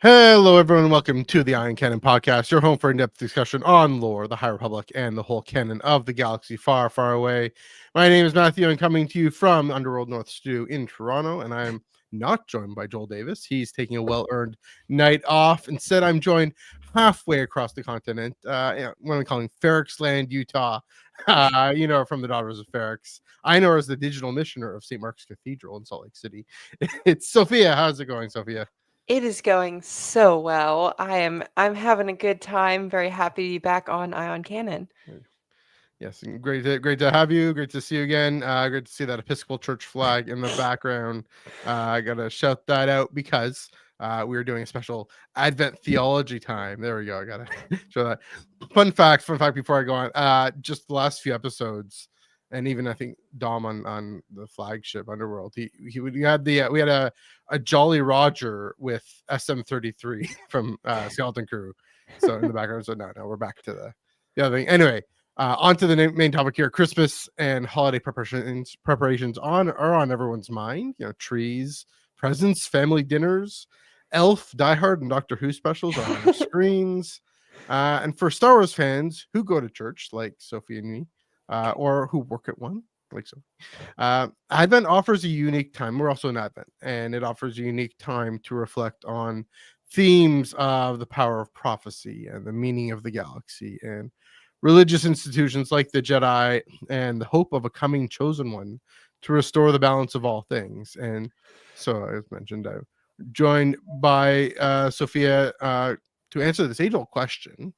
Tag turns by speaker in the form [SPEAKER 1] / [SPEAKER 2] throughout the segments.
[SPEAKER 1] Hello, everyone, and welcome to the Iron Canon Podcast, your home for in-depth discussion on lore, the High Republic, and the whole canon of the galaxy far, far away. My name is Matthew, and coming to you from Underworld North Studio in Toronto, and I'm not joined by Joel Davis. He's taking a well-earned night off. Instead, I'm joined halfway across the continent, what I'm calling Ferrix Land, Utah. You know her from the Daughters of Ferrix. I know her as the digital missioner of St. Mark's Cathedral in Salt Lake City. It's Sofia. How's it going, Sofia?
[SPEAKER 2] It is going so well. I'm having a good time. Very happy to be back on Ion Canon.
[SPEAKER 1] Yes, and great to have you. Great to see you again. Great to see that Episcopal Church flag in the background. I gotta shout that out because we are doing a special Advent Theology Time. There we go. I gotta show that. Fun fact before I go on. Just the last few episodes, and even I think Dom on the flagship Underworld. We had a Jolly Roger with SM-33 from Skeleton Crew. So in the background. So no, we're back to the other thing. Anyway. On to the main topic here. Christmas and holiday preparations are on everyone's mind. You know, trees, presents, family dinners, Elf, Die Hard, and Doctor Who specials are on our screens. And for Star Wars fans who go to church, like Sophie and me, or who work at one, like so, Advent offers a unique time. We're also in Advent, and it offers a unique time to reflect on themes of the power of prophecy and the meaning of the galaxy and religious institutions like the Jedi and the hope of a coming chosen one to restore the balance of all things. And so, as mentioned, I'm joined by Sofia to answer this age-old question: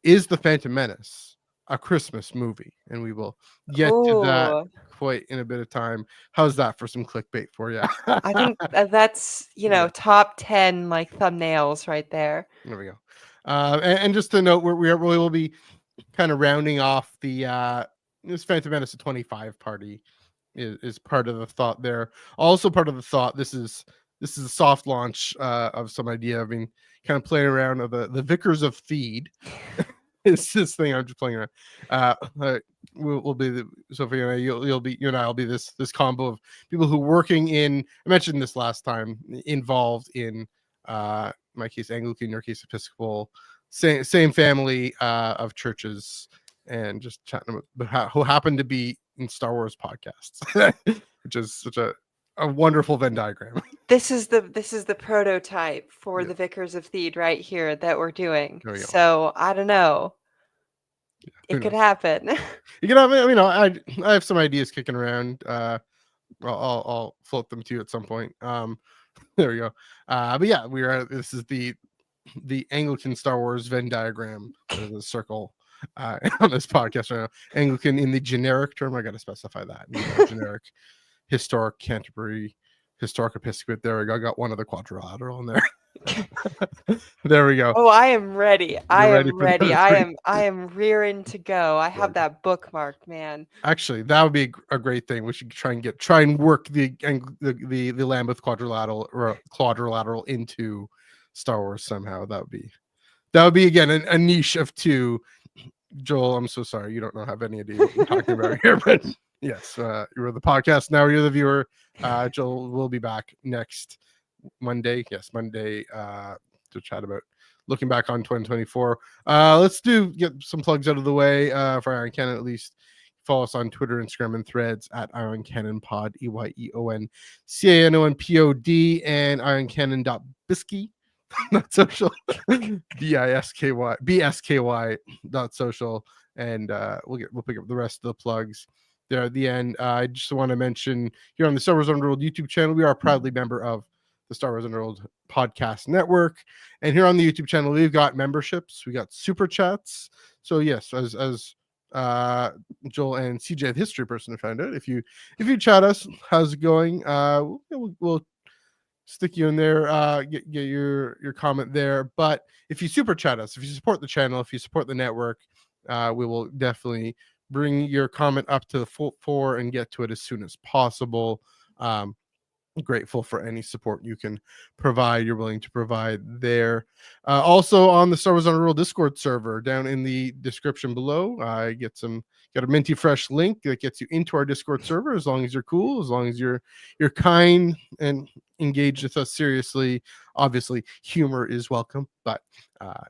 [SPEAKER 1] is the Phantom Menace a Christmas movie? And we will get to that
[SPEAKER 2] Ooh,
[SPEAKER 1] quite in a bit of time. How's that for some clickbait for you?
[SPEAKER 2] I think that's
[SPEAKER 1] Yeah.
[SPEAKER 2] top 10 like thumbnails right there.
[SPEAKER 1] There we go. And just to note, we will be kind of rounding off the this Phantom Menace 25 party is part of the thought there. Also part of the thought, this is a soft launch of some idea. I've been kind of playing around of the Vicars of Theed. It's this thing I'm just playing around. We'll be the Sophia and I, you and I'll be this combo of people who working in, I mentioned this last time, involved in my case Anglican, your case Episcopal, same family of churches, and just chatting about who happen to be in Star Wars podcasts, which is such a wonderful Venn diagram.
[SPEAKER 2] This is the prototype for
[SPEAKER 1] Yeah.
[SPEAKER 2] the Vicars of Theed right here that we're doing.
[SPEAKER 1] There we go.
[SPEAKER 2] So I don't know.
[SPEAKER 1] Who
[SPEAKER 2] It could
[SPEAKER 1] knows?
[SPEAKER 2] happen.
[SPEAKER 1] You can have, I mean, I have some ideas kicking around. I'll float them to you at some point. There we go. But yeah, this is the Anglican Star Wars Venn diagram. There's a circle on this podcast right now. Anglican in the generic term. I got to specify that. Generic historic Canterbury historic Episcopate. There we go. I got one of the quadrilateral in there. There we go.
[SPEAKER 2] Oh, I am ready. I
[SPEAKER 1] ready
[SPEAKER 2] am
[SPEAKER 1] for the
[SPEAKER 2] ready.
[SPEAKER 1] screen?
[SPEAKER 2] I am rearing to go. I have
[SPEAKER 1] There
[SPEAKER 2] that bookmarked, man.
[SPEAKER 1] Actually, that would be a great thing. We should try and work the Lambeth quadrilateral into Star Wars somehow. That would be again a niche of two. Joel, I'm so sorry you don't have any idea what we're talking about here, but yes, you're the podcast now. You're the viewer. Joel will be back next Monday. Yes, Monday to chat about looking back on 2024. Let's get some plugs out of the way for Iron Canon at least. Follow us on Twitter, Instagram, and Threads at Iron Canon Pod, EYEONCANONPOD, and ironcanon.bisky. Not social. BISKY.social, and we'll pick up the rest of the plugs there at the end. I just want to mention here on the Star Wars Underworld YouTube channel, we are a proudly member of the Star Wars Underworld podcast network, and here on the YouTube channel we've got memberships, we got super chats. So yes, as Joel and CJ, the history person, have found out, if you chat us, how's it going? We'll stick you in there, get your comment there. But if you super chat us, if you support the channel, if you support the network, we will definitely bring your comment up to the full fore and get to it as soon as possible. grateful for any support you can provide, you're willing to provide there. Also on the Star Wars Underworld Discord server, down in the description below, got a minty fresh link that gets you into our Discord server. As long as you're cool, as long as you're kind and engaged with us seriously. Obviously humor is welcome, but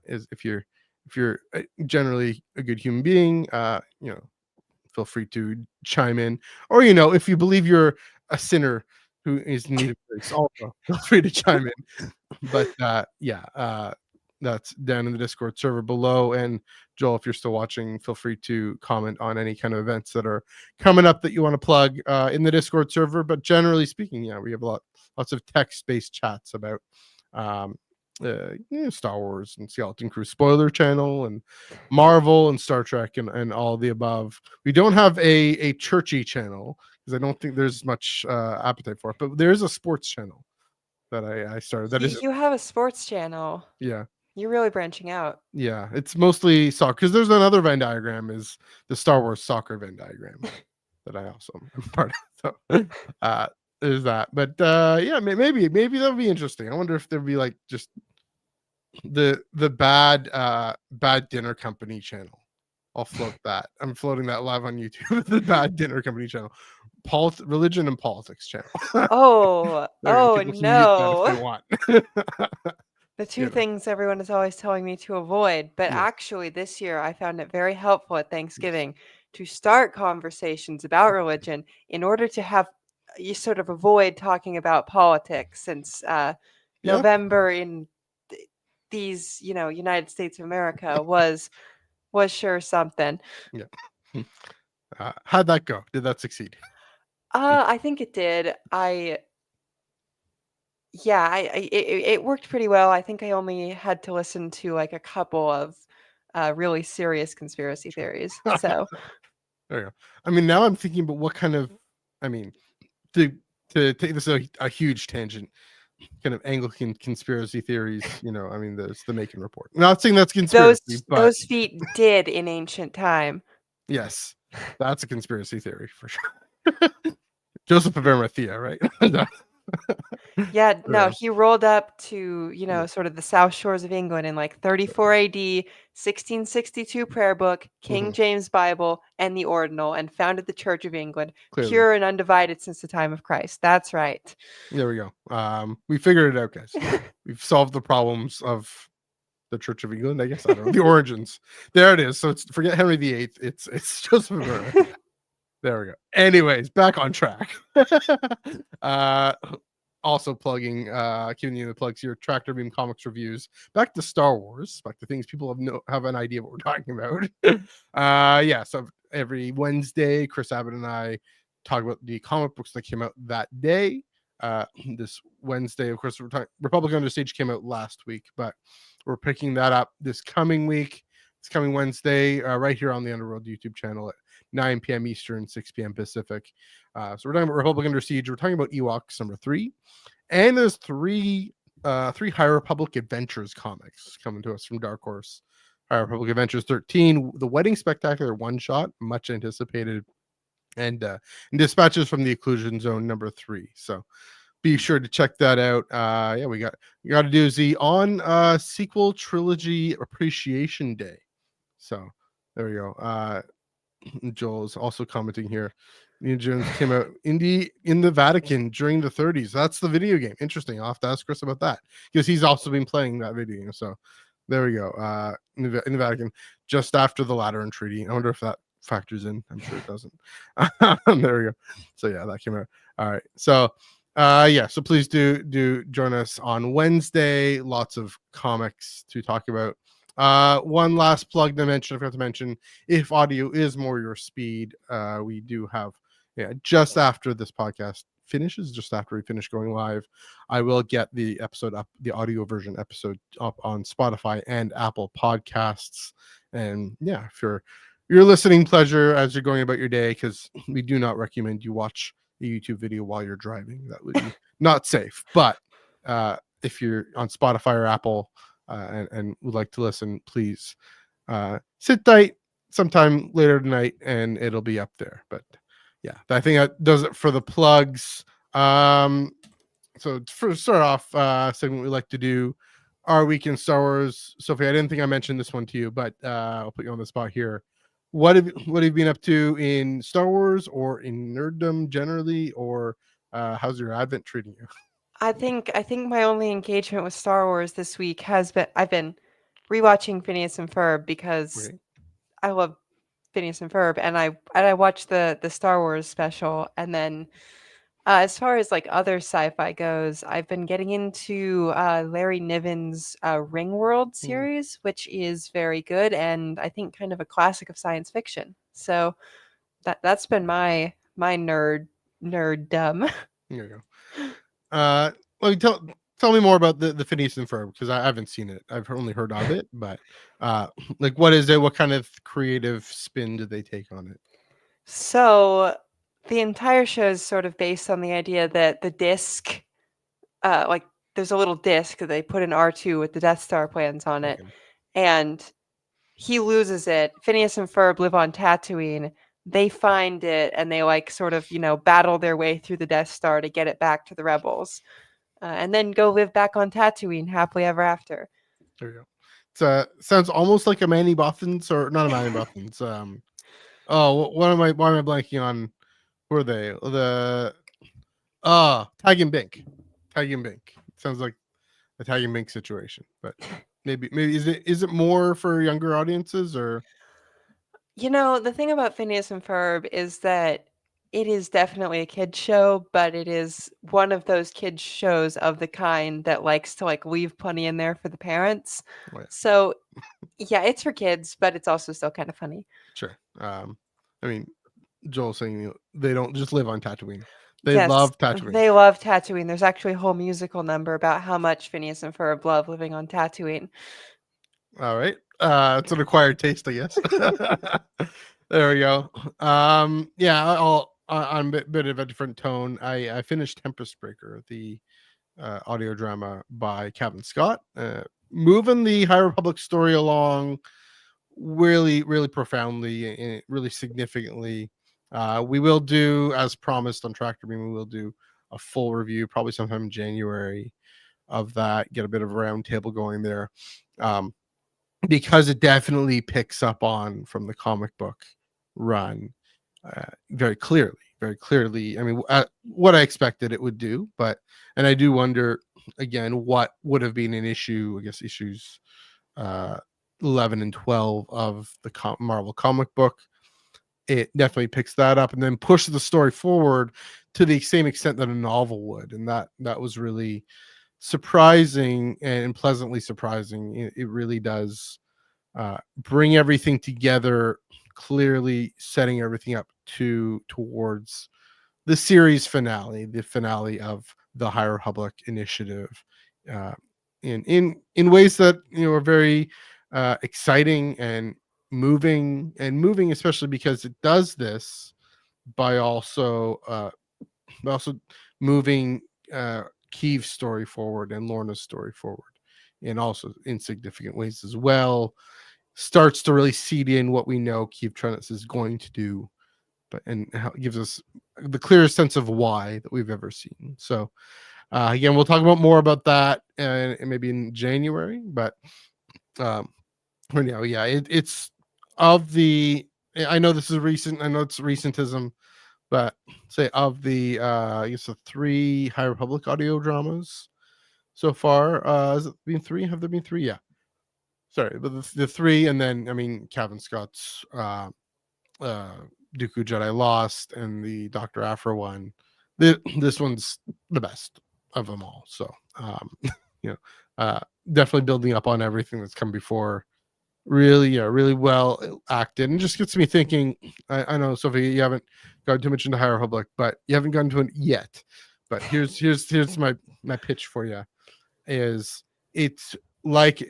[SPEAKER 1] if you're generally a good human being, feel free to chime in. Or if you believe you're a sinner who is in need of grace, also feel free to chime in. But that's down in the Discord server below. And Joel, if you're still watching, feel free to comment on any kind of events that are coming up that you want to plug in the Discord server. But generally speaking, we have lots of text-based chats about Star Wars and Skeleton Crew spoiler channel and Marvel and Star Trek and all the above. We don't have a churchy channel because I don't think there's much appetite for it, but there is a sports channel that I started. That is,
[SPEAKER 2] you have a sports channel.
[SPEAKER 1] Yeah.
[SPEAKER 2] You're really branching out.
[SPEAKER 1] Yeah, it's mostly soccer, because there's another Venn diagram, is the Star Wars soccer Venn diagram that I also am part of. So there's that. But maybe that would be interesting. I wonder if there'd be like just the bad dinner company channel. I'll float that. I'm floating that live on YouTube. The bad dinner company channel. Religion and politics channel.
[SPEAKER 2] Oh no.
[SPEAKER 1] If they want.
[SPEAKER 2] The two things everyone is always telling me to avoid. But actually, this year, I found it very helpful at Thanksgiving to start conversations about religion in order to have you sort of avoid talking about politics, since November in these, United States of America was sure something.
[SPEAKER 1] Yeah. How'd that go? Did that succeed?
[SPEAKER 2] I think it did. It worked pretty well. I think I only had to listen to like a couple of really serious conspiracy theories. So
[SPEAKER 1] there you go. I mean, now I'm thinking about what kind of, to take this a huge tangent, kind of Anglican conspiracy theories. There's the Macon Report. I'm not saying that's conspiracy, but
[SPEAKER 2] those feet did in ancient time.
[SPEAKER 1] Yes, that's a conspiracy theory for sure. Joseph of Arimathea, right?
[SPEAKER 2] Yeah, no, he rolled up to, sort of the South Shores of England in like 34 AD, 1662 prayer book, King James Bible, and the Ordinal, and founded the Church of England, pure and undivided since the time of Christ. That's right.
[SPEAKER 1] There we go. We figured it out, guys. We've solved the problems of the Church of England, I guess. I don't know. The origins. There it is. So forget Henry VIII. It's Joseph of Arimathea. There we go. Anyways, back on track. Also plugging, giving you the plugs here, Tractor Beam Comics reviews. Back to Star Wars, back to things people have an idea what we're talking about. So every Wednesday, Chris Abbott and I talk about the comic books that came out that day. This Wednesday, of course, we're talking Republic Under Siege came out last week, but we're picking that up this coming week. It's coming Wednesday, right here on the Underworld YouTube channel at 9 p.m. Eastern, 6 p.m. Pacific. So we're talking about Republic Under Siege. We're talking about Ewoks number 3. And there's three High Republic Adventures comics coming to us from Dark Horse. High Republic Adventures 13, The Wedding Spectacular one-shot, much anticipated, and Dispatches from the Occlusion Zone number 3. So be sure to check that out. We got a doozy on sequel trilogy appreciation day. So there we go. Joel's also commenting here. Indiana Jones came out in the Vatican during the 30s. That's the video game. Interesting. I'll have to ask Chris about that, because he's also been playing that video game. So there we go. In the Vatican, just after the Lateran Treaty. I wonder if that factors in. I'm sure it doesn't. There we go. So yeah, that came out. All right. So so please do join us on Wednesday. Lots of comics to talk about. One last plug to mention, I forgot to mention, if audio is more your speed, we do have, just after this podcast finishes, just after we finish going live, I will get the episode up, the audio version episode up on Spotify and Apple Podcasts. And if your listening pleasure as you're going about your day, because we do not recommend you watch a YouTube video while you're driving. That would be not safe. But if you're on Spotify or Apple, and would like to listen, please sit tight sometime later tonight and it'll be up there. But I think that does it for the plugs. so for start off, segment we like to do our week in Star Wars. Sophie, I didn't think I mentioned this one to you, but I'll put you on the spot here. What have you been up to in Star Wars or in nerddom generally, or how's your Advent treating you?
[SPEAKER 2] I think my only engagement with Star Wars this week has been I've been rewatching Phineas and Ferb because
[SPEAKER 1] Okay.
[SPEAKER 2] I love Phineas and Ferb, and I watched the Star Wars special, and then as far as like other sci-fi goes, I've been getting into Larry Niven's Ringworld
[SPEAKER 1] Hmm,
[SPEAKER 2] series, which is very good and I think kind of a classic of science fiction. So that's been my nerddom.
[SPEAKER 1] There you go. Uh, let me tell me more about the Phineas and Ferb, because I haven't seen it. I've only heard of it, but like, what is it? What kind of creative spin do they take on it?
[SPEAKER 2] So the entire show is sort of based on the idea that the disc, like there's a little disc that they put in R2 with the Death Star plans on it,
[SPEAKER 1] Okay.
[SPEAKER 2] and he loses it. Phineas and Ferb live on Tatooine. They find it and they like sort of, battle their way through the Death Star to get it back to the rebels. And then go live back on Tatooine happily ever after.
[SPEAKER 1] There you go. It's sounds almost like a Manny Bothans, or not a Manny Bothans. Oh, why am I blanking on? Who are they? The Tag and Bink. Tag and Bink. Sounds like a Tag and Bink situation, but maybe is it more for younger audiences, or
[SPEAKER 2] The thing about Phineas and Ferb is that it is definitely a kids show, but it is one of those kids shows of the kind that likes to like leave plenty in there for the parents.
[SPEAKER 1] what?
[SPEAKER 2] So yeah, it's for kids, but it's also still kind of funny.
[SPEAKER 1] Sure. I mean, Joel saying, they don't just live on Tatooine; they
[SPEAKER 2] Yes,
[SPEAKER 1] love Tatooine.
[SPEAKER 2] they love Tatooine. There's actually a whole musical number about how much Phineas and Ferb love living on Tatooine.
[SPEAKER 1] All right. It's an acquired taste, I guess. There we go. Yeah, I'll on a bit of a different tone. I finished Tempest Breaker, the audio drama by Kevin Scott, moving the High Republic story along really, really profoundly and really significantly. We will do, as promised on Tractor Beam, we will do a full review probably sometime in January of that. Get a bit of a roundtable going there. Um, because it definitely picks up on from the comic book run, very clearly, very clearly. I mean, what I expected it would do, and I do wonder again what would have been an issue. I guess issues uh, 11 and 12 of the Marvel comic book. It definitely picks that up and then pushes the story forward to the same extent that a novel would, and that was really surprising and pleasantly surprising. It really does bring everything together, clearly setting everything up towards the series finale, the finale of the High Republic initiative, uh, in ways that are very exciting and moving, especially because it does this by also moving Keeve's story forward and Lorna's story forward, and also in significant ways as well. Starts to really seed in what we know Keeve Trennis is going to do, and how it gives us the clearest sense of why that we've ever seen. So again, we'll talk about more about that and maybe in January, but for now, yeah, it's of the. I know this is recent. I know it's recentism, but say of the I guess the 3 High Republic audio dramas so far. Has it been 3? Have there been 3? Yeah. Sorry, but the 3, and then I mean Kevin Scott's uh Dooku Jedi Lost and the Dr. Aphra one. This one's the best of them all. So you know, definitely building up on everything that's come before. Really, yeah, really well acted, and just gets me thinking. I know, Sophie, you haven't gone too much into High Republic, but you haven't gotten to it yet. But here's my pitch for you: is it's like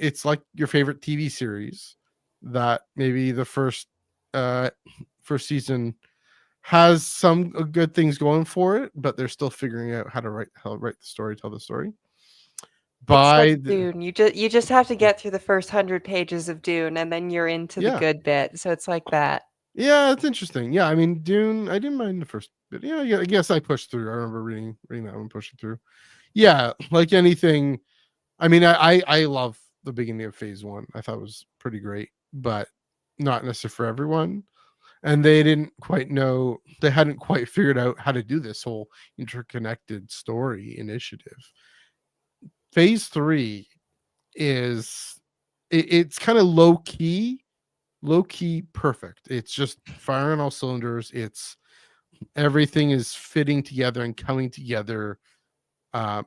[SPEAKER 1] your favorite TV series that maybe the uh first season has some good things going for it, but they're still figuring out how to write the story, tell the story.
[SPEAKER 2] It's like
[SPEAKER 1] By the
[SPEAKER 2] Dune. You just have to get through the first 100 pages of Dune, and then you're into the
[SPEAKER 1] Yeah,
[SPEAKER 2] good bit. So it's like that.
[SPEAKER 1] yeah, it's interesting. Yeah, I mean Dune, I didn't mind the first bit. Yeah, I guess I pushed through. I remember reading that one, pushing through. yeah, like anything. I mean, I love the beginning of phase one. I thought it was pretty great, but not necessarily for everyone. And they didn't quite know, they hadn't quite figured out how to do this whole interconnected story initiative. Phase three is it's kind of low key perfect. It's just firing all cylinders. It's everything is fitting together and coming together. uh,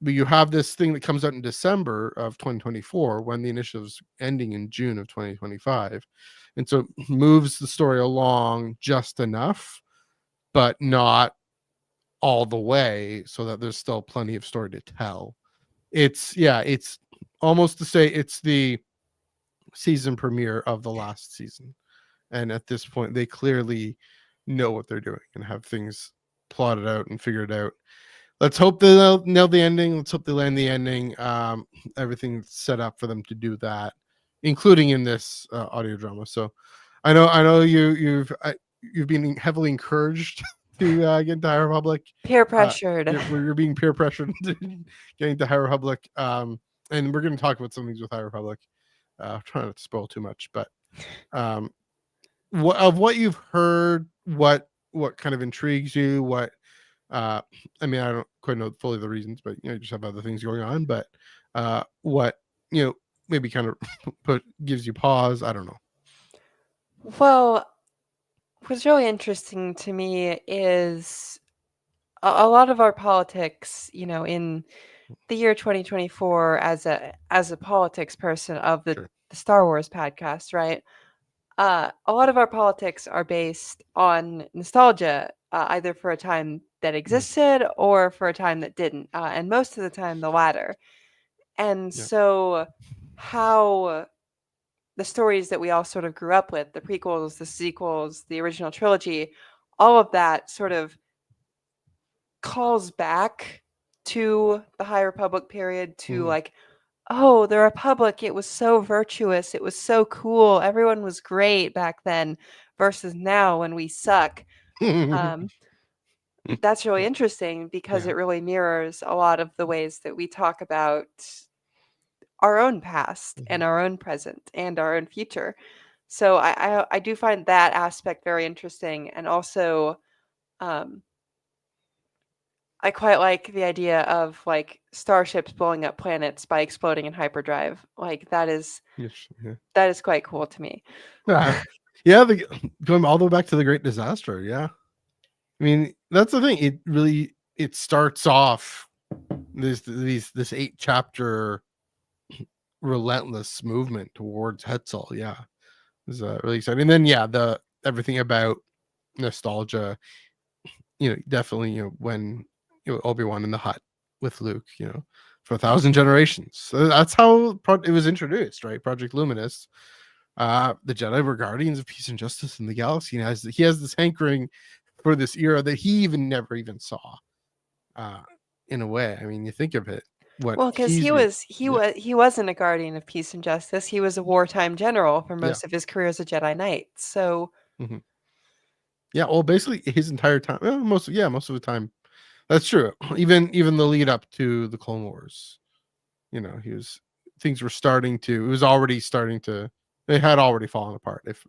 [SPEAKER 1] but you have this thing that comes out in December of 2024 when the initiative's ending in June of 2025, and so it moves the story along just enough, but not all the way, so that there's still plenty of story to tell. It's almost to say it's the season premiere of the last season, and at this point they clearly know what they're doing and have things plotted out and figured out. Let's hope they nail the ending. Let's hope they land the ending. Everything's set up for them to do that, including in this audio drama. So I know you've been heavily encouraged to get into High Republic.
[SPEAKER 2] Peer pressured.
[SPEAKER 1] You're being peer pressured into getting to High Republic. And we're going to talk about some things with High Republic. Trying not to spoil too much, but what you've heard, what kind of intrigues you, what I mean, I don't quite know fully the reasons, but you just have other things going on. But what maybe kind of gives you pause, I don't know.
[SPEAKER 2] Well, what's really interesting to me is a lot of our politics, in the year 2024, as a politics person of the Star Wars podcast, right? A lot of our politics are based on nostalgia, either for a time that existed or for a time that didn't, and most of the time the latter. And so how the stories that we all sort of grew up with, the prequels, the sequels, the original trilogy, all of that sort of calls back to the High Republic period, to like, oh, the Republic, it was so virtuous, it was so cool, everyone was great back then, versus now when we suck. That's really interesting because it really mirrors a lot of the ways that we talk about our own past and our own present and our own future. So I do find that aspect very interesting. And also, I quite like the idea of like starships blowing up planets by exploding in hyperdrive. Like that is quite cool to me.
[SPEAKER 1] Going all the way back to the Great Disaster. Yeah, I mean that's the thing. It starts off this 8-chapter relentless movement towards Hetzel. Yeah, is really exciting. And then everything about nostalgia. Definitely. When Obi-Wan in the hut with Luke. For 1,000 generations. So that's how it was introduced, right? Project Luminous. The Jedi were guardians of peace and justice in the galaxy, and he has this hankering for this era that he never even saw. In a way, I mean, you think of it.
[SPEAKER 2] Well, because he wasn't a guardian of peace and justice. He was a wartime general for most of his career as a Jedi Knight. So,
[SPEAKER 1] well, basically his entire time, most of the time. That's true. Even the lead up to the Clone Wars, things were starting to. It was already starting to. They had already fallen apart. If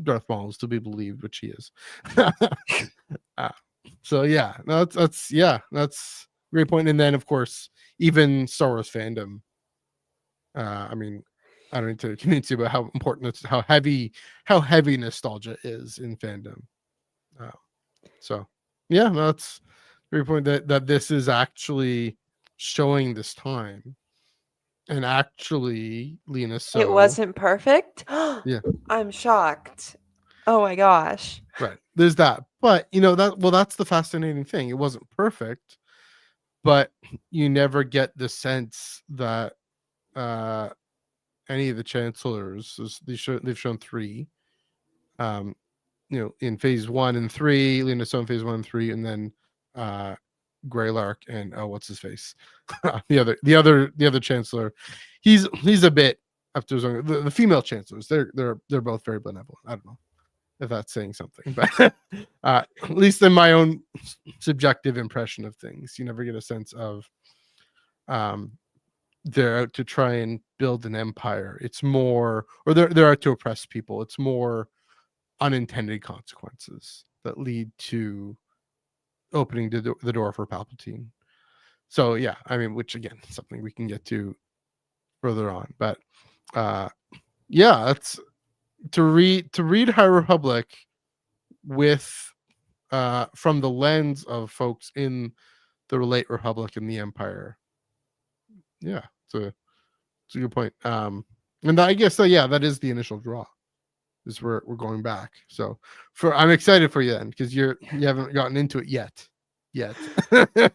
[SPEAKER 1] Darth Maul is to be believed, which he is. So that's a great point. And then of course, even Star Wars fandom. I mean, I don't need to convince you about how important it's, how heavy nostalgia is in fandom. That's a great point that this is actually showing this time. And actually, Lena, so
[SPEAKER 2] it wasn't perfect. I'm shocked. Oh my gosh.
[SPEAKER 1] Right. There's that. But that's the fascinating thing. It wasn't perfect, but you never get the sense that any of the chancellors, they've shown 3. In phase 1 and 3, Lena Sone phase 1 and 3, and then Greylark and what's his face? the other chancellor. He's a bit up to his own. The female chancellors, they're both very benevolent. I don't know if that's saying something, but at least in my own subjective impression of things, you never get a sense of um, they're out to try and build an empire. It's more, or they're out to oppress people. It's more unintended consequences that lead to opening the door for Palpatine. So yeah, I mean, which again, something we can get to further on. But yeah, that's to read High Republic with from the lens of folks in the late Republic and the Empire. Yeah, it's a good point. And I guess yeah, that is the initial draw. Is we're going back. So I'm excited for you then, because you haven't gotten into it yet. To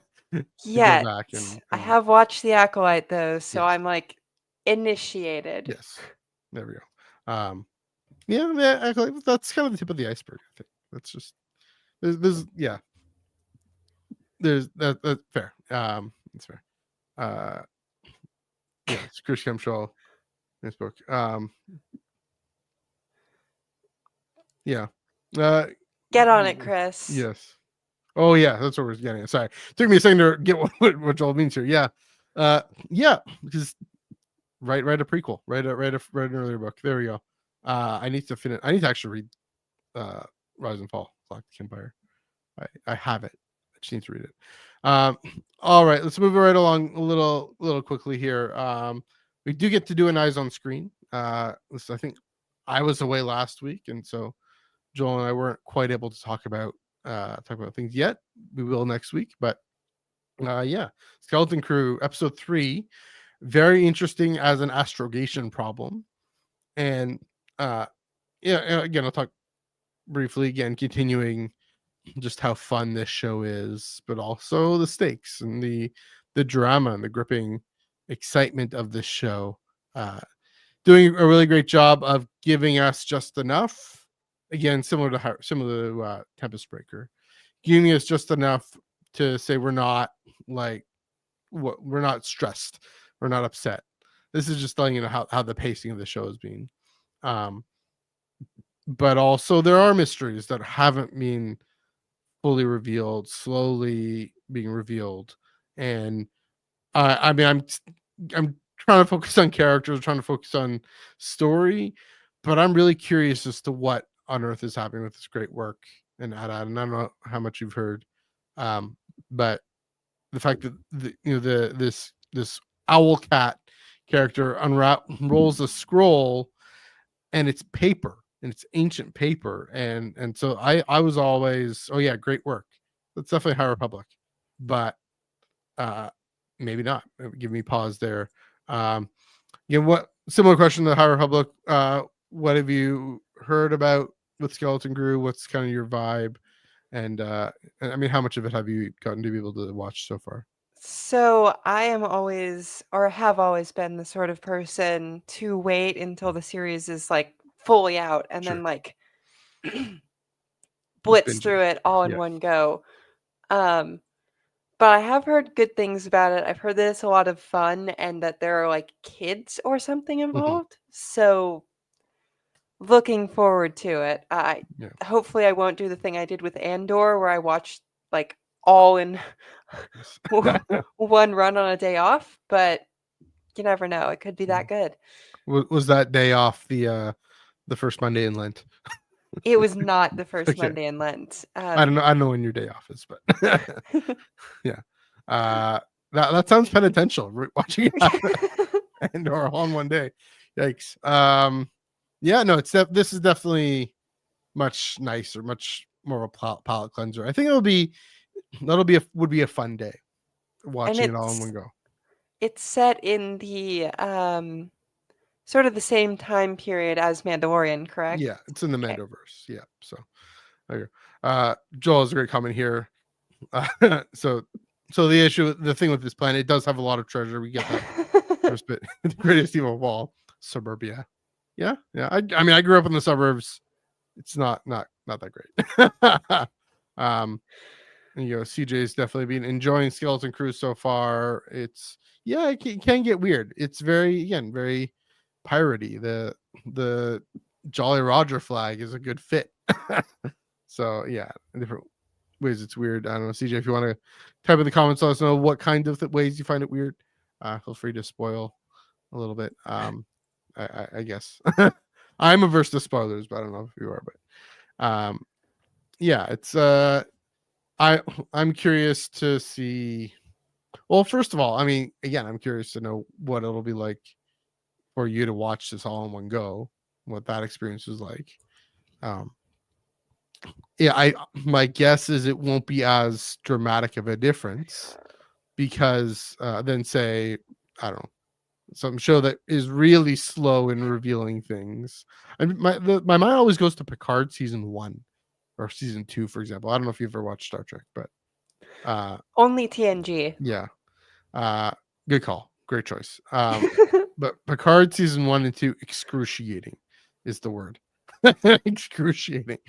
[SPEAKER 1] go back and
[SPEAKER 2] I have watched The Acolyte though, so
[SPEAKER 1] yes.
[SPEAKER 2] I'm like initiated.
[SPEAKER 1] Yes, there we go. Yeah, Acolyte, that's kind of the tip of the iceberg. I think that's just there's yeah, there's that's fair. It's fair. Yeah, it's Chris Kemshaw, this book. Yeah.
[SPEAKER 2] Get on it, Chris.
[SPEAKER 1] Yes. Oh yeah, that's what we're getting at. Sorry, took me a second to get what Joel means here. Yeah, yeah, because write a prequel, write an earlier book. There we go. I need to finish. I need to actually read Rise and Fall, Galactic Empire. I have it. I just need to read it. All right, let's move right along a little quickly here. We do get to do an eyes on screen. I think I was away last week, and so Joel and I weren't quite able to talk about things yet. We will next week, but yeah, Skeleton Crew episode 3, very interesting as an astrogation problem. And yeah, again, I'll talk briefly again, continuing just how fun this show is, but also the stakes and the drama and the gripping excitement of this show. Doing a really great job of giving us just enough. Again, similar to Tempest Breaker, giving us just enough to say we're not we're not stressed, we're not upset. This is just telling you how the pacing of the show has been. But also there are mysteries that haven't been fully revealed, slowly being revealed, and I mean I'm trying to focus on characters, trying to focus on story, but I'm really curious as to what on earth is happening with this great work and and I don't know how much you've heard, but the fact that this owl cat character unrolls a scroll, and it's paper, and it's ancient paper, and so I was always, oh yeah, great work. That's definitely High Republic, but maybe not. Give me pause there. What similar question to High Republic? What have you heard about with Skeleton Crew? What's kind of your vibe? And I mean, how much of it have you gotten to be able to watch so far?
[SPEAKER 2] So I am always, or have always been, the sort of person to wait until the series is like fully out and then like blitz through it all in one go. But I have heard good things about it. I've heard that it's a lot of fun and that there are like kids or something involved. So looking forward to it. Hopefully I won't do the thing I did with Andor where I watched like all in one run on a day off, but you never know. It could be that good.
[SPEAKER 1] Was that day off the first Monday in Lent?
[SPEAKER 2] It was not the first Monday in Lent.
[SPEAKER 1] I don't know when your day off is, but yeah. That sounds penitential. Watching it and or all in one day. Yikes. Yeah, no, this is definitely much nicer, much more of a palate cleanser. I think would be a fun day watching it all in one go.
[SPEAKER 2] It's set in the sort of the same time period as Mandalorian, correct?
[SPEAKER 1] Yeah, it's in the Mandoverse. Yeah, so there you go. Joel has a great comment here. So the thing with this planet, it does have a lot of treasure. We get that first bit. The greatest evil of all, suburbia. Yeah. I mean, I grew up in the suburbs. It's not that great. CJ's definitely been enjoying Skeleton Crew so far. It can get weird. It's very piratey. The Jolly Roger flag is a good fit. So yeah, in different ways it's weird. I don't know, CJ, if you want to type in the comments, let us know what kind of ways you find it weird. Feel free to spoil a little bit. I guess I'm averse to spoilers, but I don't know if you are. But yeah, it's I'm curious to see. Well, first of all, I mean, again, I'm curious to know what it'll be like for you to watch this all in one go, what that experience was like. Um, yeah, my guess is it won't be as dramatic of a difference because than say, I don't know, some show that is really slow in revealing things. My mind always goes to Picard season 1 or season 2, for example. I don't know if you've ever watched Star Trek, but
[SPEAKER 2] Only TNG.
[SPEAKER 1] yeah, good call, great choice. But Picard season 1 and 2, excruciating is the word. Excruciating.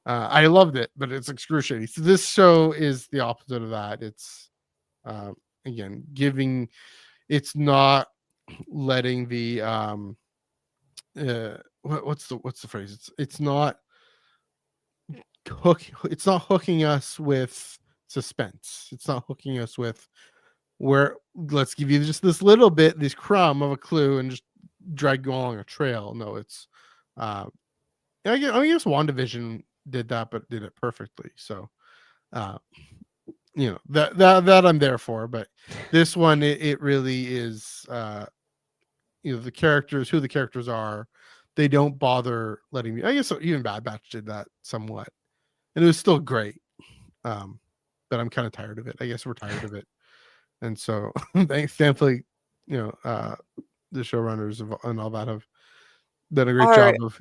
[SPEAKER 1] I loved it, but it's excruciating. So this show is the opposite of that. It's again giving. It's not letting the what's the phrase? It's not It's not hooking us with suspense. It's not hooking us with where let's give you just this little bit, this crumb of a clue, and just drag you along a trail. No, it's I guess WandaVision did that, but did it perfectly. So that I'm there for. But this one, it really is the characters, who the characters are. They don't bother letting me. I guess even Bad Batch did that somewhat, and it was still great. But I'm kind of tired of it. I guess we're tired of it, and so thankfully, the showrunners and all that have done a great job of.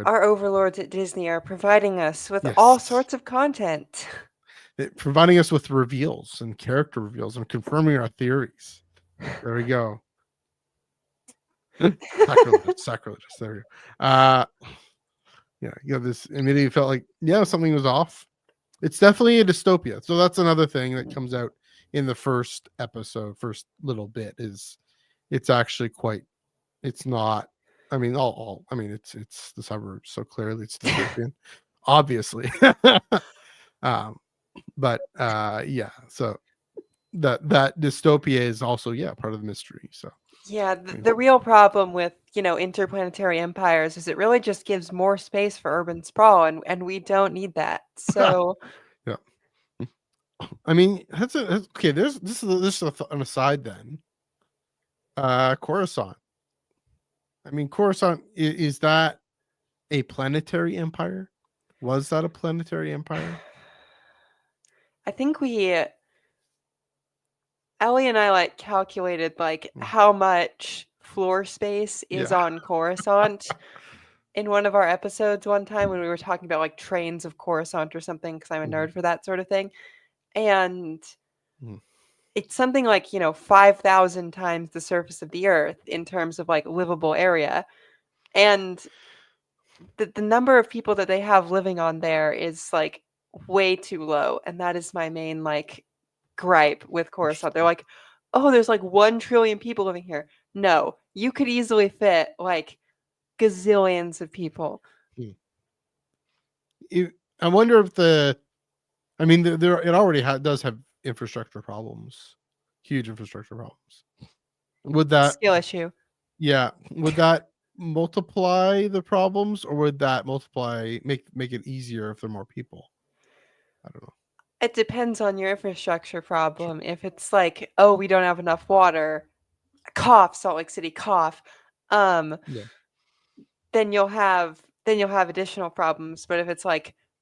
[SPEAKER 2] Our overlords at Disney are providing us with all sorts of content.
[SPEAKER 1] Providing us with reveals and character reveals and confirming our theories. There we go. Sacrilegious. There we go. This immediately felt like something was off. It's definitely a dystopia. So that's another thing that comes out in the first episode, first little bit, is it's actually quite. It's not. I mean, it's the suburbs, so clearly it's dystopian, obviously. But so that dystopia is also part of the mystery. So
[SPEAKER 2] the real problem with interplanetary empires is it really just gives more space for urban sprawl, and we don't need that. So
[SPEAKER 1] yeah, I mean that's okay. This is an aside then. Coruscant. I mean, Coruscant, is that a planetary empire? Was that a planetary empire?
[SPEAKER 2] I think Ellie and I calculated how much floor space is on Coruscant in one of our episodes one time when we were talking about trains of Coruscant or something, because I'm a nerd for that sort of thing. And it's something 5,000 times the surface of the Earth in terms of livable area. And the number of people that they have living on there is way too low. And that is my main gripe with Coruscant. They're like, oh, there's 1 trillion people living here. No, you could easily fit gazillions of people.
[SPEAKER 1] I wonder if it already does have infrastructure problems, huge infrastructure problems. Would that
[SPEAKER 2] skill issue?
[SPEAKER 1] Yeah, would that multiply the problems, or would that make it easier if there are more people? I don't know.
[SPEAKER 2] It depends on your infrastructure problem. If it's oh, we don't have enough water, cough, Salt Lake City, cough, then you'll have additional problems. But if it's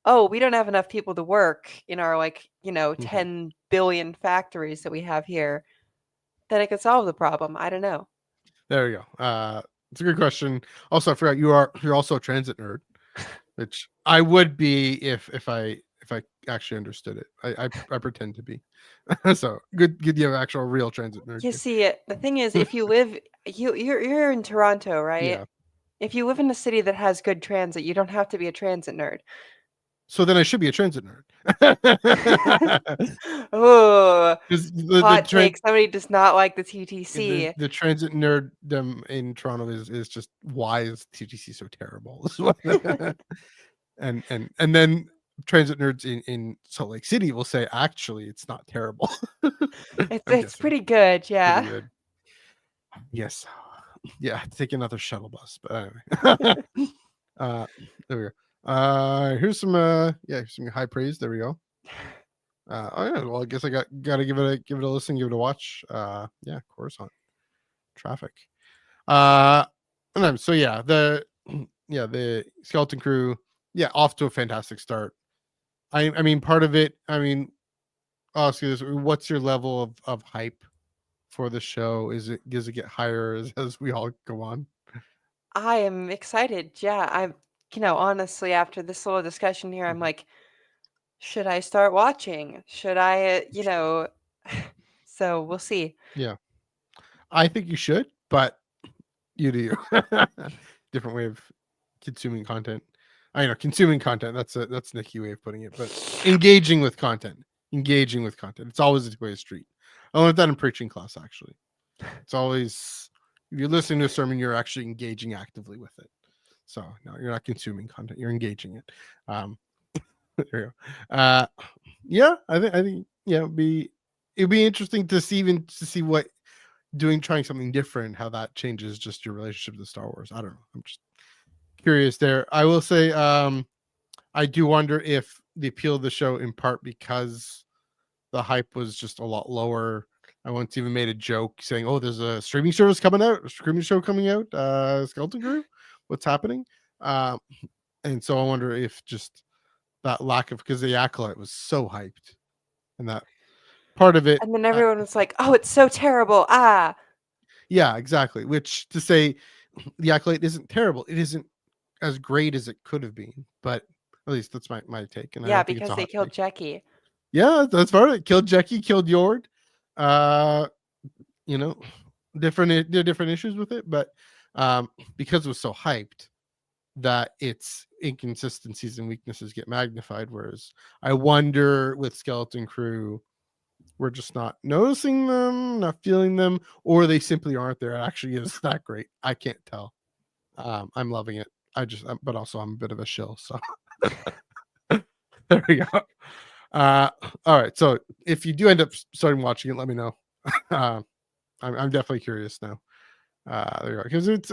[SPEAKER 2] oh, we don't have enough people to work in our 10 billion factories that we have here, then it could solve the problem. I don't know.
[SPEAKER 1] There you go. It's a good question. Also, I forgot you're also a transit nerd, which I would be if I actually understood it. I pretend to be. So good you have actual real transit nerd.
[SPEAKER 2] You see, the thing is, if you live, you're in Toronto, right?
[SPEAKER 1] Yeah.
[SPEAKER 2] If you live in a city that has good transit, you don't have to be a transit nerd.
[SPEAKER 1] So then I should be a transit nerd.
[SPEAKER 2] Oh, hot take. Somebody does not like the TTC.
[SPEAKER 1] The transit nerddom in Toronto is just, why is TTC so terrible? and then transit nerds in Salt Lake City will say, actually, it's not terrible.
[SPEAKER 2] It's pretty good, yeah.
[SPEAKER 1] Pretty good. Yes. Yeah, take another shuttle bus. But anyway. There we go. Here's some here's some high praise. There we go. Oh yeah, well I guess I gotta give it a listen, give it a watch. Yeah, Coruscant traffic. Uh so yeah, the skeleton crew, yeah, off to a fantastic start. I mean part of it, I mean, I'll ask you this, what's your level of hype for the show? Does it get higher as we all go on?
[SPEAKER 2] I am excited. Yeah, honestly, after this little discussion here, I'm
[SPEAKER 1] Mhm.
[SPEAKER 2] like, should I start watching? Should I, so we'll see.
[SPEAKER 1] Yeah. I think you should, but you do you. Different way of consuming content. I know consuming content. That's Nicky way of putting it, but engaging with content. Engaging with content. It's always a two-way street. I learned that in preaching class. Actually, it's always if you're listening to a sermon, you're actually engaging actively with it. So no, you're not consuming content. You're engaging it. There you go. Yeah, I think yeah, it'd be interesting to see even to see what trying something different, how that changes just your relationship to Star Wars. I don't know. I'm just curious there. I will say, I do wonder if the appeal of the show, in part because the hype was just a lot lower. I once even made a joke saying, "Oh, there's a streaming service coming out, a streaming show coming out, Skeleton Crew. What's happening?" Um, and so I wonder if just that lack of because the Acolyte was so hyped, and that part of it,
[SPEAKER 2] And then everyone was like, "Oh, it's so terrible." Ah.
[SPEAKER 1] yeah, exactly. Which to say the Acolyte isn't terrible. It isn't as great as it could have been, but at least that's my take, and I
[SPEAKER 2] Yeah,
[SPEAKER 1] don't think it's
[SPEAKER 2] because
[SPEAKER 1] a
[SPEAKER 2] they
[SPEAKER 1] hot
[SPEAKER 2] killed
[SPEAKER 1] take.
[SPEAKER 2] Jackie.
[SPEAKER 1] Yeah, that's part of it. Killed Jackie, killed Yord. Uh, you know, there are different issues with it, but because it was so hyped that its inconsistencies and weaknesses get magnified. Whereas I wonder with Skeleton Crew, we're just not noticing them, not feeling them, or they simply aren't there. It actually is that great. I can't tell. I'm loving it. But also I'm a bit of a shill, so there we go. Uh, all right. So if you do end up starting watching it, let me know. uh, I'm definitely curious now. There you go. Because it's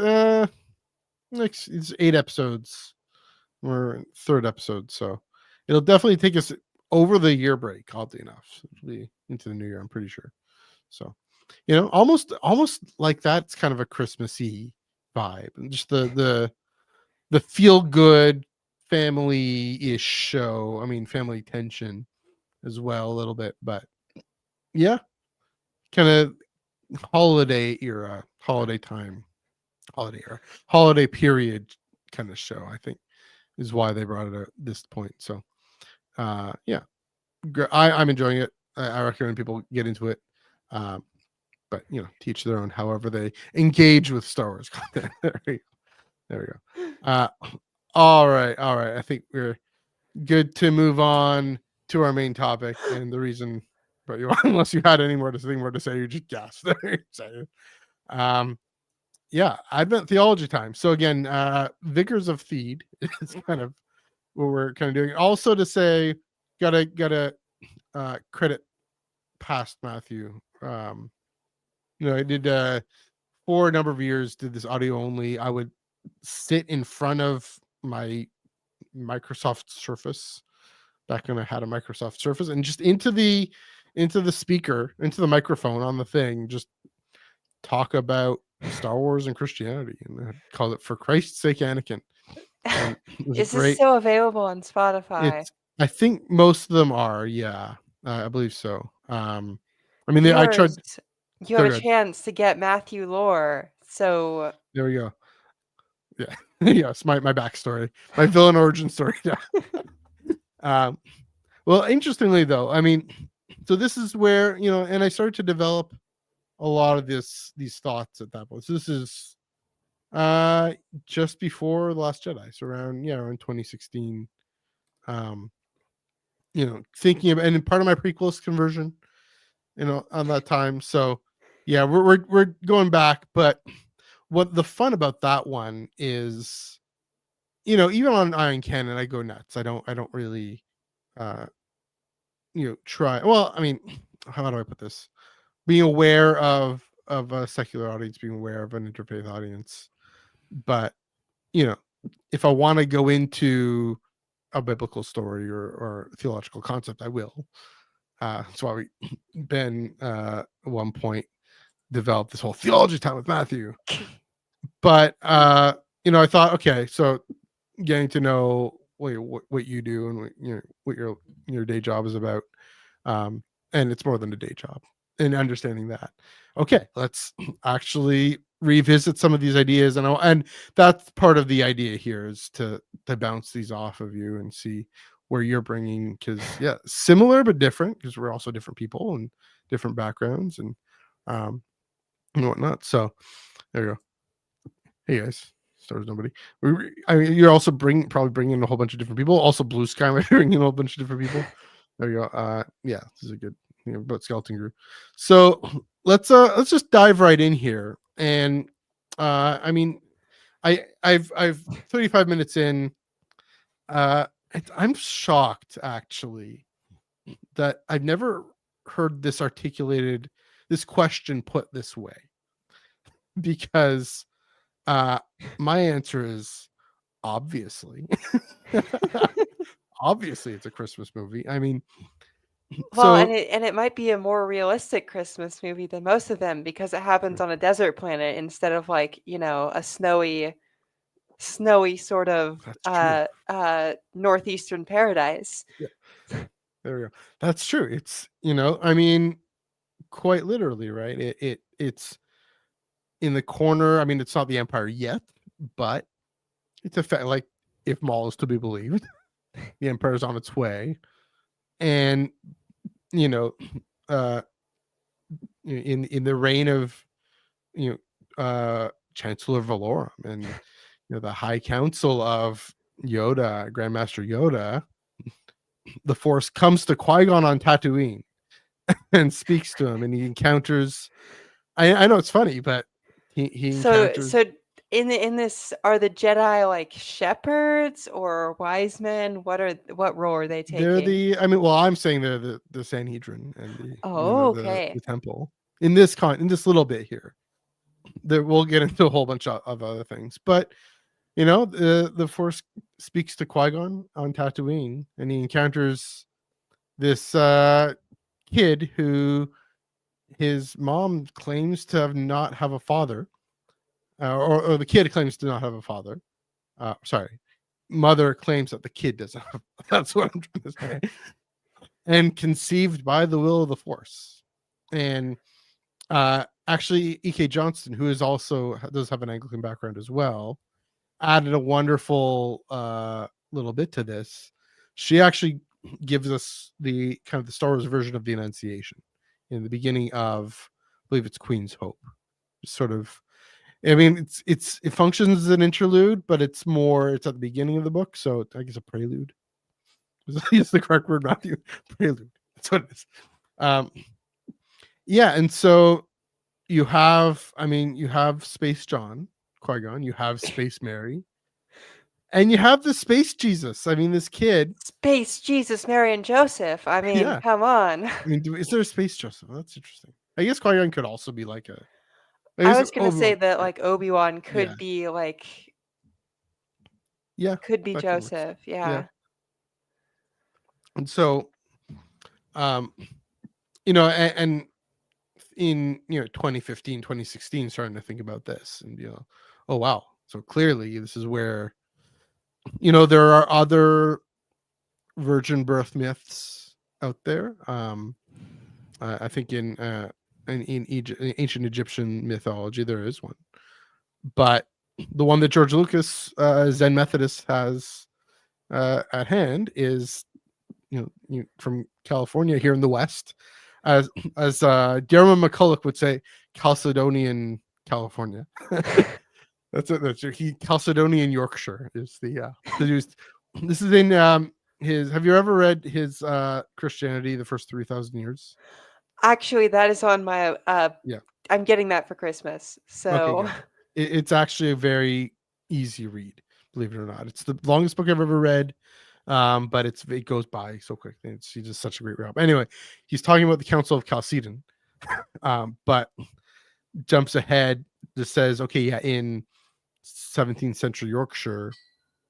[SPEAKER 1] 8 episodes. We're in third episode, so it'll definitely take us over the year break. Oddly enough, so it'll be into the new year. I'm pretty sure. So, almost like that's kind of a Christmassy vibe, and just the feel good family ish show. I mean, family tension as well a little bit, but yeah, kind of holiday time, holiday period kind of show. I think is why they brought it at this point. So, yeah, I'm enjoying it. I recommend people get into it. Um, but teach their own. However, they engage with Star Wars content. There we go. All right, all right. I think we're good to move on to our main topic and the reason. But unless you had any more to say, you just gasped. Excited. Yeah, Advent Theology Time. So again, Vicars of Theed is kind of what we're kind of doing. Also to say, gotta credit past Matthew. I did for a number of years did this audio only. I would sit in front of my Microsoft Surface back when I had a Microsoft Surface and just into the speaker, into the microphone on the thing, just talk about Star Wars and Christianity, and I'd call it For Christ's Sake, Anakin. And it was
[SPEAKER 2] Is this
[SPEAKER 1] great.
[SPEAKER 2] still available on Spotify?
[SPEAKER 1] I think most of them are, yeah, I believe so. I mean, I tried.
[SPEAKER 2] Viewers, you have
[SPEAKER 1] Go
[SPEAKER 2] a
[SPEAKER 1] ahead.
[SPEAKER 2] chance to get Matthew lore. So
[SPEAKER 1] There we go. Yeah, yes, my backstory, my villain origin story. Yeah. Um, well, interestingly though, I mean, so this is where and I started to develop a lot of these thoughts at that point. So this is just before the Last Jedi, so around 2016. Um, thinking of, and part of my prequels conversion, on that time. So yeah, we're going back, but what the fun about that one is, even on Iron Canon, I go nuts. I don't really uh try. Well, I mean, how do I put this? Being aware of of a secular audience being aware of an interfaith audience. But you know, if I want to go into a biblical story or theological concept, I will. That's why Ben at one point developed this whole theology time with Matthew. But you know, I thought, okay, so getting to know what you do and what your day job is about, and it's more than a day job, and understanding that, okay, let's actually revisit some of these ideas, and that's part of the idea here, is to bounce these off of you and see where you're bringing, because similar but different, because we're also different people and different backgrounds and whatnot. So there you go. Hey guys, stars nobody. I mean, you're also probably bringing in a whole bunch of different people. Also, Blue Sky might bring in a whole bunch of different people. There you go. Yeah, this is a good about skeleton crew. So let's just dive right in here. And I mean, I've 35 minutes in. I'm shocked actually that I've never heard this articulated, this question put this way, because my answer is obviously. Obviously it's a Christmas movie. I mean,
[SPEAKER 2] Well,
[SPEAKER 1] so
[SPEAKER 2] and it might be a more realistic Christmas movie than most of them, because it happens on a desert planet instead of, like, you know, a snowy sort of northeastern paradise.
[SPEAKER 1] Yeah. There we go. That's true. It's, I mean, quite literally, right? It's in the corner. I mean, it's not the Empire yet, but it's a fact. Like, if Maul is to be believed, the Empire is on its way, and uh, in the reign of Chancellor Valorum and the High Council of Yoda, Grandmaster Yoda, the Force comes to Qui-Gon on Tatooine and speaks to him, and he encounters. I know it's funny, but he encounters.
[SPEAKER 2] So in this, are the Jedi like shepherds or wise men? What role are they taking?
[SPEAKER 1] They're the. I mean, well, I'm saying they're the Sanhedrin and
[SPEAKER 2] okay.
[SPEAKER 1] the temple in this little bit here. There, we'll get into a whole bunch of other things, but the Force speaks to Qui-Gon on Tatooine, and he encounters this kid who his mom claims to not have a father, or the kid claims to not have a father. Sorry, mother claims that the kid doesn't have. That's what I'm trying to say. And conceived by the will of the Force. And actually, E.K. Johnston, who is also does have an Anglican background as well, added a wonderful little bit to this. She actually gives us the kind of the Star Wars version of the Annunciation in the beginning of, I believe it's Queen's Hope. Sort of, I mean, it functions as an interlude, but it's at the beginning of the book, so I guess a prelude. Use the correct word, Matthew. Prelude. That's what it is. Yeah, and so you have Space John, Qui-Gon, you have Space Mary, and you have the Space Jesus. I mean, this kid.
[SPEAKER 2] Space Jesus, Mary, and Joseph. I mean, come on.
[SPEAKER 1] I mean, is there a Space Joseph? Oh, that's interesting. I guess Qui-Gon could also be like a.
[SPEAKER 2] I was going to say that, like, Obi-Wan could be like.
[SPEAKER 1] Yeah.
[SPEAKER 2] Could be Joseph. Yeah.
[SPEAKER 1] And so, and in 2015, 2016, starting to think about this, and oh wow, so clearly this is where there are other virgin birth myths out there. I think in ancient Egyptian mythology there is one, but the one that George Lucas, Zen Methodist, has at hand is from California here in the West, as Dermot McCulloch would say, Chalcedonian California. That's Chalcedonian Yorkshire is the used. This is in his. Have you ever read his Christianity, the First 3,000 Years?
[SPEAKER 2] Actually, that is on my. I'm getting that for Christmas. So
[SPEAKER 1] okay, it's actually a very easy read, believe it or not. It's the longest book I've ever read. But it goes by so quickly. He's just such a great job. Anyway, he's talking about the Council of Chalcedon. But jumps ahead, just says, okay, yeah, in 17th century Yorkshire,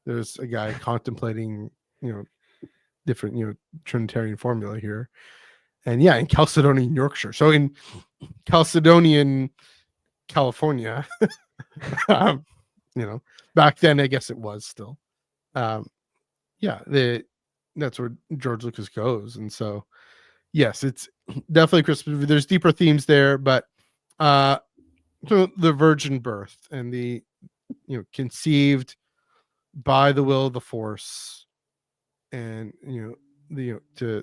[SPEAKER 1] there's a guy contemplating, different, Trinitarian formula here. And yeah, in Chalcedonian Yorkshire. So in Chalcedonian California, um, back then, I guess it was still. Yeah, that's where George Lucas goes. And so, yes, it's definitely Christmas movie. There's deeper themes there, but so the virgin birth and the, conceived by the will of the Force, and to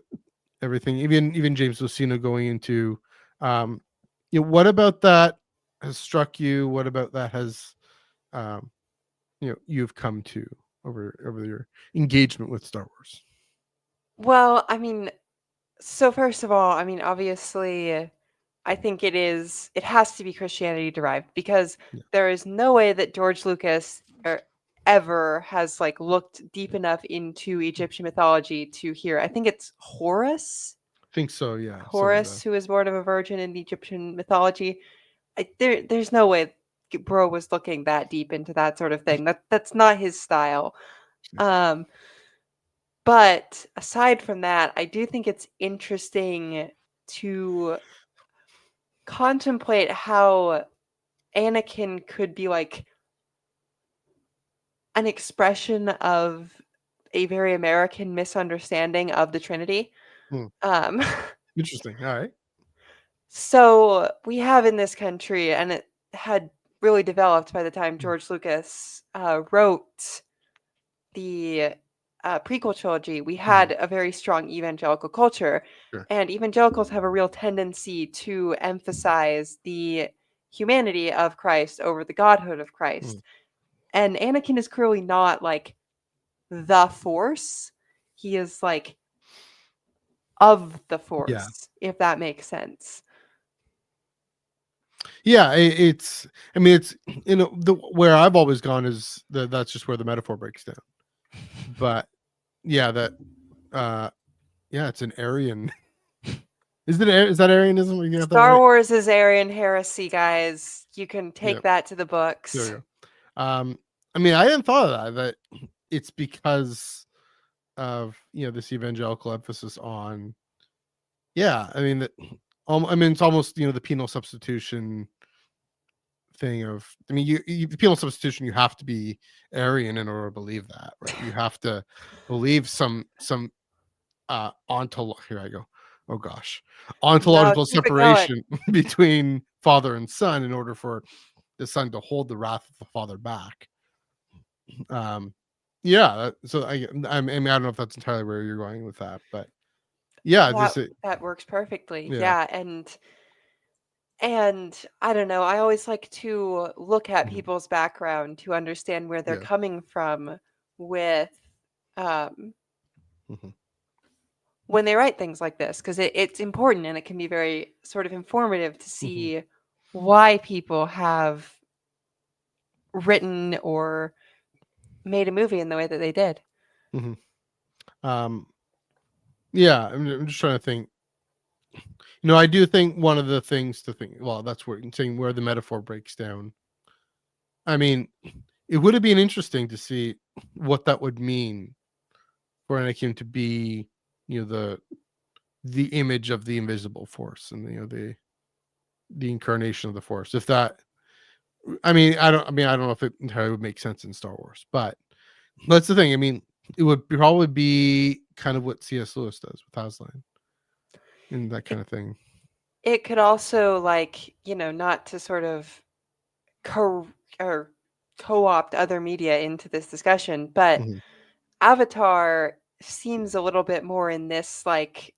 [SPEAKER 1] everything, even James Luceno going into, what about that has struck you? What about that has, you've come to over your engagement with Star Wars?
[SPEAKER 2] Well, I mean, so first of all, I mean, obviously, I think it has to be Christianity derived, because
[SPEAKER 1] Yeah.
[SPEAKER 2] there is no way that George Lucas ever has like looked deep enough into Egyptian mythology to hear. I think it's Horus.
[SPEAKER 1] I think so, yeah.
[SPEAKER 2] Horus, who is born of a virgin in Egyptian mythology. There's no way bro was looking that deep into that sort of thing. That's not his style. But aside from that, I do think it's interesting to contemplate how Anakin could be like an expression of a very American misunderstanding of the Trinity.
[SPEAKER 1] Interesting. All right.
[SPEAKER 2] So we have in this country, and it had really developed by the time George Lucas wrote the prequel trilogy, we had a very strong evangelical culture.
[SPEAKER 1] Sure.
[SPEAKER 2] And evangelicals have a real tendency to emphasize the humanity of Christ over the godhood of Christ. And Anakin is clearly not like the Force. He is like of the Force, if that makes sense.
[SPEAKER 1] Yeah, it's where I've always gone is that's just where the metaphor breaks down. But yeah, it's an Aryan. Is that Arianism?
[SPEAKER 2] Star Wars is Aryan heresy, guys. You can take that to the books.
[SPEAKER 1] There you go. I mean, I hadn't thought of that it's because of this evangelical emphasis on. Yeah, I mean it's almost the penal substitution thing of. I mean, the penal substitution, you have to be Aryan in order to believe that, right? You have to believe some here I go. Oh gosh, ontological separation between father and son in order for the son to hold the wrath of the father back. Yeah. So I mean, I don't know if that's entirely where you're going with that, but yeah,
[SPEAKER 2] that works perfectly. Yeah, and I don't know. I always like to look at people's background to understand where they're coming from with when they write things like this, because it's important, and it can be very sort of informative to see why people have written or made a movie in the way that they did.
[SPEAKER 1] Yeah, I'm just trying to think. I do think one of the things to think, well, that's where you're saying where the metaphor breaks down. I mean, it would have been interesting to see what that would mean for Anakin to be, the image of the invisible Force and the incarnation of the Force. If that, I don't know if it entirely would make sense in Star Wars, but that's the thing. I mean, it would probably be kind of what C.S. Lewis does with Aslan and that kind of thing.
[SPEAKER 2] It could also, like, not to sort of co-opt other media into this discussion, but Avatar seems a little bit more in this like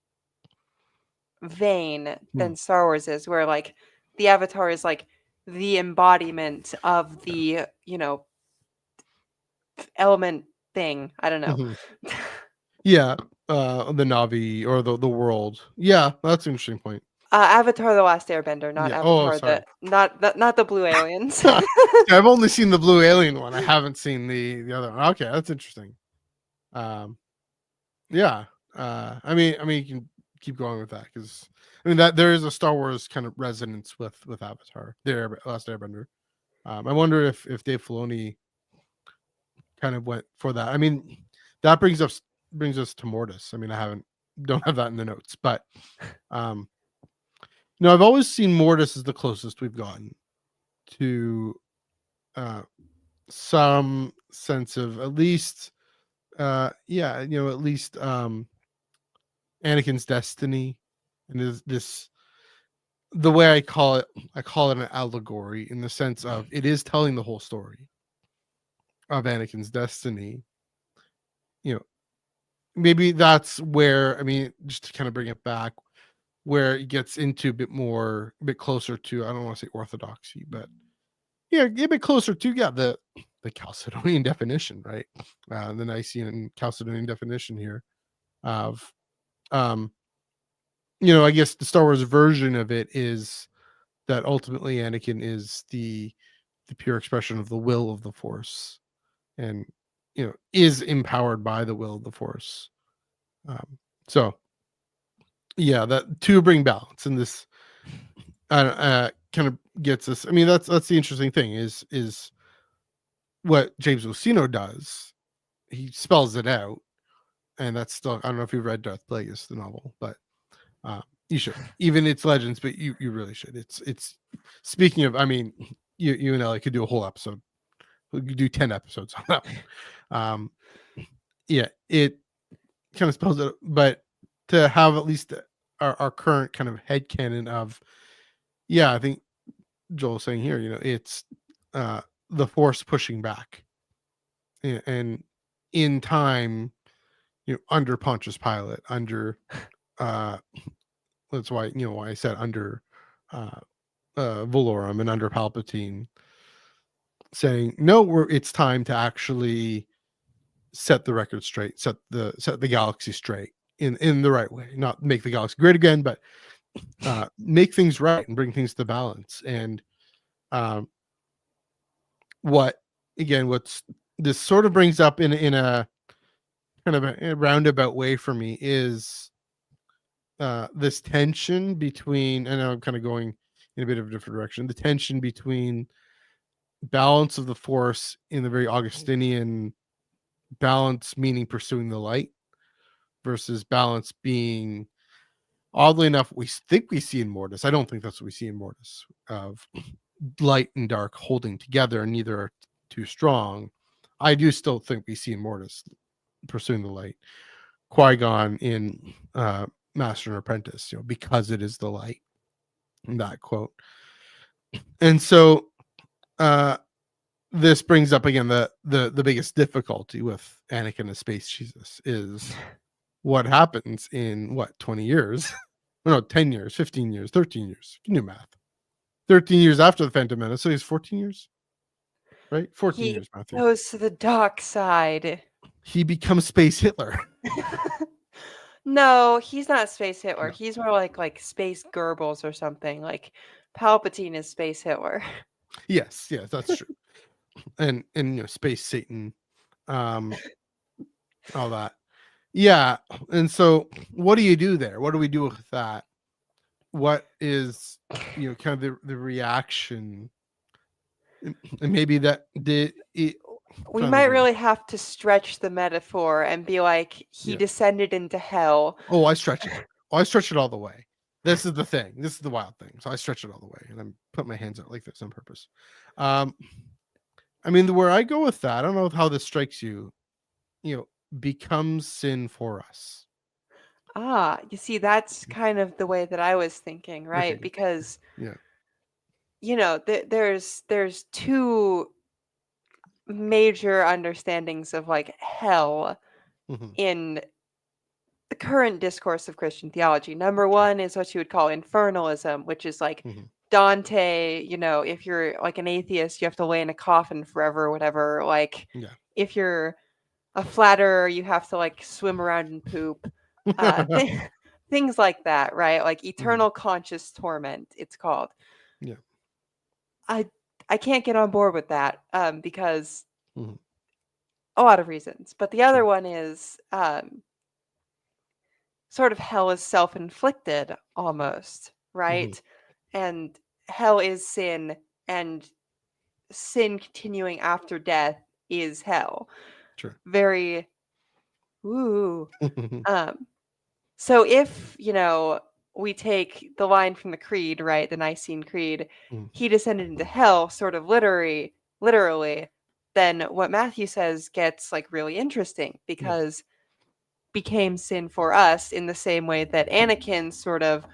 [SPEAKER 2] vein than Star Wars is, where like the Avatar is like the embodiment of the element thing. I don't know.
[SPEAKER 1] Yeah, the Na'vi or the world. Yeah, that's an interesting point.
[SPEAKER 2] Avatar: The Last Airbender, not Avatar. Not the blue aliens.
[SPEAKER 1] I've only seen the blue alien one. I haven't seen the other one. Okay, that's interesting. Yeah. I mean, you can keep going with that, because I mean that there is a Star Wars kind of resonance with Avatar, the Last Airbender. I wonder if Dave Filoni kind of went for that. I mean, that brings us to Mortis. I mean, don't have that in the notes, but no, I've always seen Mortis as the closest we've gotten to some sense of at least at least Anakin's destiny, and this the way I call it an allegory, in the sense of it is telling the whole story of Anakin's destiny. You know, maybe that's where, I mean, just to kind of bring it back, where it gets into a bit closer to, I don't want to say orthodoxy, but yeah, a bit closer to the Chalcedonian definition, right? The Nicene and Chalcedonian definition here of I guess the Star Wars version of it is that ultimately Anakin is the pure expression of the will of the Force, and is empowered by the will of the Force. So yeah, that to bring balance, and this kind of gets us. I mean, that's the interesting thing is what James Luceno does. He spells it out, and that's still, I don't know if you've read Darth Plagueis, the novel, but you should. Even it's Legends, but you really should. It's speaking of, I mean, you and Ellie could do a whole episode. We could do 10 episodes on that. Yeah, it kind of spells it, but to have at least our current kind of headcanon of, I think Joel's saying here, it's the Force pushing back, and in time, under Pontius Pilate, under that's why why I said under Valorum and under Palpatine, saying no, it's time to actually set the record straight, set the galaxy straight in the right way, not make the galaxy great again, but make things right and bring things to balance. And what's this sort of brings up in a kind of a roundabout way for me is this tension between, I know I'm kind of going in a bit of a different direction, the tension between balance of the Force in the very Augustinian balance, meaning pursuing the light, versus balance being, oddly enough, we think we see in Mortis. I don't think that's what we see in Mortis, of light and dark holding together, and neither are too strong. I do still think we see in Mortis pursuing the light. Qui-Gon in Master and Apprentice, because it is the light, that quote. And so this brings up again the biggest difficulty with Anakin as Space Jesus is what happens in 20 years, no, 10 years, 15 years, 13 years. You can do math. 13 years after the Phantom Menace, so he's 14 years, right? 14 years, Matthew.
[SPEAKER 2] He goes to the dark side.
[SPEAKER 1] He becomes Space Hitler.
[SPEAKER 2] No, he's not Space Hitler.
[SPEAKER 1] No.
[SPEAKER 2] He's more like Space Goebbels or something. Like Palpatine is Space Hitler.
[SPEAKER 1] Yes, that's true. and Space Satan, all that. Yeah, and so what do you do there? What do we do with that? What is kind of the reaction? And maybe that
[SPEAKER 2] we might really have to stretch the metaphor and be like, he descended into hell.
[SPEAKER 1] Oh, I stretch it. I stretch it all the way. This is the thing. This is the wild thing. So I stretch it all the way, and I'm putting my hands out like this on purpose. I mean, where I go with that, I don't know how this strikes you. Becomes sin for us.
[SPEAKER 2] You see, that's kind of the way that I was thinking, right?
[SPEAKER 1] Okay.
[SPEAKER 2] Because there's two major understandings of like hell in the current discourse of Christian theology. Number one is what you would call infernalism, which is like Dante, if you're like an atheist, you have to lay in a coffin forever or whatever. Like if you're a flatterer, you have to like swim around in poop. Things like that, right? Like eternal conscious torment, it's called.
[SPEAKER 1] Yeah.
[SPEAKER 2] I can't get on board with that because a lot of reasons. But the other one is sort of hell is self-inflicted almost, right? And hell is sin, and sin continuing after death is hell.
[SPEAKER 1] Sure.
[SPEAKER 2] Very, ooh. So if, we take the line from the Creed, right, the Nicene Creed, he descended into hell, sort of literally, then what Matthew says gets like really interesting, because became sin for us in the same way that Anakin sort of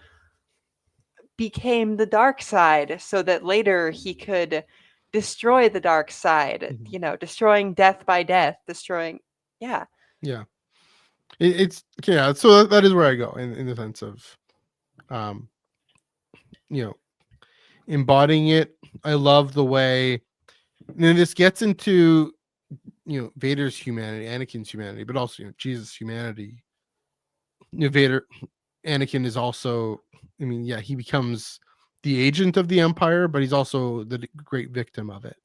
[SPEAKER 2] became the dark side, so that later he could destroy the dark side, destroying death by death, destroying, yeah.
[SPEAKER 1] Yeah. It's yeah, so that is where I go in the sense of embodying it. I love the way, and this gets into Vader's humanity, Anakin's humanity, but also Jesus' humanity. Anakin is also, he becomes the agent of the Empire, but he's also the great victim of it,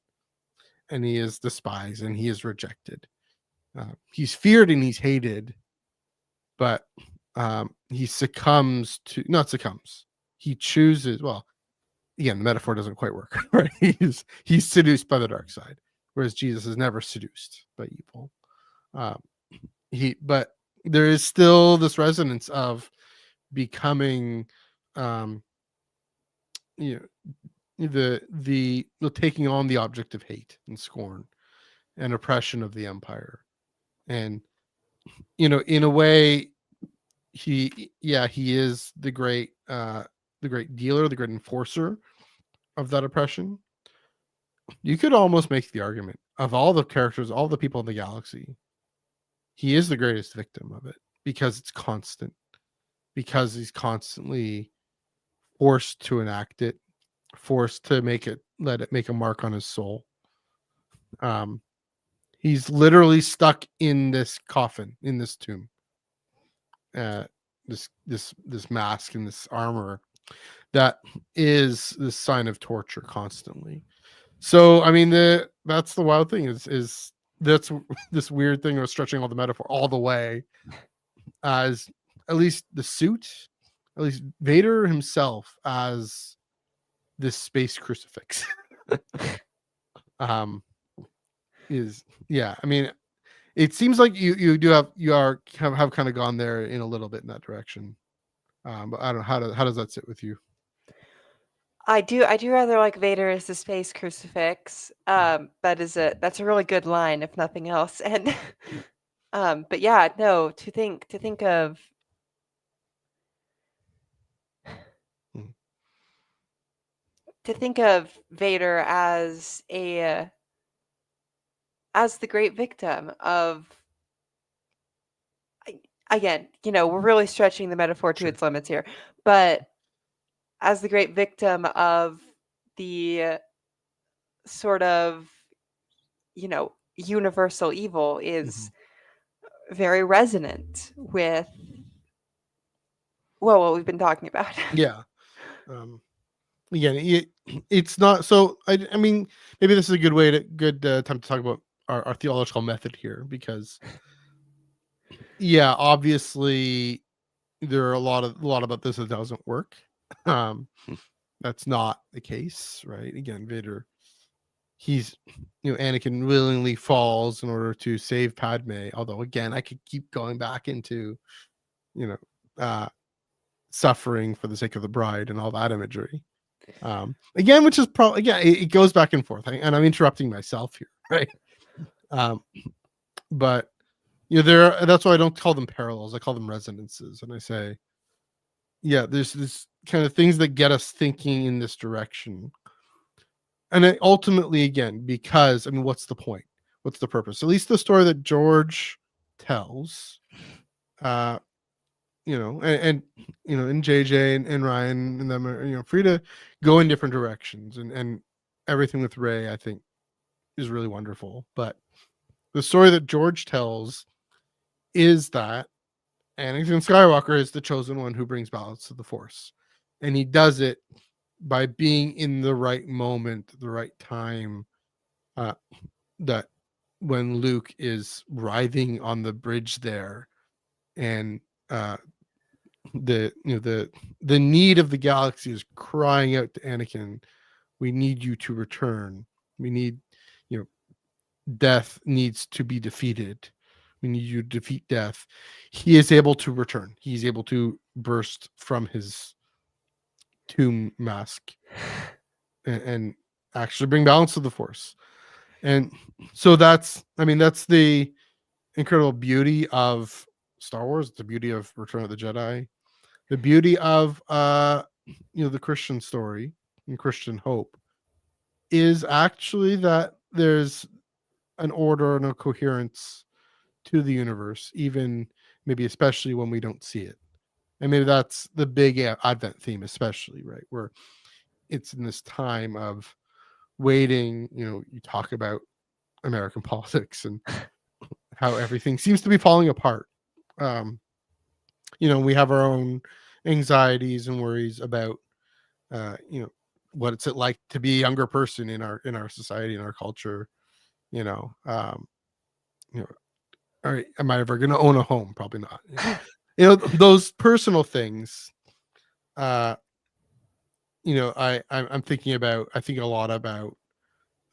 [SPEAKER 1] and he is despised and he is rejected. He's feared and he's hated, but he he chooses, well, again, the metaphor doesn't quite work, right? He's seduced by the dark side, whereas Jesus is never seduced by evil. But there is still this resonance of becoming the taking on the object of hate and scorn and oppression of the Empire. And in a way, he is the great dealer, the great enforcer of that oppression. You could almost make the argument, of all the characters, all the people in the galaxy, he is the greatest victim of it, because it's constant, because he's constantly forced to enact it, forced to let it make a mark on his soul. He's literally stuck in this coffin, in this tomb, this mask and this armor that is the sign of torture constantly. So that's the wild thing, is that's this weird thing of stretching all the metaphor all the way, as at least the suit, at least Vader himself, as this space crucifix. It seems like you have kind of gone there in a little bit in that direction, but I don't know, how does that sit with you?
[SPEAKER 2] I do rather like Vader as the space crucifix. That's a really good line, if nothing else. And but yeah, no, to think of Vader as the great victim of, again, we're really stretching the metaphor to its limits here, but as the great victim of the sort of, universal evil is very resonant with, well, what we've been talking about.
[SPEAKER 1] Yeah. Again, it's not so. Maybe this is a good time to talk about our theological method here, because obviously there are a lot about this that doesn't work. That's not the case, right? Again, Vader, he's Anakin willingly falls in order to save Padme, although again I could keep going back into suffering for the sake of the bride and all that imagery, again, which is probably, it goes back and forth, and I'm interrupting myself here, right? But that's why I don't call them parallels, I call them resonances, and I say there's this kind of things that get us thinking in this direction. And ultimately, again, because what's the point? What's the purpose? At least the story that George tells, and JJ and Ryan and them are free to go in different directions, and everything with Rey, I think, is really wonderful. But the story that George tells is that Anakin Skywalker is the chosen one who brings balance to the Force, and he does it by being in the right moment, the right time, that when Luke is writhing on the bridge there, and the need of the galaxy is crying out to Anakin, we need you to return. We need, death needs to be defeated. We need you to defeat death. He is able to return. He's able to burst from his tomb mask and actually bring balance to the Force. And so that's the incredible beauty of Star Wars, the beauty of Return of the Jedi, the beauty of the Christian story and Christian hope is actually that there's an order and a coherence to the universe, even maybe especially when we don't see it. And maybe that's the big Advent theme, especially, right? Where it's in this time of waiting, you talk about American politics and how everything seems to be falling apart. We have our own anxieties and worries about, what it's like to be a younger person in our society, in our culture. All right, am I ever going to own a home? Probably not. Those personal things. I'm thinking about. I think a lot about.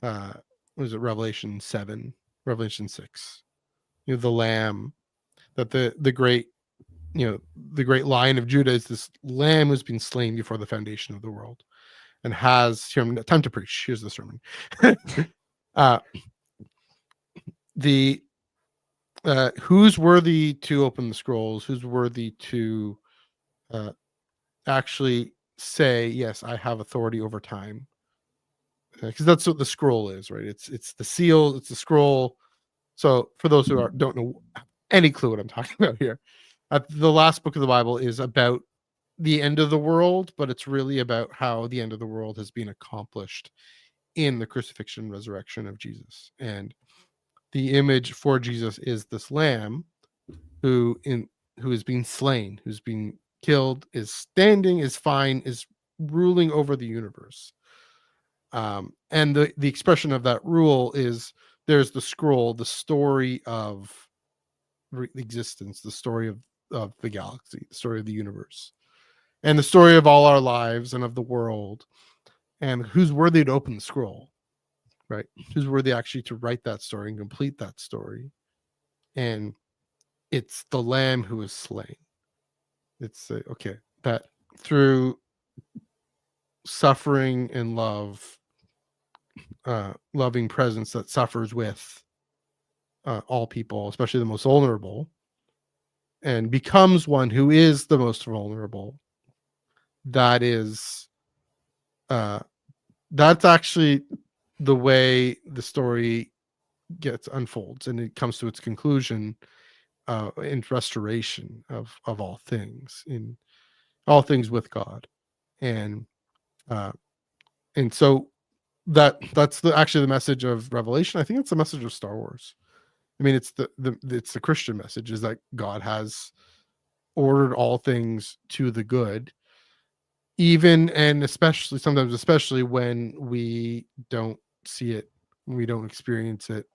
[SPEAKER 1] Was it Revelation 7, Revelation 6? The Lamb, that the great, the great Lion of Judah is this Lamb who's been slain before the foundation of the world, and has time to preach. Here's the sermon. The who's worthy to open the scrolls? Who's worthy to actually say, yes, I have authority over time? Because that's what the scroll is, right? It's the seal, it's the scroll. So for those who don't know any clue what I'm talking about here, the last book of the Bible is about the end of the world, but it's really about how the end of the world has been accomplished in the crucifixion and resurrection of Jesus. And the image for Jesus is this lamb who is being slain, who's being killed, is standing, is fine, is ruling over the universe. And the expression of that rule is there's the scroll, the story of existence, the story of the galaxy, the story of the universe, and the story of all our lives and of the world. And who's worthy to open the scroll, right? Who's worthy actually to write that story and complete that story? And it's the Lamb who is slain. It's that through suffering and love, loving presence that suffers with all people, especially the most vulnerable, and becomes one who is the most vulnerable. That is, that's actually the way the story unfolds, and it comes to its conclusion in restoration of all things, in all things with God, and so that's actually the message of Revelation. I think it's the message of Star Wars. I mean, it's the Christian message, is that God has ordered all things to the good, even and especially when we don't see it, when we don't experience it.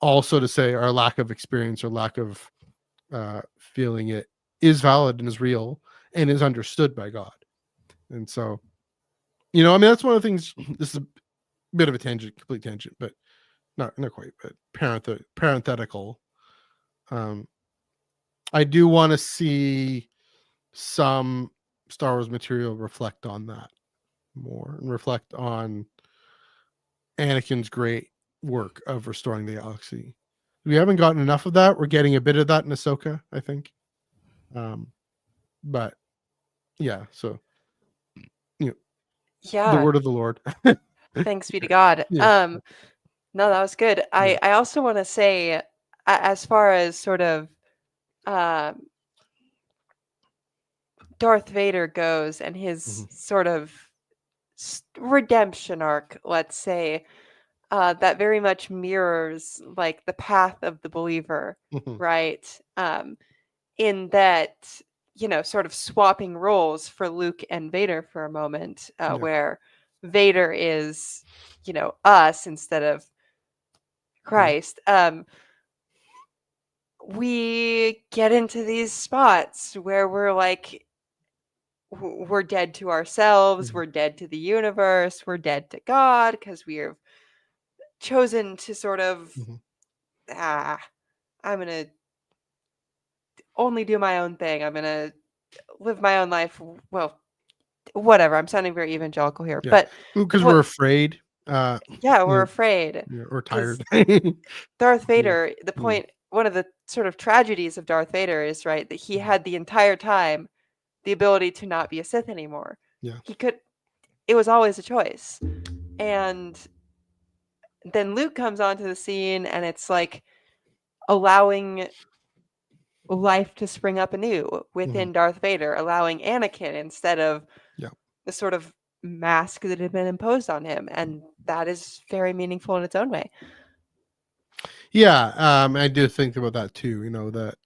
[SPEAKER 1] Also, to say our lack of experience or lack of feeling it is valid and is real and is understood by God. And so, that's one of the things. This is a bit of a tangent, complete tangent, but not quite, but parenthetical. I do want to see some Star Wars material reflect on that more, and reflect on Anakin's great work of restoring the galaxy. We haven't gotten enough of that. We're getting a bit of that in Ahsoka, I think. But yeah, so the word of the Lord.
[SPEAKER 2] Thanks be to God.
[SPEAKER 1] Yeah.
[SPEAKER 2] No, that was good. I also want to say, as far as sort of Darth Vader goes and his sort of redemption arc, let's say, that very much mirrors like the path of the believer, right? In that, sort of swapping roles for Luke and Vader for a moment, where Vader is, us instead of Christ. we get into these spots where we're like, we're dead to ourselves, we're dead to the universe, we're dead to God, because we have chosen to sort of, I'm going to only do my own thing. I'm going to live my own life. Well, whatever. I'm sounding very evangelical here, but
[SPEAKER 1] because we're afraid.
[SPEAKER 2] we're afraid.
[SPEAKER 1] Or tired.
[SPEAKER 2] Darth Vader, the point, one of the sort of tragedies of Darth Vader is, right, that he had the entire time the ability to not be a Sith anymore.
[SPEAKER 1] Yeah.
[SPEAKER 2] It was always a choice. And then Luke comes onto the scene, and it's like allowing life to spring up anew within Darth Vader, allowing Anakin instead of the sort of mask that had been imposed on him. And that is very meaningful in its own way.
[SPEAKER 1] Yeah, I do think about that too. That,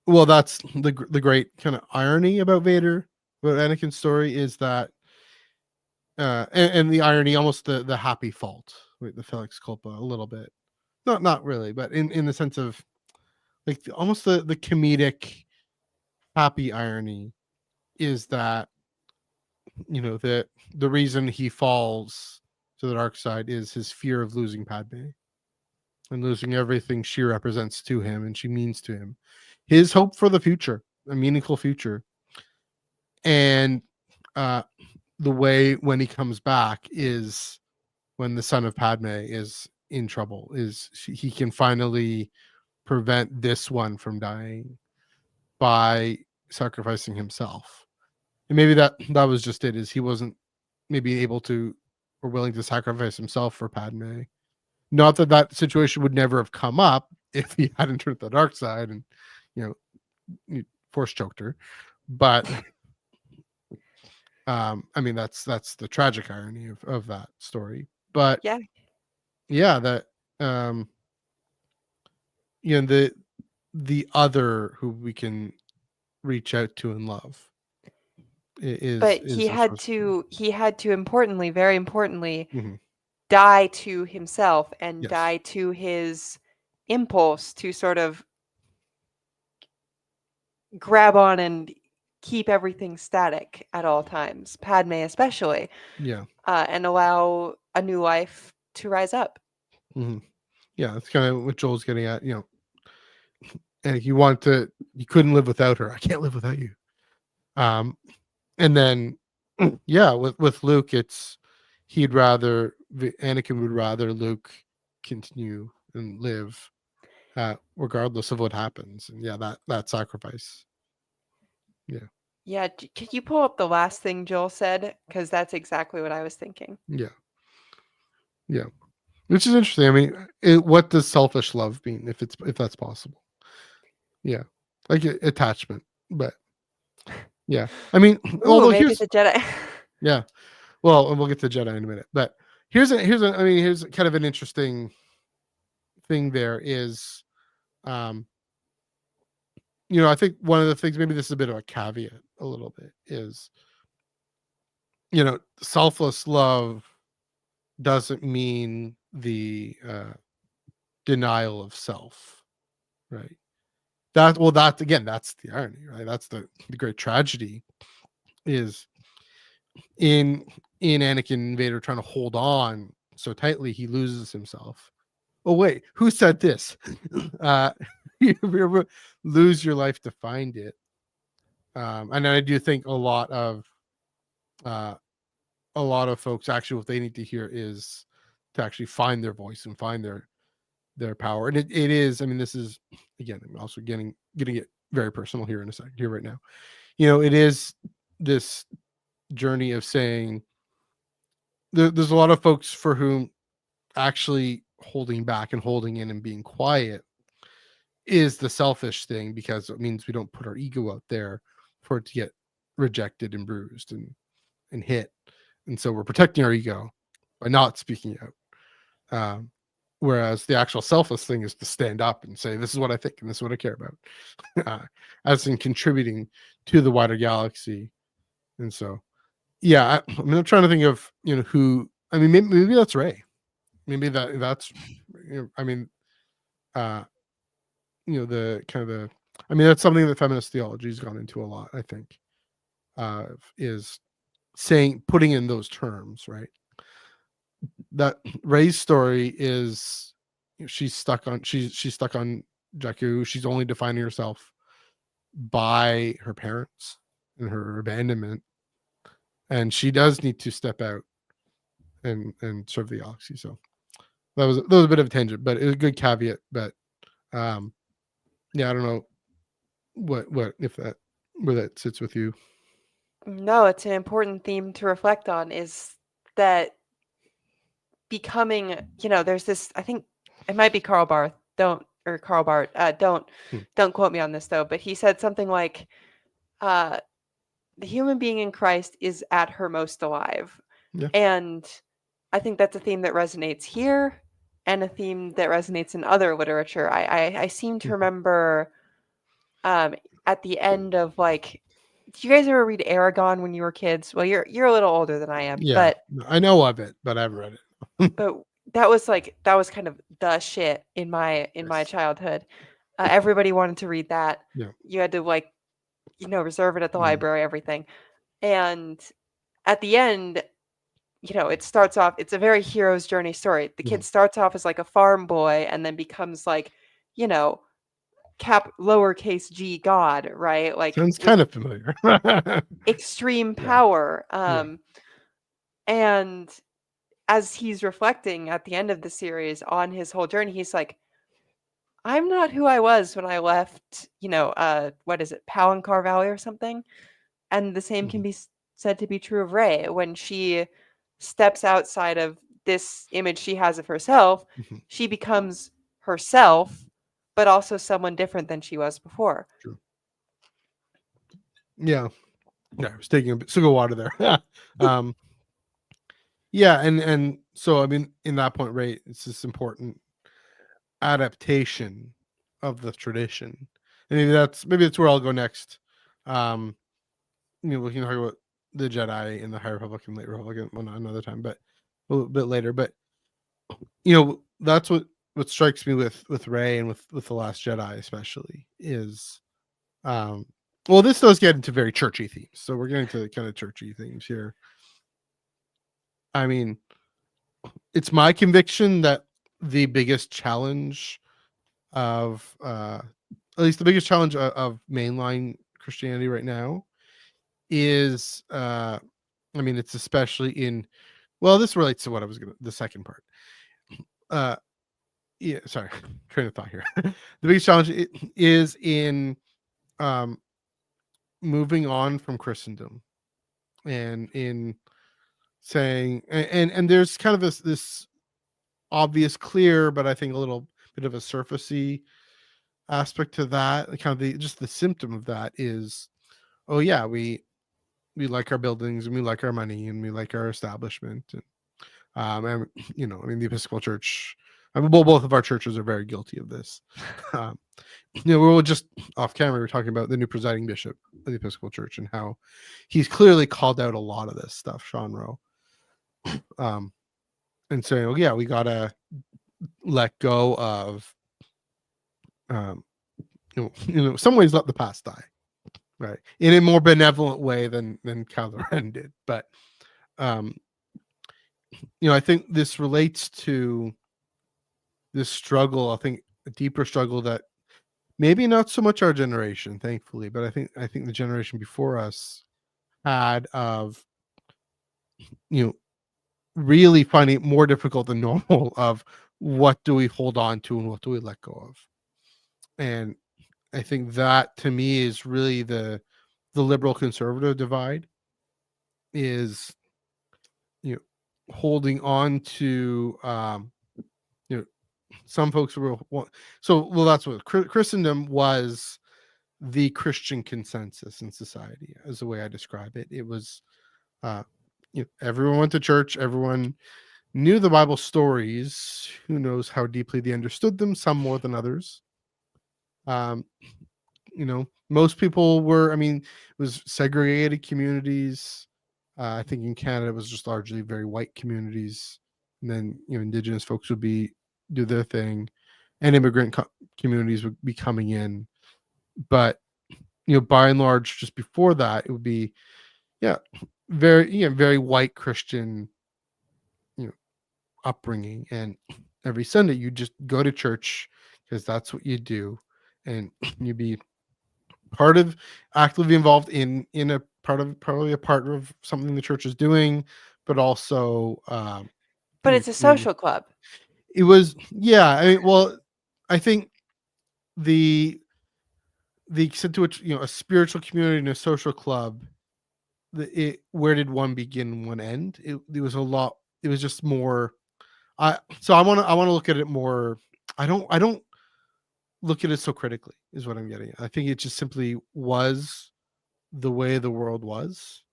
[SPEAKER 1] well, that's the great kind of irony about Vader, about Anakin's story, is that, and the irony, almost the happy fault, right, the Felix culpa, a little bit, not really, but in the sense of like almost the comedic happy irony is that, that the reason he falls to the dark side is his fear of losing Padme and losing everything she represents to him and she means to him. His hope for the future, a meaningful future. And the way when he comes back is when the son of Padme is in trouble, he can finally prevent this one from dying by sacrificing himself. And maybe that was just it, is he wasn't maybe able to or willing to sacrifice himself for Padme. Not that situation would never have come up if he hadn't turned to the dark side and force choked her. But I mean, that's the tragic irony of that story. But that the other who we can reach out to and love is,
[SPEAKER 2] but he had to importantly, very importantly, die to himself and die to his impulse to sort of grab on and keep everything static at all times, Padme especially, and allow a new life to rise up.
[SPEAKER 1] Yeah, that's kind of what Joel's getting at. And you couldn't live without her. I can't live without you. And then with Luke, it's Anakin would rather Luke continue and live regardless of what happens. And that sacrifice.
[SPEAKER 2] Can you pull up the last thing Joel said, because that's exactly what I was thinking.
[SPEAKER 1] Which is interesting. I mean, what does selfish love mean, if that's possible? Like attachment. But I mean,
[SPEAKER 2] maybe the Jedi.
[SPEAKER 1] Well, and we'll get to Jedi in a minute. But here's kind of an interesting thing. There is, I think one of the things, maybe this is a bit of a caveat, a little bit, is, selfless love doesn't mean the denial of self, right? That's the irony, right? That's the great tragedy, is in Anakin Vader trying to hold on so tightly, he loses himself. Oh wait, who said this? You lose your life to find it. And I do think a lot of folks, actually, what they need to hear is to actually find their voice and find their power. And it is, I mean, this is, again, I'm also getting it very personal here in a second, here right now. It is this journey of saying there's a lot of folks for whom actually holding back and holding in and being quiet is the selfish thing, because it means we don't put our ego out there for it to get rejected and bruised and hit. And so we're protecting our ego by not speaking out. Whereas the actual selfless thing is to stand up and say, this is what I think and this is what I care about, as in contributing to the wider galaxy. And so, I'm trying to think of, who, maybe that's Rey. Maybe that's, uh, the kind of the, I mean, that's something that feminist theology has gone into a lot, I think, is putting in those terms, right? That Ray's story is, she's stuck on Jakku. She's only defining herself by her parents and her abandonment, and she does need to step out and serve the galaxy. So that was a bit of a tangent, but it was a good caveat. But yeah, I don't know what if that where that sits with you.
[SPEAKER 2] No, it's an important theme to reflect on, is that becoming, there's this, I think it might be Karl Barth, don't quote me on this though, but he said something like, the human being in Christ is at her most alive.
[SPEAKER 1] Yeah.
[SPEAKER 2] And I think that's a theme that resonates here and a theme that resonates in other literature. I seem to remember at the end of, like, did you guys ever read Aragon when you were kids? Well, you're a little older than I am,
[SPEAKER 1] Yeah,
[SPEAKER 2] but
[SPEAKER 1] I know of it, but I haven't read it.
[SPEAKER 2] but that was kind of the shit in my
[SPEAKER 1] Yes.
[SPEAKER 2] childhood. Everybody wanted to read that.
[SPEAKER 1] Yeah.
[SPEAKER 2] You had to, like, reserve it at the library, everything. And at the end, it starts off, it's a very hero's journey story. The kid starts off as like a farm boy and then becomes like, lowercase g god, right? Like,
[SPEAKER 1] Sounds kind of familiar.
[SPEAKER 2] extreme power.
[SPEAKER 1] Yeah.
[SPEAKER 2] And as he's reflecting at the end of the series on his whole journey, he's like, I'm not who I was when I left, what is it, Palancar Valley or something? And the same can be said to be true of Rey. When she steps outside of this image she has of herself, she becomes herself, but also someone different than she was before.
[SPEAKER 1] True. Yeah. Yeah, I was taking a sip of water there. Yeah, and so I mean, in that point, right, it's this important adaptation of the tradition. And maybe that's where I'll go next. We can talk about the Jedi in the High Republic and Late Republic another time, but a little bit later. But that's what strikes me with Rey and with the Last Jedi, especially, is well, this does get into very churchy themes, so we're getting to kind of churchy themes here. I mean, it's my conviction that the biggest challenge of at least the biggest challenge of mainline Christianity right now is I mean, it's especially in, well, this relates to what I was gonna, the second part. Yeah, sorry, train of thought here. The biggest challenge is in moving on from Christendom, and in saying, and there's kind of this obvious, clear, but I think a little bit of a surfacey aspect to that. Kind of the symptom of that is, oh yeah, we like our buildings and we like our money and we like our establishment, and I mean, the Episcopal Church. I mean, well, both of our churches are very guilty of this. We were just off camera. We were talking about the new presiding bishop of the Episcopal Church and how he's clearly called out a lot of this stuff, Sean Rowe, and saying, "Oh yeah, we gotta let go of, some ways let the past die, right, in a more benevolent way than Kylo Ren did." But I think this relates to this struggle. I think a deeper struggle that maybe not so much our generation, thankfully, but I think the generation before us had, of really finding it more difficult than normal of what do we hold on to and what do we let go of. And I think that, to me, is really the liberal conservative divide, is holding on to some folks were, that's what Christendom was, the Christian consensus in society, as the way I describe it. It was everyone went to church, everyone knew the Bible stories. Who knows how deeply they understood them, some more than others. Most people were, I mean, it was segregated communities. I think in Canada it was just largely very white communities, and then Indigenous folks would do their thing, and immigrant communities would be coming in. But by and large, just before that, it would be very white Christian upbringing, and every Sunday you just go to church because that's what you do, and you be actively involved in a probably a part of something the church is doing, but also
[SPEAKER 2] But it's a social club.
[SPEAKER 1] It was, I think the extent to which a spiritual community and a social club, where did one begin and one end? It was a lot. It was just more. I want to look at it more. I don't look at it so critically, is what I'm getting at. I think it just simply was the way the world was,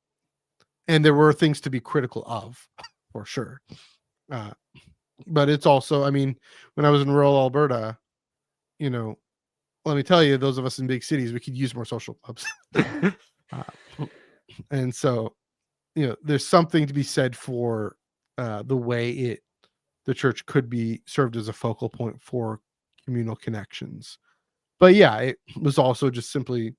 [SPEAKER 1] and there were things to be critical of, for sure. But it's also, when I was in rural Alberta, let me tell you, those of us in big cities, we could use more social clubs. And so, there's something to be said for the way the church could be served as a focal point for communal connections. But yeah, it was also just simply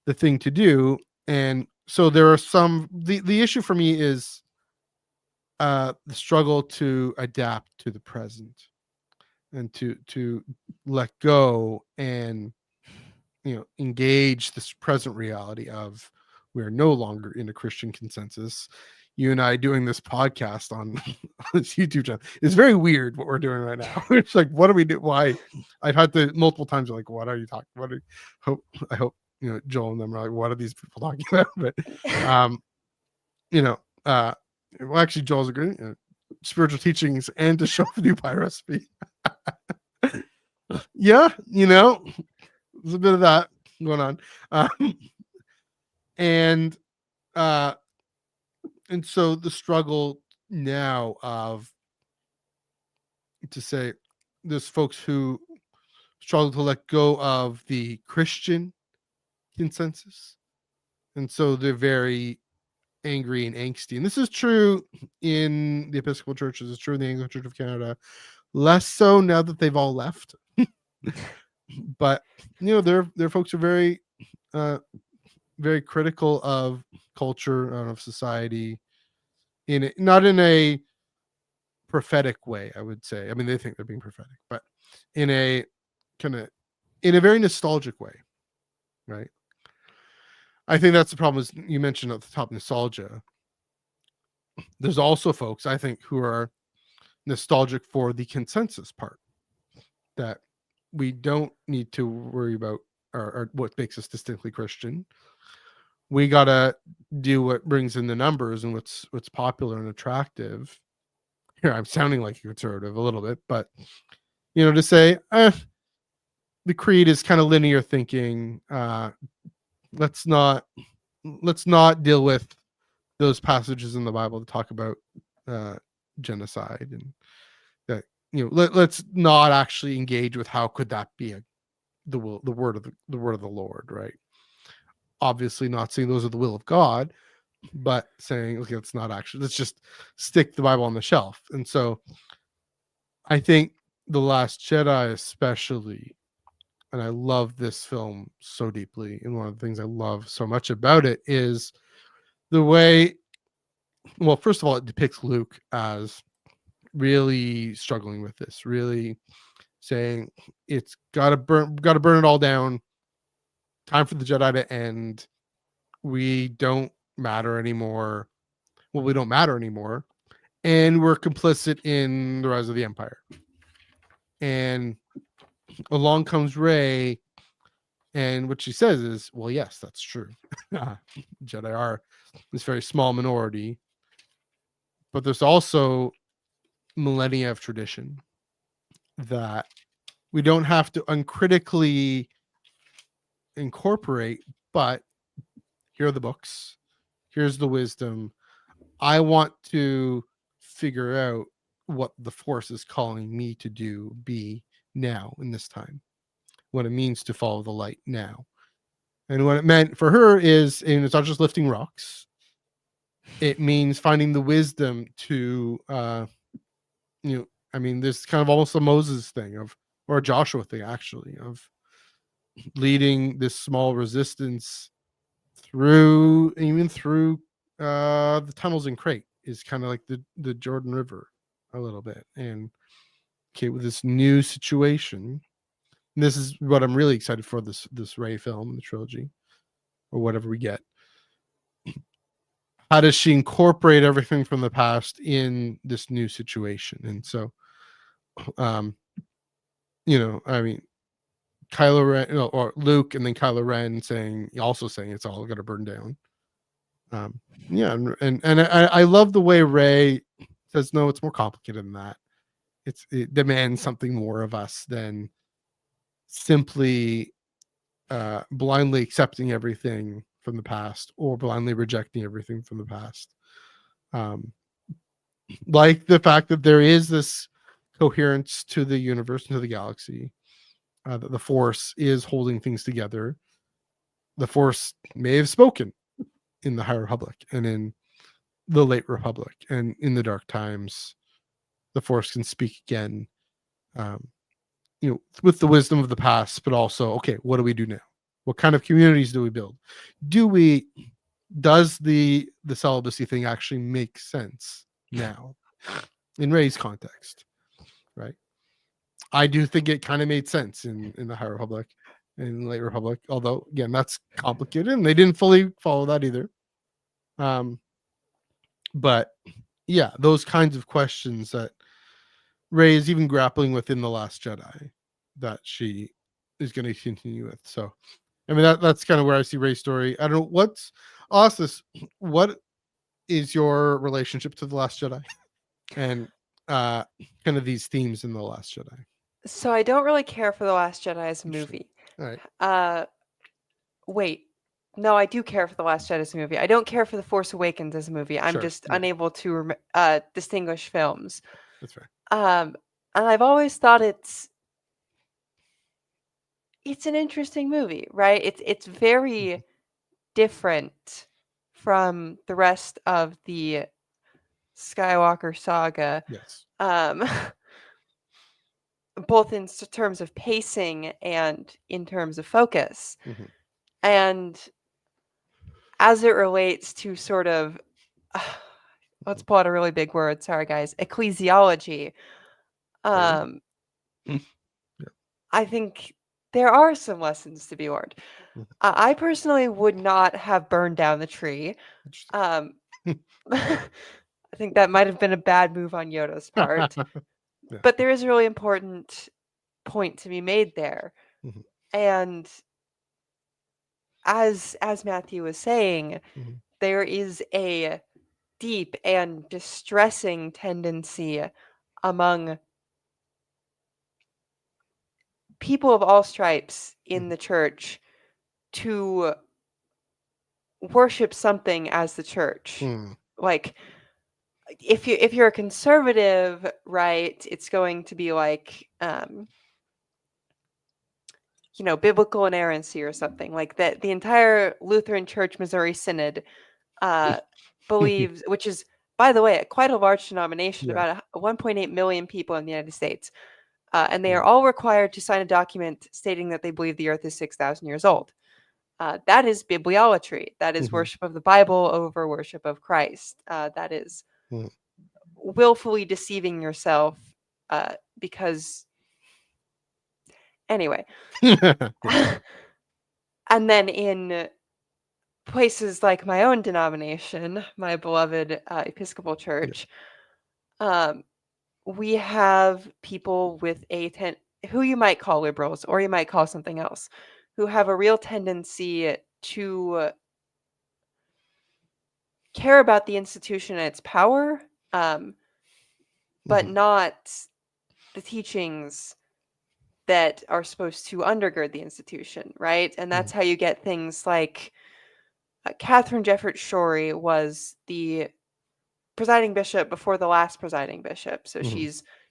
[SPEAKER 1] the thing to do. And so there are the issue for me is the struggle to adapt to the present, and to let go and engage this present reality of we are no longer in a Christian consensus. You and I doing this podcast on this YouTube channel. It's very weird what we're doing right now. It's like, what do we do? Why? I've had to multiple times like, what are you talking? I hope Joel and them are like, what are these people talking about? But well, actually, Joel's agreeing. Spiritual teachings and to show the new pie recipe. Yeah, there's a bit of that going on. And so the struggle now to say there's folks who struggle to let go of the Christian consensus, and so they're very angry and angsty. And this is true in the Episcopal churches. It's true in the Anglican Church of Canada. Less so now that they've all left. But there are folks who are very critical of culture and of society, not in a prophetic way, I would say. They think they're being prophetic, but in a very nostalgic way, right? I think that's the problem. Is you mentioned at the top, nostalgia. There's also folks, I think, who are nostalgic for the consensus part, that we don't need to worry about or what makes us distinctly Christian. We gotta do what brings in the numbers and what's popular and attractive. Here, I'm sounding like a conservative a little bit, but to say the creed is kind of linear thinking. Let's not deal with those passages in the Bible that talk about genocide, and that let's not actually engage with how could that be the word of the Lord, right? Obviously not saying those are the will of God, but saying, okay, let's just stick the Bible on the shelf. And so I think The Last Jedi especially, and I love this film so deeply, and one of the things I love so much about it is the way, well, first of all, it depicts Luke as really struggling with this, really saying it's gotta burn it all down. Time for the Jedi to end. We don't matter anymore. Well, we don't matter anymore. And we're complicit in the rise of the Empire. And along comes Rey, and what she says is, well, yes, that's true. Jedi are this very small minority, but there's also millennia of tradition that we don't have to uncritically incorporate, but here are the books, here's the wisdom. I want to figure out what the Force is calling me to be now in this time, what it means to follow the light now. And what it meant for her is, and it's not just lifting rocks, it means finding the wisdom to there's kind of almost a Moses thing of or a Joshua thing, actually, of leading this small resistance through the tunnels in Crete, is kind of like the Jordan River a little bit. And okay, with this new situation, and this is what I'm really excited for, this Rey film, the trilogy, or whatever we get. How does she incorporate everything from the past in this new situation? And so, I mean, Kylo Ren, or Luke, and then Kylo Ren saying it's all going to burn down. And I love the way Rey says, no, it's more complicated than that. It demands something more of us than simply blindly accepting everything from the past or blindly rejecting everything from the past. Like the fact that there is this coherence to the universe and to the galaxy, that the Force is holding things together. The Force may have spoken in the High Republic and in the Late Republic and in the Dark Times. The Force can speak again, with the wisdom of the past, but also, okay, what do we do now? What kind of communities do we build? Does the celibacy thing actually make sense now in Rey's context, right? I do think it kind of made sense in the High Republic and Late Republic, although again, that's complicated and they didn't fully follow that either. But yeah, those kinds of questions that Rey is even grappling with in The Last Jedi, that she is going to continue with. So, I mean, that's kind of where I see Rey's story. I don't know, what is your relationship to The Last Jedi and kind of these themes in The Last Jedi?
[SPEAKER 2] So I don't really care for The Last Jedi as a movie.
[SPEAKER 1] All right.
[SPEAKER 2] Wait. No, I do care for The Last Jedi as a movie. I don't care for The Force Awakens as a movie. I'm just unable to distinguish films.
[SPEAKER 1] That's right.
[SPEAKER 2] And I've always thought it's an interesting movie, right? It's very different from the rest of the Skywalker saga.
[SPEAKER 1] Yes.
[SPEAKER 2] Both in terms of pacing and in terms of focus.
[SPEAKER 1] Mm-hmm.
[SPEAKER 2] And as it relates to sort of, let's pull out a really big word, sorry guys, ecclesiology,
[SPEAKER 1] Yeah.
[SPEAKER 2] I think there are some lessons to be learned. I personally would not have burned down the tree. I think that might have been a bad move on Yoda's part. Yeah. But there is a really important point to be made there. Mm-hmm. And as Matthew was saying, mm-hmm. there is a deep and distressing tendency among people of all stripes in the church to worship something as the church. Like, if you're a conservative, right, it's going to be like biblical inerrancy or something like that. The entire Lutheran Church Missouri Synod believes, which is, by the way, quite a large denomination, about 1.8 million people in the United States. And they are all required to sign a document stating that they believe the earth is 6,000 years old. That is bibliolatry. That is worship of the Bible over worship of Christ. That is willfully deceiving yourself because... Anyway. And then in places like my own denomination, my beloved Episcopal Church, we have people with who you might call liberals or you might call something else, who have a real tendency to care about the institution and its power, but not the teachings that are supposed to undergird the institution, right? And that's how you get things like Catherine Jefferts Schori was the presiding bishop before the last presiding bishop. So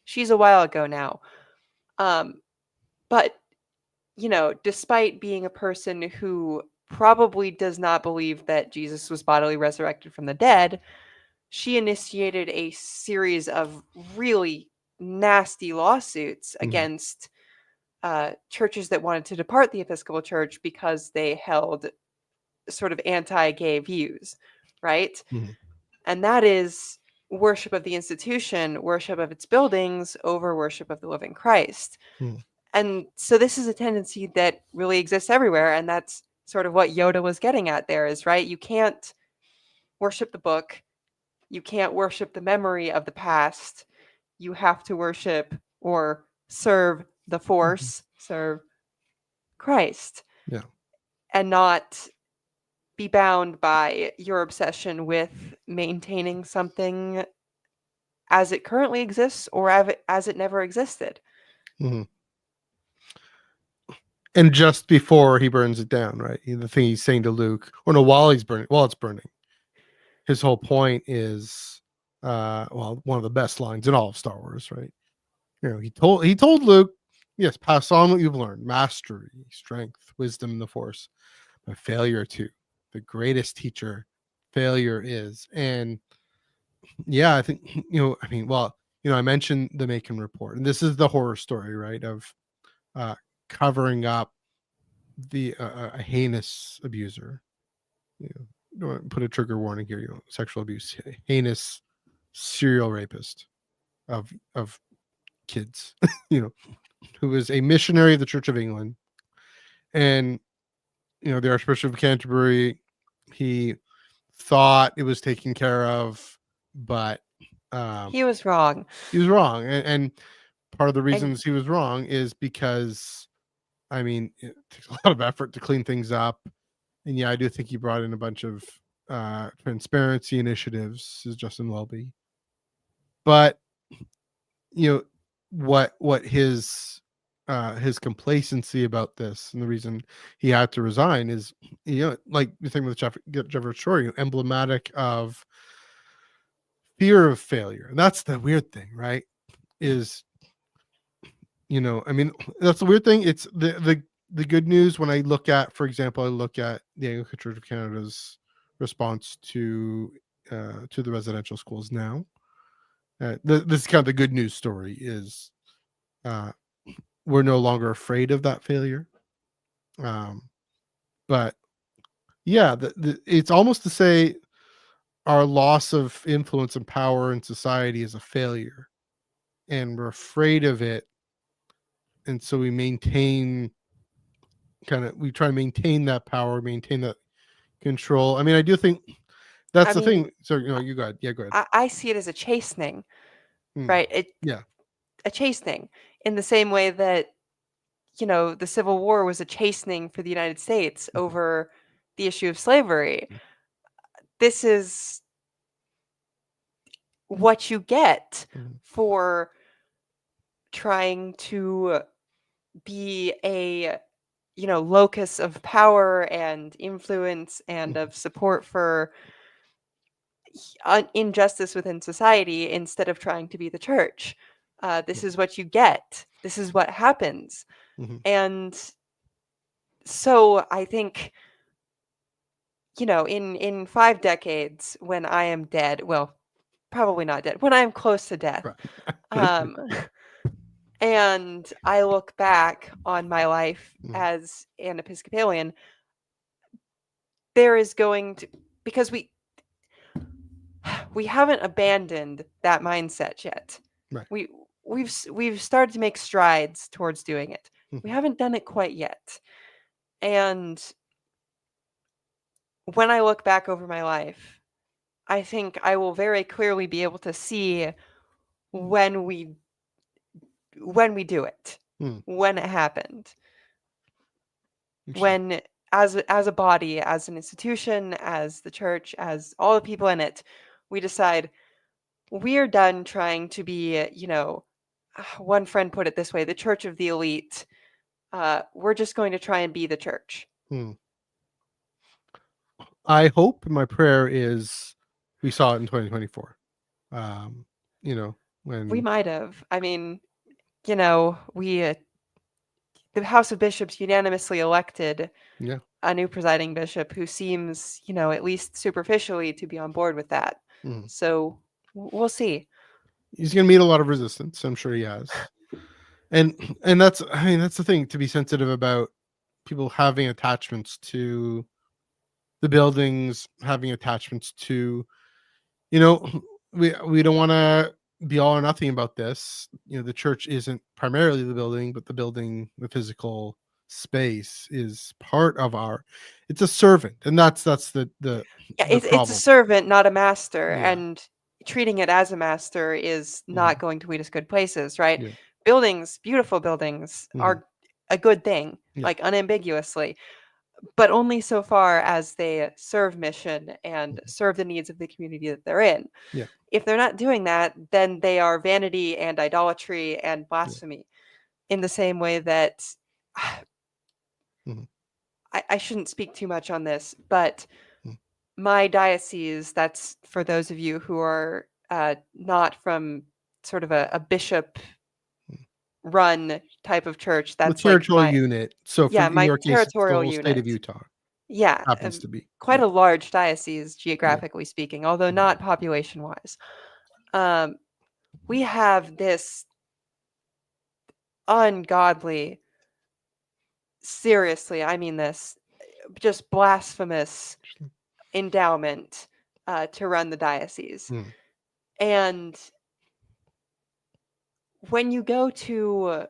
[SPEAKER 2] she's a while ago now. But, despite being a person who probably does not believe that Jesus was bodily resurrected from the dead, she initiated a series of really nasty lawsuits against churches that wanted to depart the Episcopal Church because they held sort of anti-gay views, right?
[SPEAKER 1] Mm-hmm.
[SPEAKER 2] And that is worship of the institution, worship of its buildings over worship of the living Christ.
[SPEAKER 1] Mm-hmm.
[SPEAKER 2] And so this is a tendency that really exists everywhere, and that's sort of what Yoda was getting at there is, right? You can't worship the book, you can't worship the memory of the past. You have to worship or serve the Force, serve Christ.
[SPEAKER 1] Yeah.
[SPEAKER 2] And not be bound by your obsession with maintaining something as it currently exists or as it never existed.
[SPEAKER 1] Mm-hmm. And just before he burns it down, right? The thing he's saying to Luke, or no, while it's burning, his whole point is, one of the best lines in all of Star Wars, right? He told Luke, yes, pass on what you've learned, mastery, strength, wisdom, and the Force, but failure too. The greatest teacher, failure is. And yeah, I think, I mentioned the Macon report, and this is the horror story, right? Of covering up a heinous abuser. Don't put a trigger warning here. Sexual abuse, heinous serial rapist of kids. Who was a missionary of the Church of England, and the Archbishop of Canterbury. He thought it was taken care of, but
[SPEAKER 2] he was wrong.
[SPEAKER 1] He was wrong, and part of the reasons he was wrong is because, it takes a lot of effort to clean things up. And yeah, I do think he brought in a bunch of transparency initiatives, as Justin Welby. But what his complacency about this, and the reason he had to resign is, like the thing with Jeffrey Story, emblematic of fear of failure. And that's the weird thing, right? Is that's the weird thing. It's the good news when I look at, for example, the Anglican Church of Canada's response to the residential schools now. This is kind of the good news story is we're no longer afraid of that failure. But yeah, it's almost to say our loss of influence and power in society is a failure, and we're afraid of it. And so we try to maintain that power, maintain that control. I do think that's the thing. So, you go ahead. Yeah, go ahead.
[SPEAKER 2] I see it as a chastening, right? A chastening in the same way that, the Civil War was a chastening for the United States over the issue of slavery. This is what you get for trying to be a locus of power and influence and of support for injustice within society instead of trying to be the church. This is what you get. This is what happens. And so I think, in 5 decades, when I am dead, well, probably not dead, when I am close to death, and I look back on my life as an Episcopalian, there is going to, because we haven't abandoned that mindset yet.
[SPEAKER 1] Right.
[SPEAKER 2] We've started to make strides towards doing it. We haven't done it quite yet. And when I look back over my life, I think I will very clearly be able to see when we do it, when it happened, when as a body, as an institution, as the church, as all the people in it, we decide we're done trying to be, one friend put it this way, the church of the elite. We're just going to try and be the church.
[SPEAKER 1] I hope, my prayer is we saw it in 2024. When
[SPEAKER 2] we might have. The House of Bishops unanimously elected a new presiding bishop who seems, at least superficially, to be on board with that. So we'll see.
[SPEAKER 1] He's going to meet a lot of resistance. I'm sure he has. And that's, I mean, that's the thing, to be sensitive about people having attachments to the buildings, having attachments to, you know, we don't want to be all or nothing about this. You know, the church isn't primarily the building, but the building, the physical space, is part of our, it's a servant, and that's the
[SPEAKER 2] Yeah,
[SPEAKER 1] the
[SPEAKER 2] it's a
[SPEAKER 1] problem.
[SPEAKER 2] servant, not a master,
[SPEAKER 1] Yeah.
[SPEAKER 2] and treating it as a master is not going to lead us good places, right?
[SPEAKER 1] Yeah.
[SPEAKER 2] Buildings, beautiful buildings, are a good thing,
[SPEAKER 1] Yeah.
[SPEAKER 2] like unambiguously, but only so far as they serve mission and serve the needs of the community that they're in.
[SPEAKER 1] Yeah.
[SPEAKER 2] If they're not doing that, then they are vanity and idolatry and blasphemy, in the same way that
[SPEAKER 1] Mhm.
[SPEAKER 2] I shouldn't speak too much on this, but
[SPEAKER 1] Mhm.
[SPEAKER 2] my diocese, that's for those of you who are not from sort of a bishop run type of church,
[SPEAKER 1] The
[SPEAKER 2] that's like
[SPEAKER 1] territorial unit. So for,
[SPEAKER 2] yeah,
[SPEAKER 1] in
[SPEAKER 2] my
[SPEAKER 1] your case, it's the
[SPEAKER 2] territorial
[SPEAKER 1] whole state
[SPEAKER 2] unit.
[SPEAKER 1] of Utah
[SPEAKER 2] Yeah,
[SPEAKER 1] happens to be.
[SPEAKER 2] quite
[SPEAKER 1] Yeah.
[SPEAKER 2] a large diocese
[SPEAKER 1] Yeah.
[SPEAKER 2] geographically speaking, although not population wise. We have this ungodly, seriously, I mean this, just blasphemous endowment to run the diocese.
[SPEAKER 1] Mm.
[SPEAKER 2] And when you go to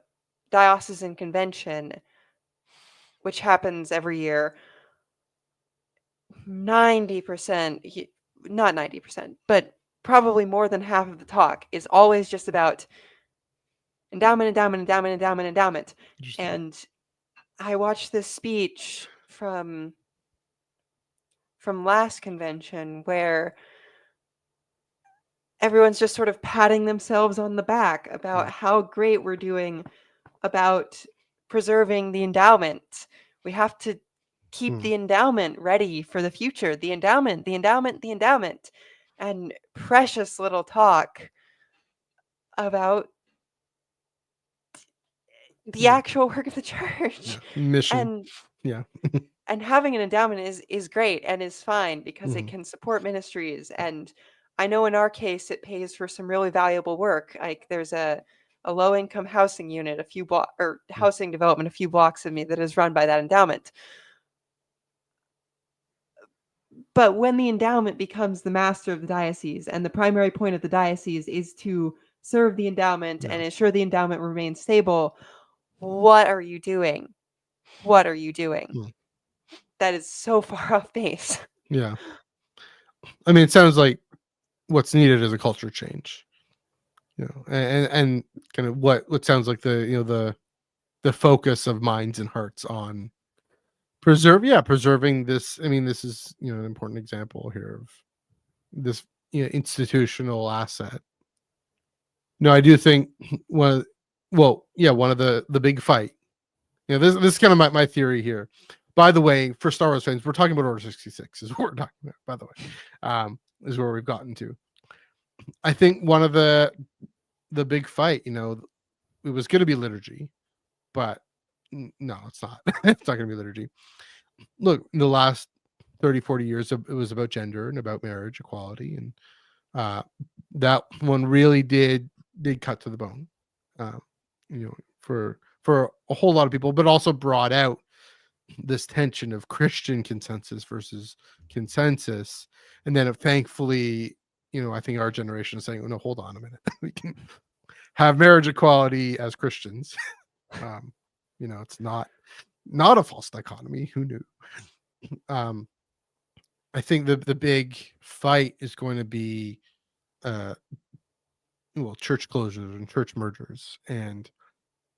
[SPEAKER 2] diocesan convention, which happens every year, 90%, not 90%, but probably more than half of the talk is always just about endowment, endowment, endowment, endowment, endowment. And I watched this speech from last convention where everyone's just sort of patting themselves on the back about how great we're doing about preserving the endowment. We have to keep the endowment ready for the future. The endowment, the endowment, the endowment. And precious little talk about the actual work of the church.
[SPEAKER 1] Mission. Yeah.
[SPEAKER 2] And having an endowment is great and is fine because it can support ministries. And I know in our case it pays for some really valuable work. Like there's a low income housing unit housing development a few blocks of me that is run by that endowment. But when the endowment becomes the master of the diocese and the primary point of the diocese is to serve the endowment and ensure the endowment remains stable, what are you doing? What are you doing? That is so far off base.
[SPEAKER 1] Yeah. I mean, it sounds like what's needed is a culture change, you know, and kind of what sounds like the focus of minds and hearts on preserving this. I mean, this is, you know, an important example here of this, you know, institutional asset. No, I do think one of the big fight. You know, this is kind of my theory here. By the way, for Star Wars fans, we're talking about Order 66 is what we're talking about, by the way. Is where we've gotten to. I think one of the big fight, you know, it was going to be liturgy, but no, it's not. It's not going to be liturgy. Look, in the last 30, 40 years, it was about gender and about marriage equality. And that one really did cut to the bone, you know, for a whole lot of people, but also brought out this tension of Christian consensus versus consensus. And then thankfully, you know, I think our generation is saying, oh, no, hold on a minute. We can have marriage equality as Christians. You know, it's not a false dichotomy. Who knew? I think the big fight is going to be church closures and church mergers, and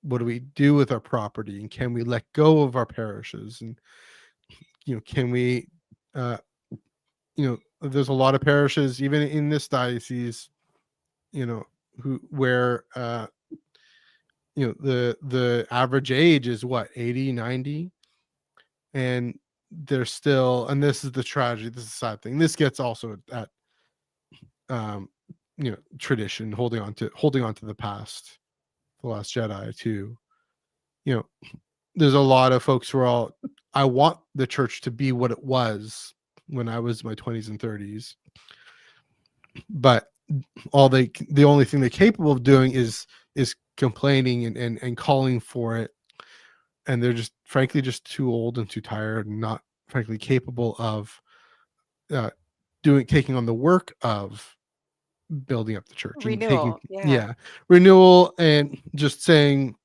[SPEAKER 1] what do we do with our property, and can we let go of our parishes, and you know, can we you know, there's a lot of parishes even in this diocese, you know, where you know, the average age is what, 80, 90, and they're still, and this is the tragedy, this is the sad thing, this gets also at you know, tradition, holding on to the past, the last Jedi too. You know, there's a lot of folks who are all, I want the church to be what it was when I was in my 20s and 30s, but the only thing they're capable of doing is complaining and calling for it, and they're just frankly just too old and too tired and not frankly capable of taking on the work of building up the church and taking
[SPEAKER 2] Renewal. Yeah.
[SPEAKER 1] renewal, and just saying,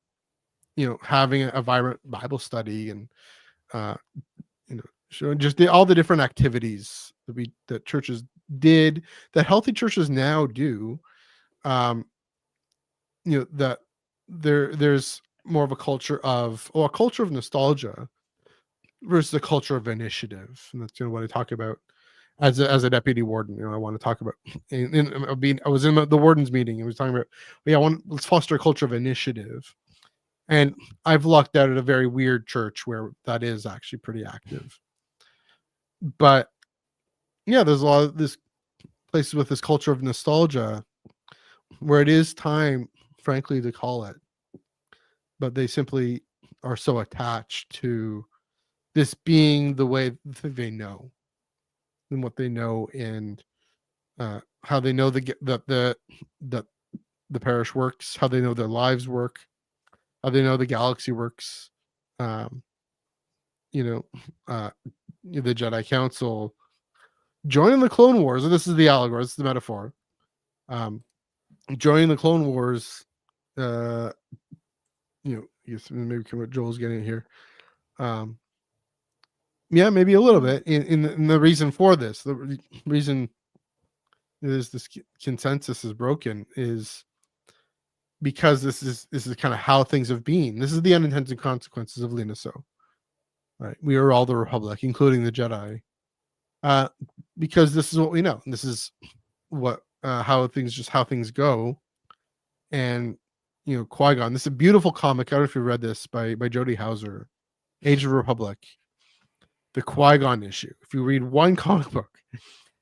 [SPEAKER 1] having a vibrant Bible study, and showing just all the different activities that churches did, that healthy churches now do. That there's more of a culture of nostalgia versus a culture of initiative, and that's what I talk about as a deputy warden. I want to talk about. I was in the warden's meeting and was talking about, let's foster a culture of initiative, and I've lucked out at a very weird church where that is actually pretty active. But yeah, there's a lot of this places with this culture of nostalgia where it is time, frankly, to call it, but they simply are so attached to this being the way that they know, and what they know, and how they know the parish works, how they know their lives work, how they know the galaxy works. The Jedi Council joining the Clone Wars, and this is the allegory, this is the metaphor. Joining the Clone Wars, I guess maybe what Joel's getting at here. Maybe a little bit. In the reason for this, the reason is this consensus is broken is because this is kind of how things have been. This is the unintended consequences of Lena So. Right, we are all the Republic, including the Jedi, because this is what we know. This is what how things go, and Qui-Gon. This is a beautiful comic. I don't know if you read this by Jody Hauser, Age of the Republic. The Qui-Gon issue. If you read one comic book,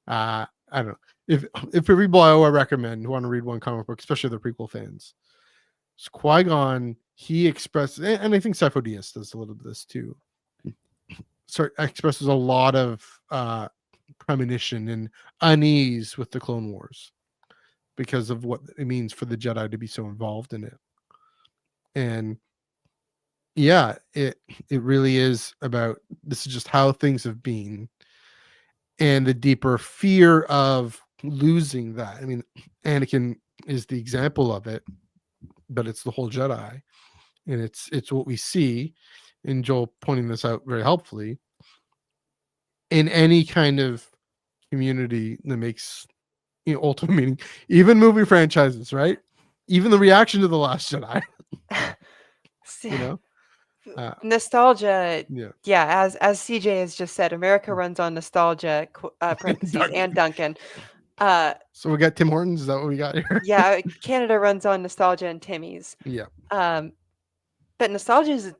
[SPEAKER 1] I don't know if you read below, I recommend you want to read one comic book, especially the prequel fans. So Qui-Gon, he expresses, and I think Sifo Dyas does a little bit of this too. Expresses a lot of premonition and unease with the Clone Wars because of what it means for the Jedi to be so involved in it. And yeah, it really is about, this is just how things have been, and the deeper fear of losing that. I mean, Anakin is the example of it, but it's the whole Jedi, and it's what we see, and Joel pointing this out very helpfully, in any kind of community that makes ultimate meaning, even movie franchises, right? Even the reaction to The Last Jedi.
[SPEAKER 2] Nostalgia. Yeah, as CJ has just said, America runs on nostalgia, parentheses, and Duncan.
[SPEAKER 1] So we got Tim Hortons. Is that what we got here?
[SPEAKER 2] Yeah, Canada runs on nostalgia and Timmy's.
[SPEAKER 1] Yeah.
[SPEAKER 2] But nostalgia is,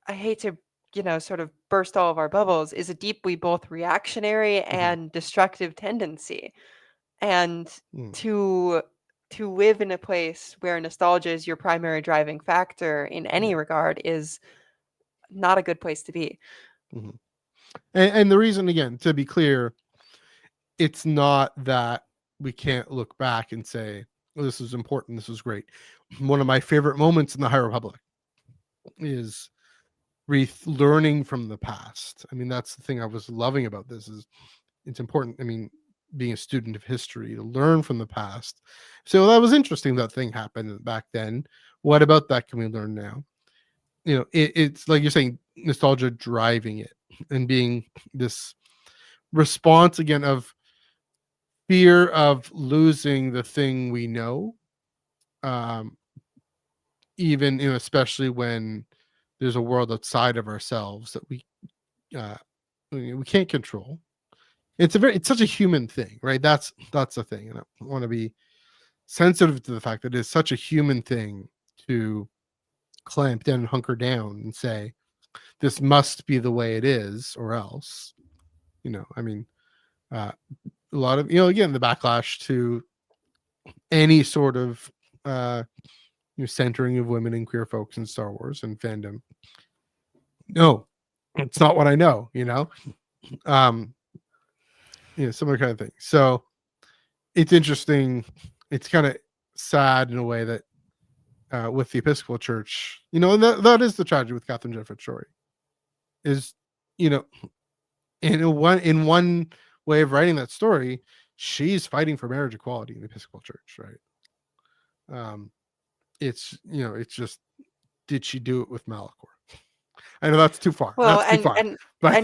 [SPEAKER 2] I hate to sort of burst all of our bubbles, is a deeply both reactionary and destructive tendency, and to live in a place where nostalgia is your primary driving factor in any regard is not a good place to be.
[SPEAKER 1] And the reason, again, to be clear, it's not that we can't look back and say, well, this is important, this is great. One of my favorite moments in the High Republic is learning from the past. I mean, that's the thing I was loving about this, is it's important. I mean, being a student of history, to learn from the past. So that was interesting, that thing happened back then. What about that can we learn now? It's like you're saying, nostalgia driving it, and being this response again of fear of losing the thing we know, even especially when there's a world outside of ourselves that we can't control. It's such a human thing, right? That's the thing, and I want to be sensitive to the fact that it's such a human thing to clamp down and hunker down and say, this must be the way it is, or else. I mean, a lot of again, the backlash to any sort of centering of women and queer folks in Star Wars and fandom. No, it's not what I know. Similar kind of thing. So it's interesting. It's kind of sad in a way that with the Episcopal Church, and that is the tragedy with Catherine Jefferts' story, is, in one way of writing that story, she's fighting for marriage equality in the Episcopal Church, right? It's just, did she do it with Malachor? I know that's too far.
[SPEAKER 2] Well,
[SPEAKER 1] That's too
[SPEAKER 2] and
[SPEAKER 1] far.
[SPEAKER 2] and
[SPEAKER 1] But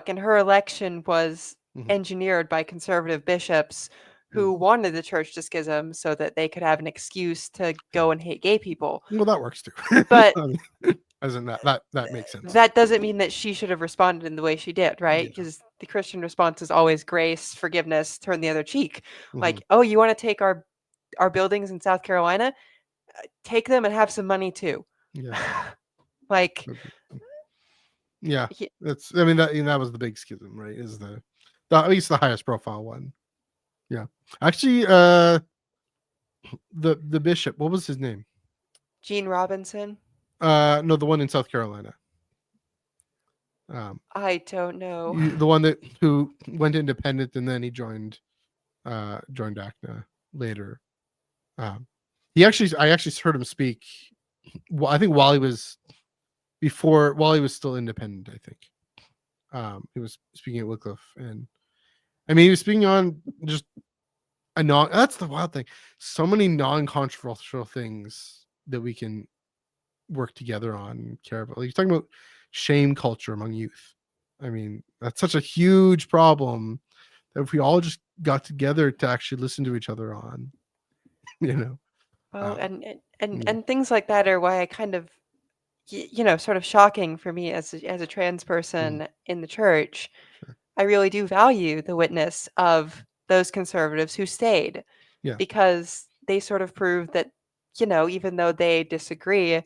[SPEAKER 2] and her election was
[SPEAKER 1] Mhm.
[SPEAKER 2] engineered by conservative bishops who wanted the church to schism so that they could have an excuse to go and hate gay people.
[SPEAKER 1] Well, that works too.
[SPEAKER 2] But
[SPEAKER 1] as in that makes sense.
[SPEAKER 2] that doesn't mean that she should have responded in the way she did, right?
[SPEAKER 1] Yeah.
[SPEAKER 2] Because the Christian response is always grace, forgiveness, turn the other cheek.
[SPEAKER 1] Mhm.
[SPEAKER 2] Like, oh, you want to take our buildings in South Carolina? Take them and have some money too.
[SPEAKER 1] Yeah.
[SPEAKER 2] Like,
[SPEAKER 1] yeah, that's, I mean, that was the big schism, right? Is the at least the highest profile one. Yeah, actually, the bishop, what was his name?
[SPEAKER 2] Gene Robinson.
[SPEAKER 1] No, the one in South Carolina.
[SPEAKER 2] I don't know.
[SPEAKER 1] The one who went independent and then he joined ACNA later. I actually heard him speak. I think while he was still independent. I think he was speaking at Wycliffe, and I mean, he was speaking on just that's the wild thing. So many non-controversial things that we can work together on and care about. Like, you're talking about shame culture among youth. I mean, that's such a huge problem that if we all just got together to actually listen to each other on,
[SPEAKER 2] Well, and things like that are why I kind of, sort of shocking for me as a trans person in the church.
[SPEAKER 1] Sure.
[SPEAKER 2] I really do value the witness of those conservatives who stayed, because they sort of prove that, even though they disagree,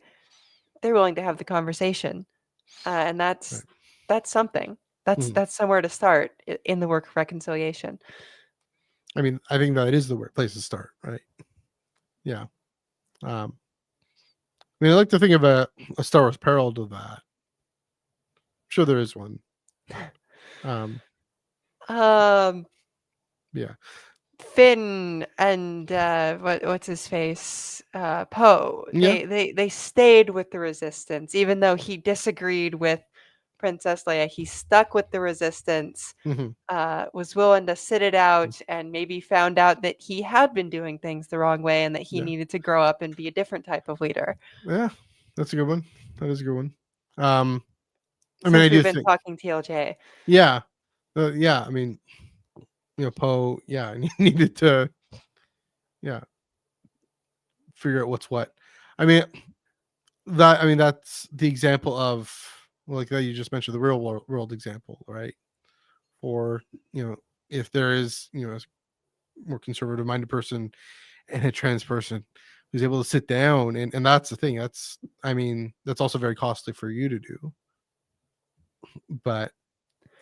[SPEAKER 2] they're willing to have the conversation, and that's something. That's somewhere to start in the work of reconciliation.
[SPEAKER 1] I mean, I think that is the place to start, right? Yeah. I mean, I like to think of a Star Wars parallel to that. I'm sure there is one. Yeah.
[SPEAKER 2] Finn and what's his face, Poe. They stayed with the Resistance, even though he disagreed with Princess Leia. He stuck with the Resistance, was willing to sit it out, and maybe found out that he had been doing things the wrong way and that he needed to grow up and be a different type of leader.
[SPEAKER 1] Yeah, that's a good one. That is a good one.
[SPEAKER 2] I mean, we've been talking TLJ.
[SPEAKER 1] Yeah. Yeah, I mean, Poe, needed to, figure out what's what. I mean, that's the example of, like that you just mentioned, the real world example, right? Or, if there is, a more conservative minded person and a trans person who's able to sit down, and that's the thing. That's also very costly for you to do. But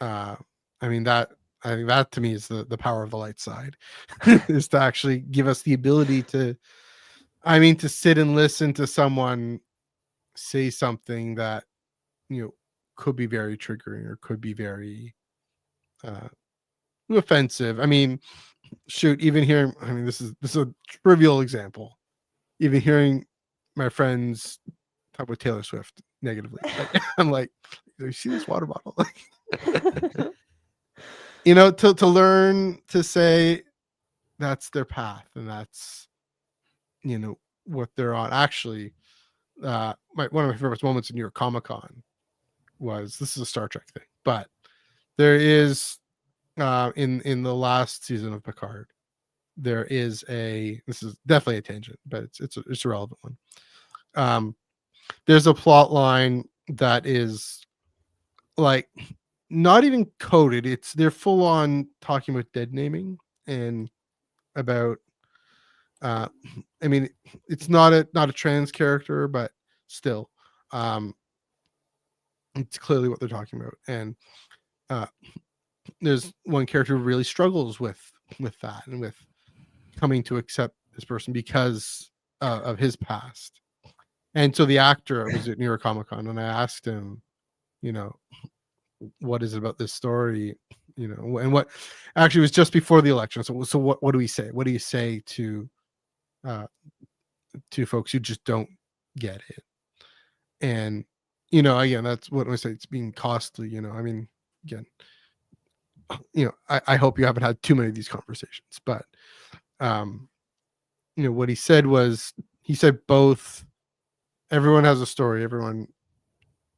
[SPEAKER 1] I think that to me is the power of the light side, is to actually give us the ability to sit and listen to someone say something that could be very triggering or could be very offensive. I mean, shoot, even hearing, this is a trivial example. Even hearing my friends talk about Taylor Swift negatively, I'm like, do you see this water bottle? To learn to say that's their path and that's what they're on. Actually, one of my favorite moments in New York Comic Con was, this is a Star Trek thing, but there is in the last season of Picard, there is this is definitely a tangent, but it's a relevant one. There's a plot line that is like not even coded. They're full on talking about dead naming and about it's not a trans character, but still it's clearly what they're talking about. And there's one character who really struggles with that and with coming to accept this person because of his past. And so the actor was at New York Comic Con, and I asked him, what is it about this story, and what actually was just before the election. So what do we say? What do you say to to folks who just don't get it. And again, that's what I say, it's being costly. I mean, again, I hope you haven't had too many of these conversations, but what he said was, he said both, everyone has a story,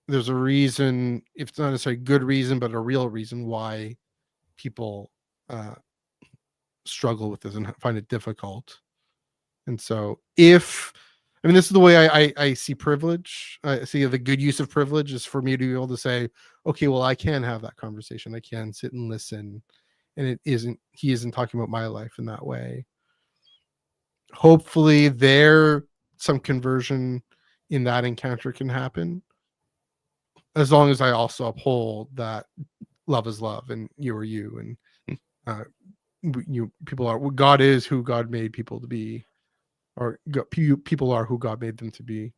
[SPEAKER 1] there's a reason, if it's not necessarily a good reason, but a real reason why people struggle with this and find it difficult. And so this is the way I see privilege. I see the good use of privilege is for me to be able to say, okay, well, I can have that conversation. I can sit and listen. And he isn't talking about my life in that way. Hopefully some conversion in that encounter can happen, as long as I also uphold that love is love and you are you, and people are, God is who God made people to be, or people are who God made them to be.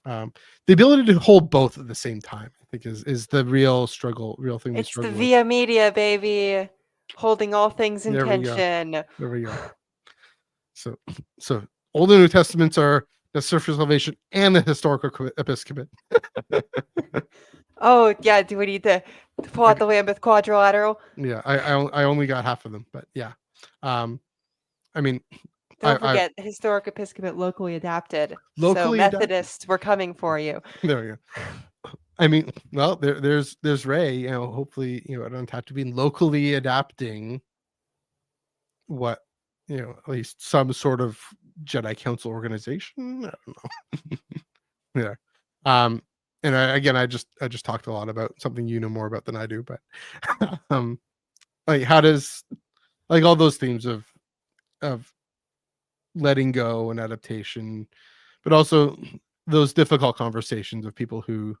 [SPEAKER 1] The ability to hold both at the same time, I think, is the real thing.
[SPEAKER 2] It's the via media, baby, holding all things in tension.
[SPEAKER 1] There we go. So Old and New Testaments are the surface salvation and the historical episcopate.
[SPEAKER 2] Oh yeah, do we need to pull out the Lambeth quadrilateral?
[SPEAKER 1] Yeah, I only got half of them, but yeah. I mean,
[SPEAKER 2] don't forget historic episcopate locally adapted. So Methodists, we're coming for you.
[SPEAKER 1] There we go. I mean, well, there's Ray. Hopefully, I don't have to be locally adapting what at least some sort of Jedi Council organization. I don't know. Yeah. And I just talked a lot about something you know more about than I do, but like, how does, like, all those themes of letting go and adaptation, but also those difficult conversations of people who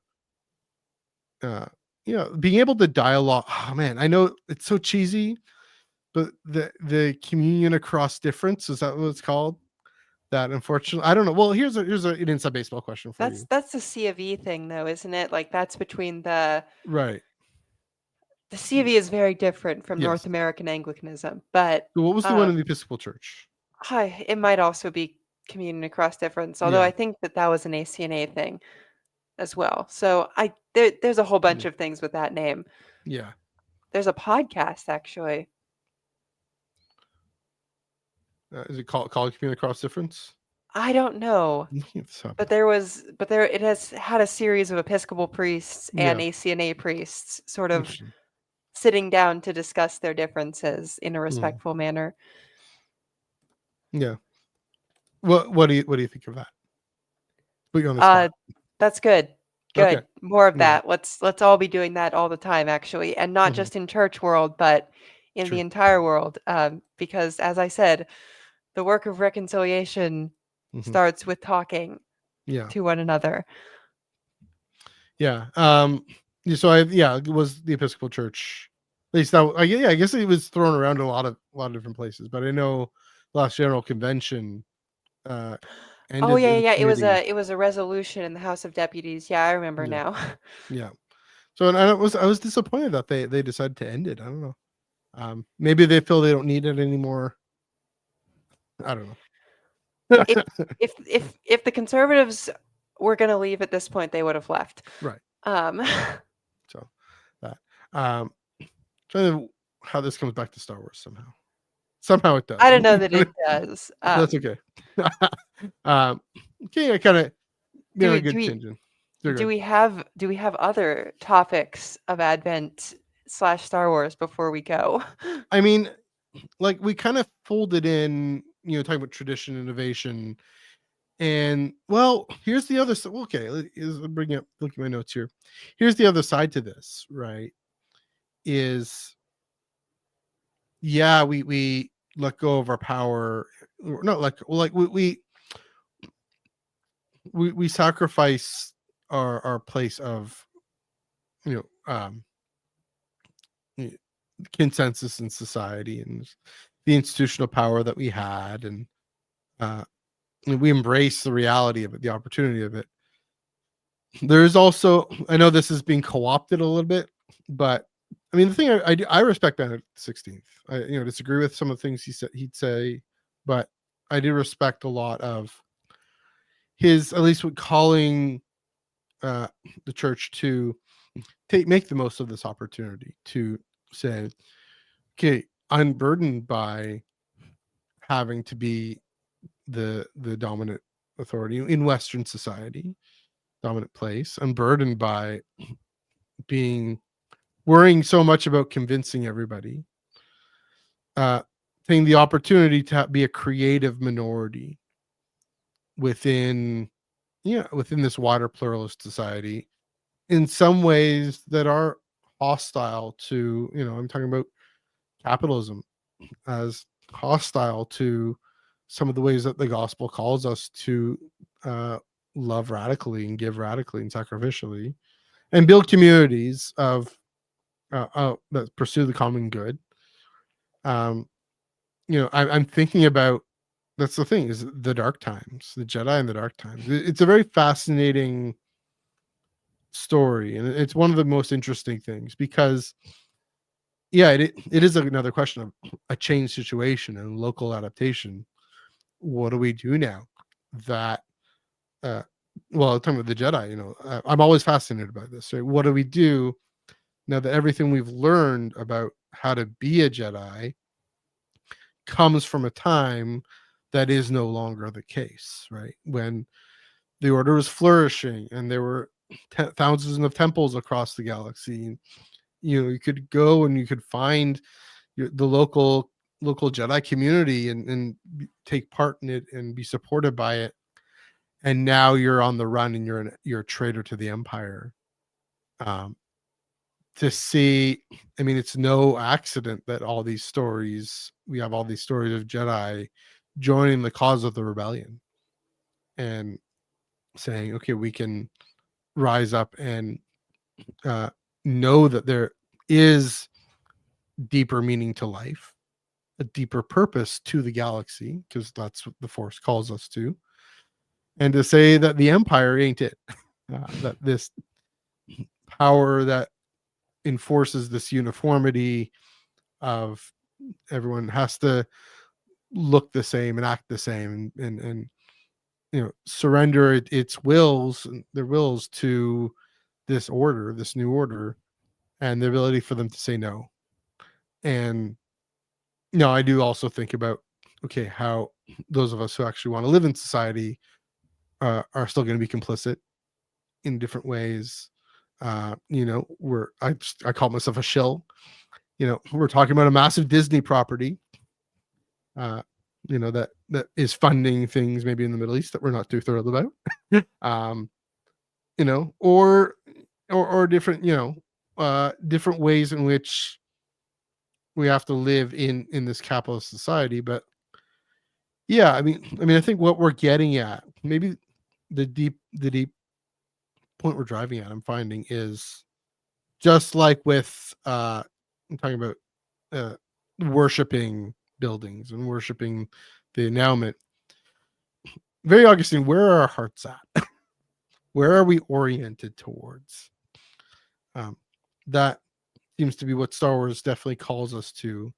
[SPEAKER 1] being able to dialogue. Oh man, I know it's so cheesy, but the communion across difference, is that what it's called? That, unfortunately, I don't know. Well, here's an inside baseball question for you.
[SPEAKER 2] That's the C of E thing, though, isn't it? Like, that's between the
[SPEAKER 1] right.
[SPEAKER 2] The C of E is very different from North American Anglicanism, but
[SPEAKER 1] so what was the one in the Episcopal Church?
[SPEAKER 2] It might also be communion across difference, although I think that was an ACNA thing as well. So there's a whole bunch of things with that name.
[SPEAKER 1] Yeah.
[SPEAKER 2] There's a podcast, actually.
[SPEAKER 1] Is it called Communion Across Difference?
[SPEAKER 2] I don't know, but it has had a series of Episcopal priests and ACNA priests sort of sitting down to discuss their differences in a respectful manner.
[SPEAKER 1] Yeah. What do you think of that? Put you on the spot.
[SPEAKER 2] That's good. Good. Okay. More of that. Let's all be doing that all the time, actually, and not just in church world, but in the entire world. Because, as I said, the work of reconciliation starts with talking to one another.
[SPEAKER 1] Yeah. So it was the Episcopal Church. At least that. I guess it was thrown around a lot of different places, but I know last General Convention.
[SPEAKER 2] It was a resolution in the House of Deputies. Yeah, I remember now.
[SPEAKER 1] Yeah. So, and I was disappointed that they decided to end it. I don't know. Maybe they feel they don't need it anymore. I don't know.
[SPEAKER 2] if the Conservatives were going to leave at this point, they would have left.
[SPEAKER 1] Right. So that. Trying to how this comes back to Star Wars somehow. Somehow it does.
[SPEAKER 2] I don't know that it does.
[SPEAKER 1] That's okay. Okay, I kind of a good tangent.
[SPEAKER 2] Do we have other topics of Advent / Star Wars before we go?
[SPEAKER 1] I mean, like, we kind of folded in, talking about tradition, innovation, and well, here's the other side. Okay, look at my notes here. Here's the other side to this, right? Is we let go of our power, not let go, like we sacrifice our place of consensus in society and the institutional power that we had, and we embrace the reality of it, the opportunity of it. There's also, I know this is being co-opted a little bit, but I mean, the thing I respect Benedict XVI. I disagree with some of the things he'd say, but I do respect a lot of his, at least with calling the church to make the most of this opportunity to say, okay, unburdened by having to be the dominant authority in Western society, dominant place, unburdened by worrying so much about convincing everybody, taking the opportunity to be a creative minority within this wider pluralist society, in some ways that are hostile to, I'm talking about capitalism as hostile to some of the ways that the gospel calls us to love radically and give radically and sacrificially and build communities of that pursue the common good. I'm thinking about, that's the thing, is the dark times, the Jedi and the dark times. It's a very fascinating story, and it's one of the most interesting things because it is another question of a changed situation and local adaptation. What do we do now that talking about the Jedi, I'm always fascinated by this, right? What do we do now that everything we've learned about how to be a Jedi comes from a time that is no longer the case, right? When the order was flourishing and there were thousands of temples across the galaxy. You could go and you could find the local Jedi community and take part in it and be supported by it. And now you're on the run and you're a traitor to the Empire. To see, I mean, it's no accident that we have all these stories of Jedi joining the cause of the rebellion and saying, okay, we can rise up and know that there is deeper meaning to life, a deeper purpose to the galaxy, because that's what the Force calls us to, and to say that the Empire ain't it. That this power that enforces this uniformity of everyone has to look the same and act the same and surrender their wills to this new order, and the ability for them to say no. And I do also think about, okay, how those of us who actually want to live in society are still going to be complicit in different ways. I call myself a shill. We're talking about a massive Disney property, that is funding things maybe in the Middle East that we're not too thrilled about. Or different, different ways in which we have to live in this capitalist society. But I mean, I think what we're getting at, maybe the deep point we're driving at, I'm finding, is just like with I'm talking about worshiping buildings and worshiping the endowment. Very Augustine, where are our hearts at? Where are we oriented towards? That seems to be what Star Wars definitely calls us to.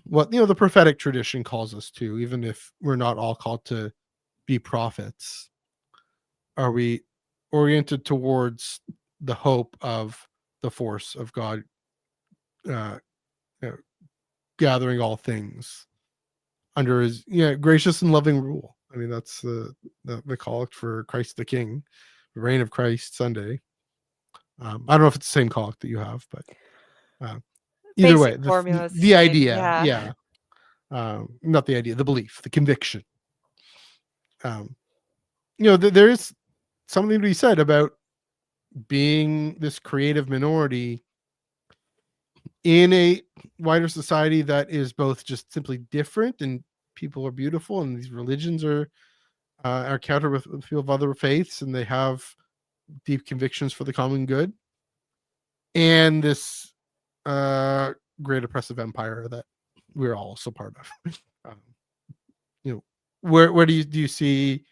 [SPEAKER 1] What the prophetic tradition calls us to, even if we're not all called to be prophets. Are we oriented towards the hope of the force of God gathering all things under his gracious and loving rule? I mean, that's the collect for Christ the King, the reign of Christ Sunday. I don't know if it's the same collect that you have, but either
[SPEAKER 2] Basic
[SPEAKER 1] way,
[SPEAKER 2] formulas,
[SPEAKER 1] the idea,
[SPEAKER 2] yeah.
[SPEAKER 1] Not the idea, the belief, the conviction. There is something to be said about being this creative minority in a wider society that is both just simply different, and people are beautiful, and these religions are counter with people of other faiths, and they have deep convictions for the common good, and this great oppressive empire that we're all also part of. Where do you see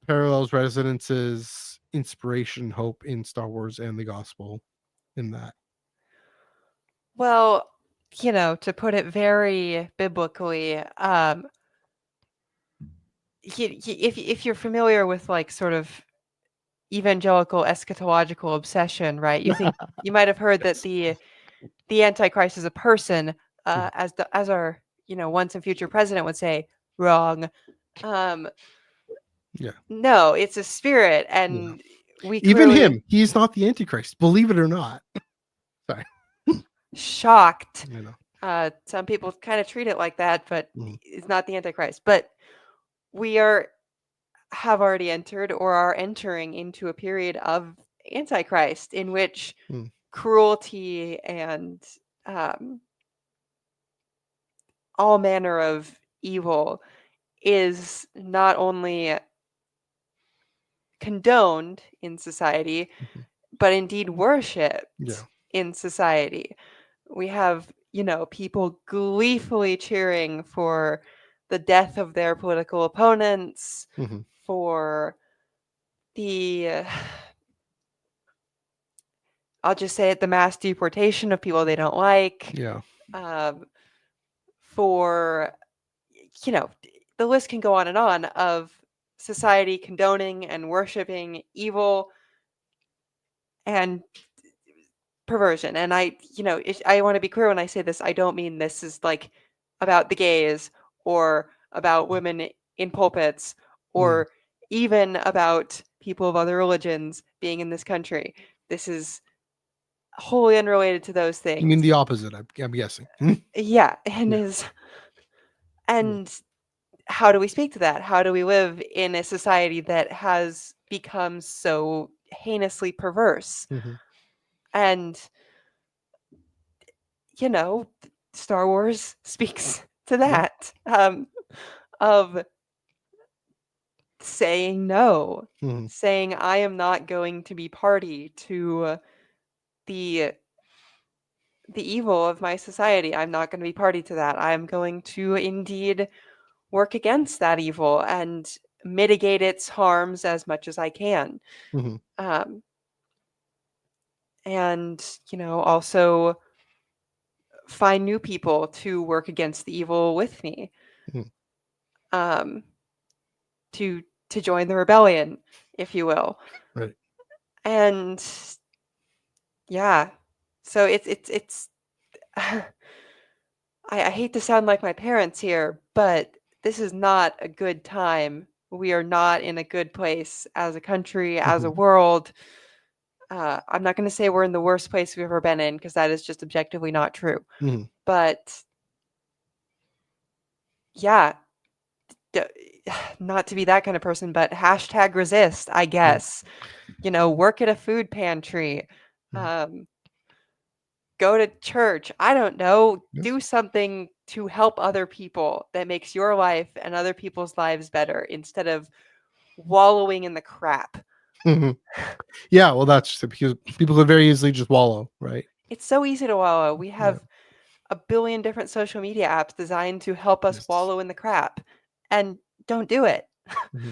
[SPEAKER 1] parallels, resonances, inspiration, hope in Star Wars and the gospel in that?
[SPEAKER 2] Well, to put it very biblically, if you're familiar with like sort of evangelical eschatological obsession, right? You might have heard that the Antichrist is a person, as our once and future president would say, wrong.
[SPEAKER 1] Yeah.
[SPEAKER 2] No, it's a spirit, and we
[SPEAKER 1] Even
[SPEAKER 2] clearly
[SPEAKER 1] him, he's not the Antichrist, believe it or not. Sorry.
[SPEAKER 2] shocked.
[SPEAKER 1] I know.
[SPEAKER 2] Some people kind of treat it like that, but
[SPEAKER 1] Mhm.
[SPEAKER 2] it's not the Antichrist. But we have already entered or are entering into a period of Antichrist in which
[SPEAKER 1] Mm.
[SPEAKER 2] cruelty and um, all manner of evil is not only condoned in society,
[SPEAKER 1] Mhm.
[SPEAKER 2] but indeed worshipped
[SPEAKER 1] Yeah.
[SPEAKER 2] in society. We have, people gleefully cheering for the death of their political opponents,
[SPEAKER 1] Mhm.
[SPEAKER 2] for the, I'll just say it, the mass deportation of people they don't like,
[SPEAKER 1] Yeah.
[SPEAKER 2] for, the list can go on and on of society condoning and worshiping evil and perversion. And I want to be clear when I say this. I don't mean this is like about the gays or about women in pulpits
[SPEAKER 1] Mm.
[SPEAKER 2] or even about people of other religions being in this country. This is wholly unrelated to those
[SPEAKER 1] You mean
[SPEAKER 2] things.
[SPEAKER 1] the opposite? I'm guessing.
[SPEAKER 2] Yeah, and
[SPEAKER 1] Yeah.
[SPEAKER 2] and how do we speak to that? How do we live in a society that has become so heinously perverse?
[SPEAKER 1] Mm-hmm.
[SPEAKER 2] And Star Wars speaks to that, of saying no,
[SPEAKER 1] Mm-hmm.
[SPEAKER 2] saying I am not going to be party to the evil of my society. I'm not going to be party to that. I'm going to indeed work against that evil and mitigate its harms as much as I can.
[SPEAKER 1] Mm-hmm.
[SPEAKER 2] Um, and also find new people to work against the evil with me.
[SPEAKER 1] Mm-hmm.
[SPEAKER 2] Um, to join the rebellion, if you will.
[SPEAKER 1] Right.
[SPEAKER 2] And yeah, so it's I hate to sound like my parents here, but this is not a good time. We are not in a good place as a country, as a
[SPEAKER 1] Mm-hmm.
[SPEAKER 2] world. I'm not going to say we're in the worst place we've ever been in because that is just objectively not true.
[SPEAKER 1] Mm-hmm.
[SPEAKER 2] But yeah, d- not to be that kind of person, but hashtag resist, I guess. Work at a food pantry, um, go to church. I don't know.
[SPEAKER 1] Yeah.
[SPEAKER 2] Do something to help other people that makes your life and other people's lives better instead of wallowing in the crap.
[SPEAKER 1] Mm-hmm. Yeah. Well, that's just it, because people could very easily just wallow, right?
[SPEAKER 2] It's so easy to wallow. We
[SPEAKER 1] Yeah.
[SPEAKER 2] have a billion different social media apps designed to help us
[SPEAKER 1] Yes.
[SPEAKER 2] wallow in the crap. And don't do it.
[SPEAKER 1] Mm-hmm.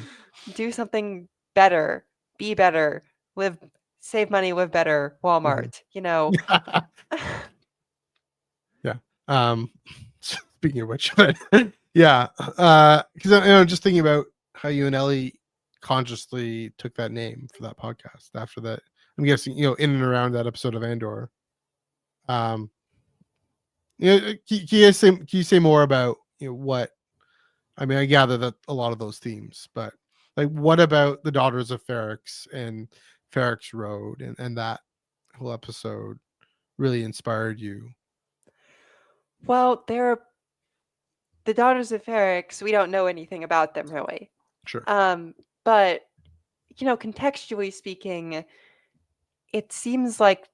[SPEAKER 2] Do something better. Be better. Save money, live better. Walmart.
[SPEAKER 1] Mm-hmm. Yeah. Speaking of which, but yeah, because just thinking about how you and Ellie consciously took that name for that podcast after that. I'm guessing in and around that episode of Andor. Um, can you say more about what? I mean, I gather that a lot of those themes, but like, what about the Daughters of Ferrix and Ferrix Road and that whole episode really inspired you?
[SPEAKER 2] Well, they're the Daughters of Ferrix. We don't know anything about them really.
[SPEAKER 1] Sure.
[SPEAKER 2] But contextually speaking, it seems like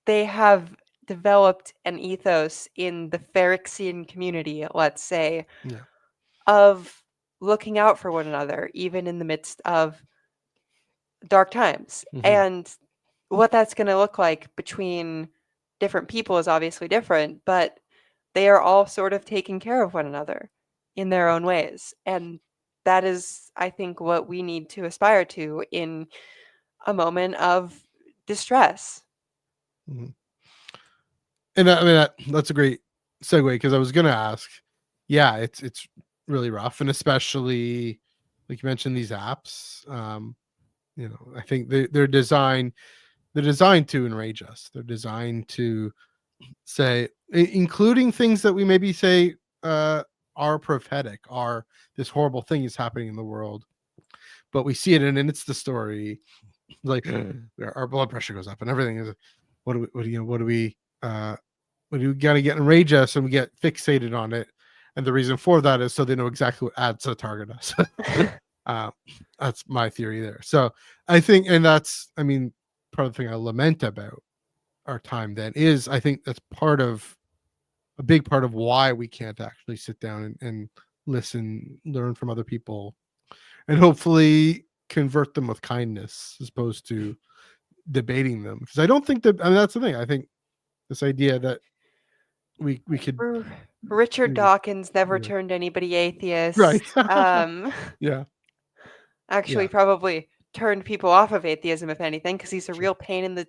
[SPEAKER 2] they have developed an ethos in the Ferrixian community, let's say,
[SPEAKER 1] Yeah.
[SPEAKER 2] of looking out for one another, even in the midst of dark times.
[SPEAKER 1] Mm-hmm.
[SPEAKER 2] And what that's going to look like between different people is obviously different, but they are all sort of taking care of one another in their own ways. And that is, I think, what we need to aspire to in a moment of distress.
[SPEAKER 1] Mm-hmm. And I mean that's a great segue because I was gonna ask, yeah, it's really rough, and especially like you mentioned, these apps. I think they're designed to enrage us. They're designed to say, including things that we maybe say are prophetic, are this horrible thing is happening in the world, but we see it and it's the story. Like our blood pressure goes up and everything is. What do we got to get enrage us and we get fixated on it, and the reason for that is so they know exactly what ads to target us. That's my theory there. So I think, and that's, I mean, part of the thing I lament about our time then is I think that's a big part of why we can't actually sit down and listen, learn from other people, and hopefully convert them with kindness as opposed to debating them. Because I don't think that, I mean, that's the thing. I think this idea that we could
[SPEAKER 2] Richard
[SPEAKER 1] maybe,
[SPEAKER 2] Dawkins never
[SPEAKER 1] yeah.
[SPEAKER 2] turned anybody
[SPEAKER 1] Right.
[SPEAKER 2] atheist.
[SPEAKER 1] Yeah.
[SPEAKER 2] Actually,
[SPEAKER 1] Yeah.
[SPEAKER 2] probably turned people off of atheism, if anything, because he's a real pain in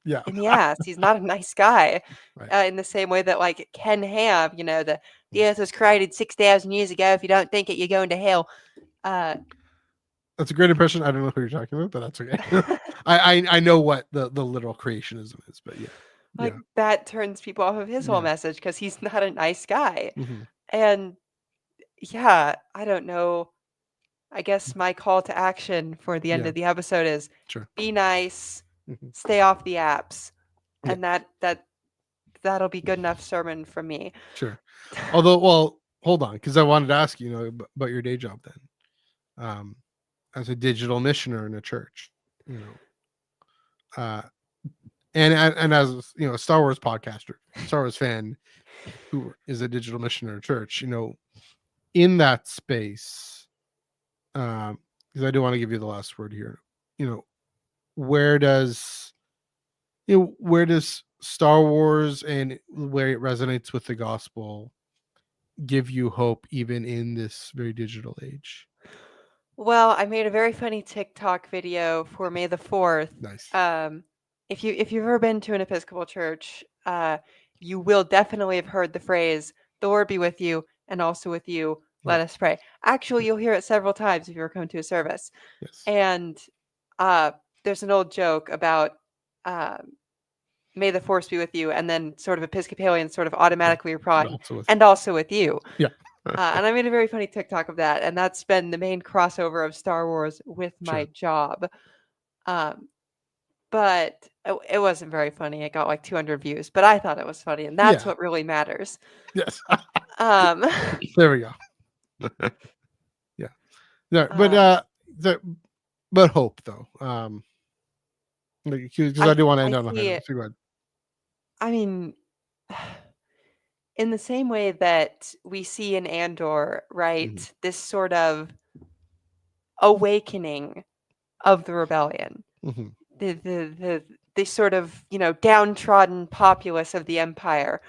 [SPEAKER 1] Yeah.
[SPEAKER 2] the ass. He's not a nice guy.
[SPEAKER 1] Right.
[SPEAKER 2] In the same way that like Ken Ham, the earth was created 6,000 years ago. If you don't think it, you're going to hell.
[SPEAKER 1] That's a great impression. I don't know who you're talking about, but that's okay. I know what the literal creationism is, but yeah.
[SPEAKER 2] Like that turns people off of his whole message because he's not a nice guy.
[SPEAKER 1] Mm-hmm.
[SPEAKER 2] And yeah, I don't know. I guess my call to action for the end of the episode is be nice, stay off the apps, and that'll be good enough sermon from me.
[SPEAKER 1] Sure. Although, well, hold on, because I wanted to ask you, about your day job then, as a digital missioner in a church, and as a Star Wars podcaster, Star Wars fan who is a digital missioner in a church, in that space, because I do want to give you the last word here. Where does Star Wars and where it resonates with the gospel give you hope even in this very digital age?
[SPEAKER 2] Well, I made a very funny TikTok video for May the 4th.
[SPEAKER 1] Nice.
[SPEAKER 2] If you've ever been to an Episcopal church, you will definitely have heard the phrase, "The Lord be with you, and also with you. Let us pray." Actually, you'll hear it several times if you ever come to a service.
[SPEAKER 1] Yes.
[SPEAKER 2] And there's an old joke about "May the Force be with you," and then sort of Episcopalians sort of automatically reply, "And also with you."
[SPEAKER 1] Yeah.
[SPEAKER 2] And I made a very funny TikTok of that, and that's been the main crossover of Star Wars with my job. But it wasn't very funny. It got like 200 views, but I thought it was funny, and that's what really matters.
[SPEAKER 1] Yes.
[SPEAKER 2] There
[SPEAKER 1] we go. Yeah. No, but hope though. Because I do want to end on a high note. So go ahead.
[SPEAKER 2] I mean, in the same way that we see in Andor, right? Mm-hmm. This sort of awakening of the rebellion. Mm-hmm. The sort of, downtrodden populace of the Empire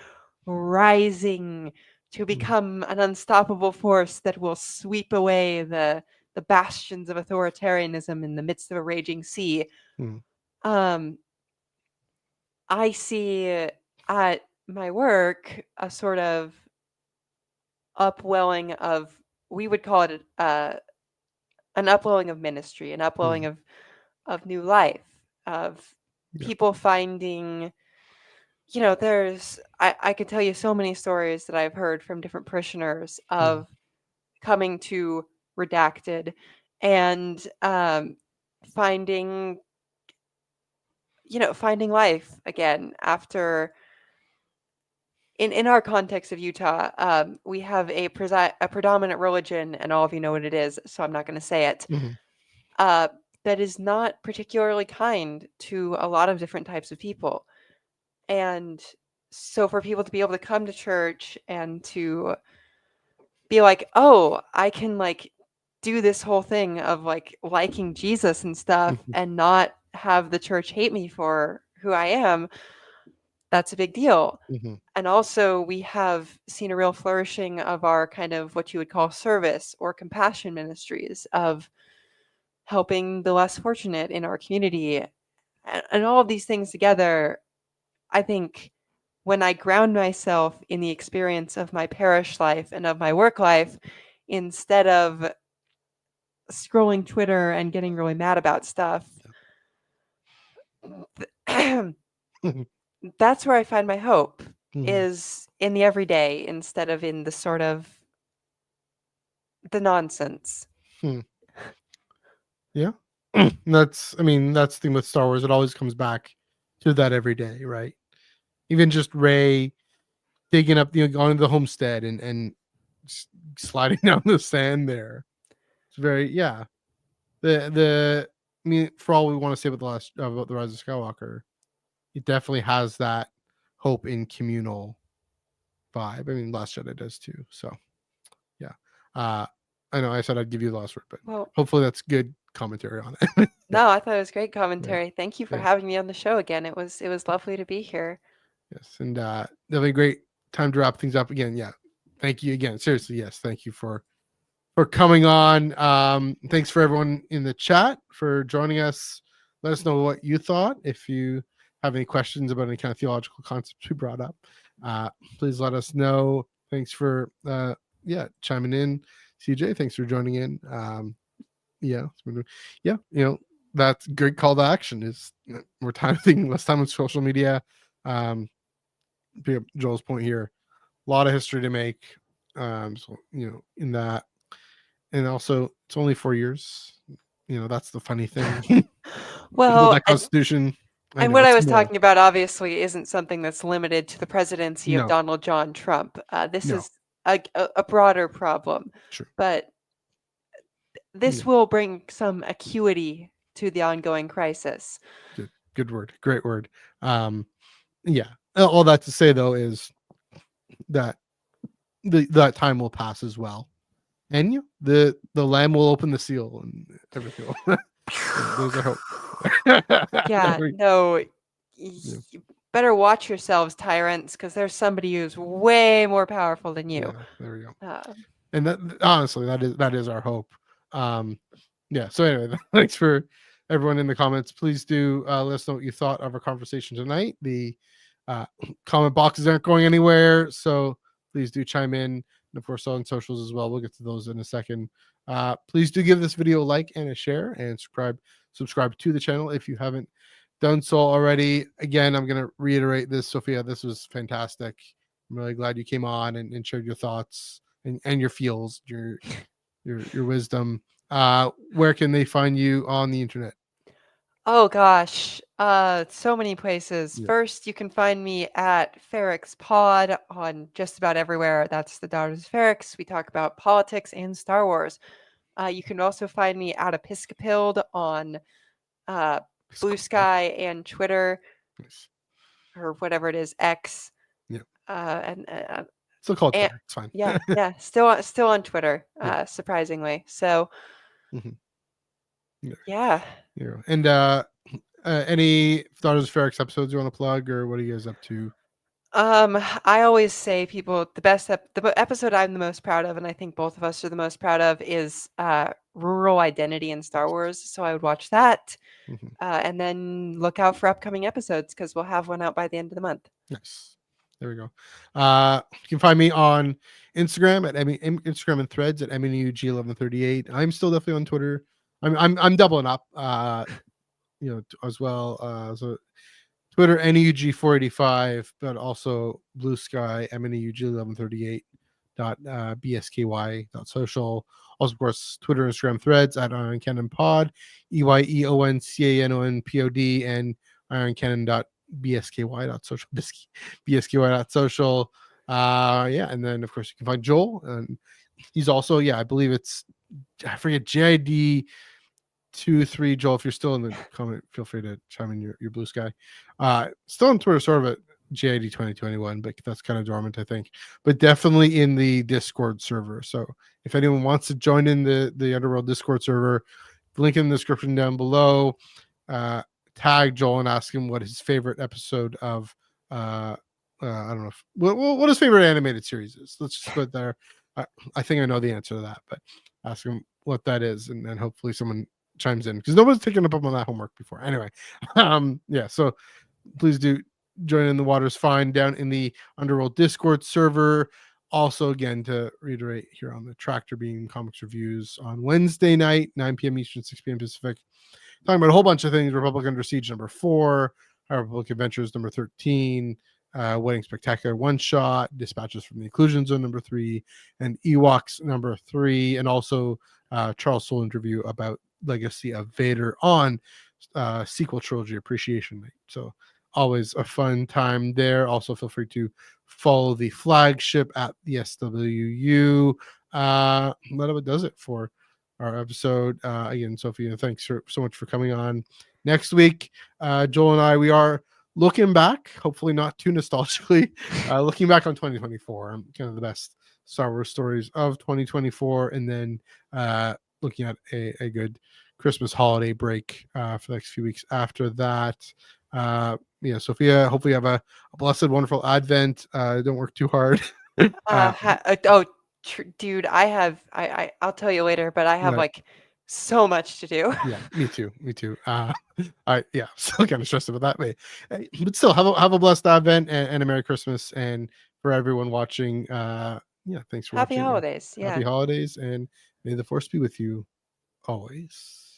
[SPEAKER 2] rising to become an unstoppable force that will sweep away the bastions of authoritarianism in the midst of a raging sea. Mm. I see at my work a sort of upwelling of, we would call it an upwelling of ministry, an upwelling of new life, of people finding, I could tell you so many stories that I've heard from different parishioners of coming to Redacted and finding life again after, in our context of Utah, we have a predominant religion, and all of you know what it is, so I'm not going to say it, that is not particularly kind to a lot of different types of people. And so for people to be able to come to church and to be like, oh, I can like do this whole thing of like liking Jesus and stuff and not have the church hate me for who I am, that's a big deal. Mm-hmm. And also we have seen a real flourishing of our kind of what you would call service or compassion ministries of helping the less fortunate in our community. And all of these things together, I think when I ground myself in the experience of my parish life and of my work life, instead of scrolling Twitter and getting really mad about stuff. That's where I find my hope, is in the everyday instead of in the sort of the nonsense.
[SPEAKER 1] Yeah. That's the thing with Star Wars. It always comes back to that every day, right? Even just Rey digging up, going to the homestead and sliding down the sand there. It's very, yeah. For all we want to say about the Rise of Skywalker, it definitely has that hope in communal vibe. I mean, Last Jedi does too. So, yeah. I know I said I'd give you the last word, but hopefully that's good commentary on it.
[SPEAKER 2] No, I thought it was great commentary. Yeah. Thank you for having me on the show again. It was lovely to be here.
[SPEAKER 1] Yes, and definitely a great time to wrap things up again. Yeah, thank you again. Seriously, yes, thank you for coming on. Thanks for everyone in the chat for joining us. Let us know what you thought. If you have any questions about any kind of theological concepts we brought up, please let us know. Thanks for chiming in. CJ, thanks for joining in. That's a great call to action. Is we're thinking less time on social media. Joel's point here, a lot of history to make. So in that, and also it's only 4 years. That's the funny thing.
[SPEAKER 2] Well,
[SPEAKER 1] that Constitution.
[SPEAKER 2] And what I was talking about obviously isn't something that's limited to the presidency of Donald John Trump. This is a broader problem.
[SPEAKER 1] True.
[SPEAKER 2] But this will bring some acuity to the ongoing crisis.
[SPEAKER 1] Good word. Great word. All that to say though is that that time will pass as well, and the Lamb will open the seal and everything. There's a hope.
[SPEAKER 2] You better watch yourselves, tyrants, because there's somebody who's way more powerful than you.
[SPEAKER 1] There we go. And that, honestly, that is our hope. So anyway, thanks for everyone in the comments. Please do let us know what you thought of our conversation tonight. The comment boxes aren't going anywhere, so please do chime in, and of course on socials as well. We'll get to those in a second. Please do give this video a like and a share, and subscribe to the channel if you haven't done so already. Again, I'm going to reiterate this, Sofia. This was fantastic. I'm really glad you came on and shared your thoughts and your feels, your wisdom. Where can they find you on the internet?
[SPEAKER 2] Oh gosh, so many places. First, you can find me at Ferrix Pod on just about everywhere. That's the Daughters of Ferrix. We talk about politics and Star Wars. You can also find me at Episcopilled on Blue Sky and Twitter, or whatever it is, X.
[SPEAKER 1] Still called Twitter. It's fine.
[SPEAKER 2] Yeah. Still on Twitter. Surprisingly. So. Yeah.
[SPEAKER 1] And any Daughters of Ferrix episodes you want to plug, or what are you guys up to?
[SPEAKER 2] I always say people the episode I'm the most proud of, and I think both of us are the most proud of, is rural identity in Star Wars. So I would watch that, and then look out for upcoming episodes because we'll have one out by the end of the month.
[SPEAKER 1] Nice. There we go. You can find me on Instagram at Instagram and Threads at MNUG1138. I'm still definitely on Twitter. I'm doubling up, as well. So Twitter NEUG485, but also Blue Sky MNEUG1138.bsky.social. Also, of course, Twitter, Instagram, Threads at Iron Canon Pod, EYEONCANONPOD, and ironcanon.bsky.social. bsky.social. And then of course you can find Joel, and he's also I believe it's JID 23 Joel. If you're still in the comment, feel free to chime in your Blue Sky. Still on Twitter, sort of at JID 2021, but that's kind of dormant, I think. But definitely in the Discord server. So if anyone wants to join in the Underworld Discord server, link in the description down below. Tag Joel and ask him what his favorite episode of I don't know what his favorite animated series is. Let's just put it there. I think I know the answer to that, but ask him what that is, and hopefully someone chimes in because nobody's taken up on that homework before. Anyway, so please do join in. The water's fine down in the Underworld Discord server. Also, again, to reiterate here on the Tractor Beam Comics Reviews on Wednesday night, 9 p.m. Eastern, 6 p.m. Pacific, talking about a whole bunch of things. Republic Under Siege number 4, Republic Adventures number 13, Wedding Spectacular one shot, Dispatches from the Inclusion Zone number 3, and Ewoks number 3, and also Charles Soule interview about Legacy of Vader on sequel trilogy appreciation night. So always a fun time there. Also feel free to follow the flagship at the SWU. That about does it for our episode. Again, Sofia, thanks so much for coming on. Next week, Joel and I, we are looking back, hopefully not too nostalgically, looking back on 2024, kind of the best Star Wars stories of 2024, and then looking at a good Christmas holiday break for the next few weeks after that. Sofia, hopefully you have a blessed, wonderful Advent. Don't work too hard.
[SPEAKER 2] Dude, I'll tell you later, but I have like so much to do.
[SPEAKER 1] Yeah, me too. Still kind of stressed about that way, but still have a blessed Advent and a Merry Christmas. And for everyone watching, thanks for
[SPEAKER 2] Happy
[SPEAKER 1] watching.
[SPEAKER 2] holidays.
[SPEAKER 1] Happy holidays, and may the Force be with you always.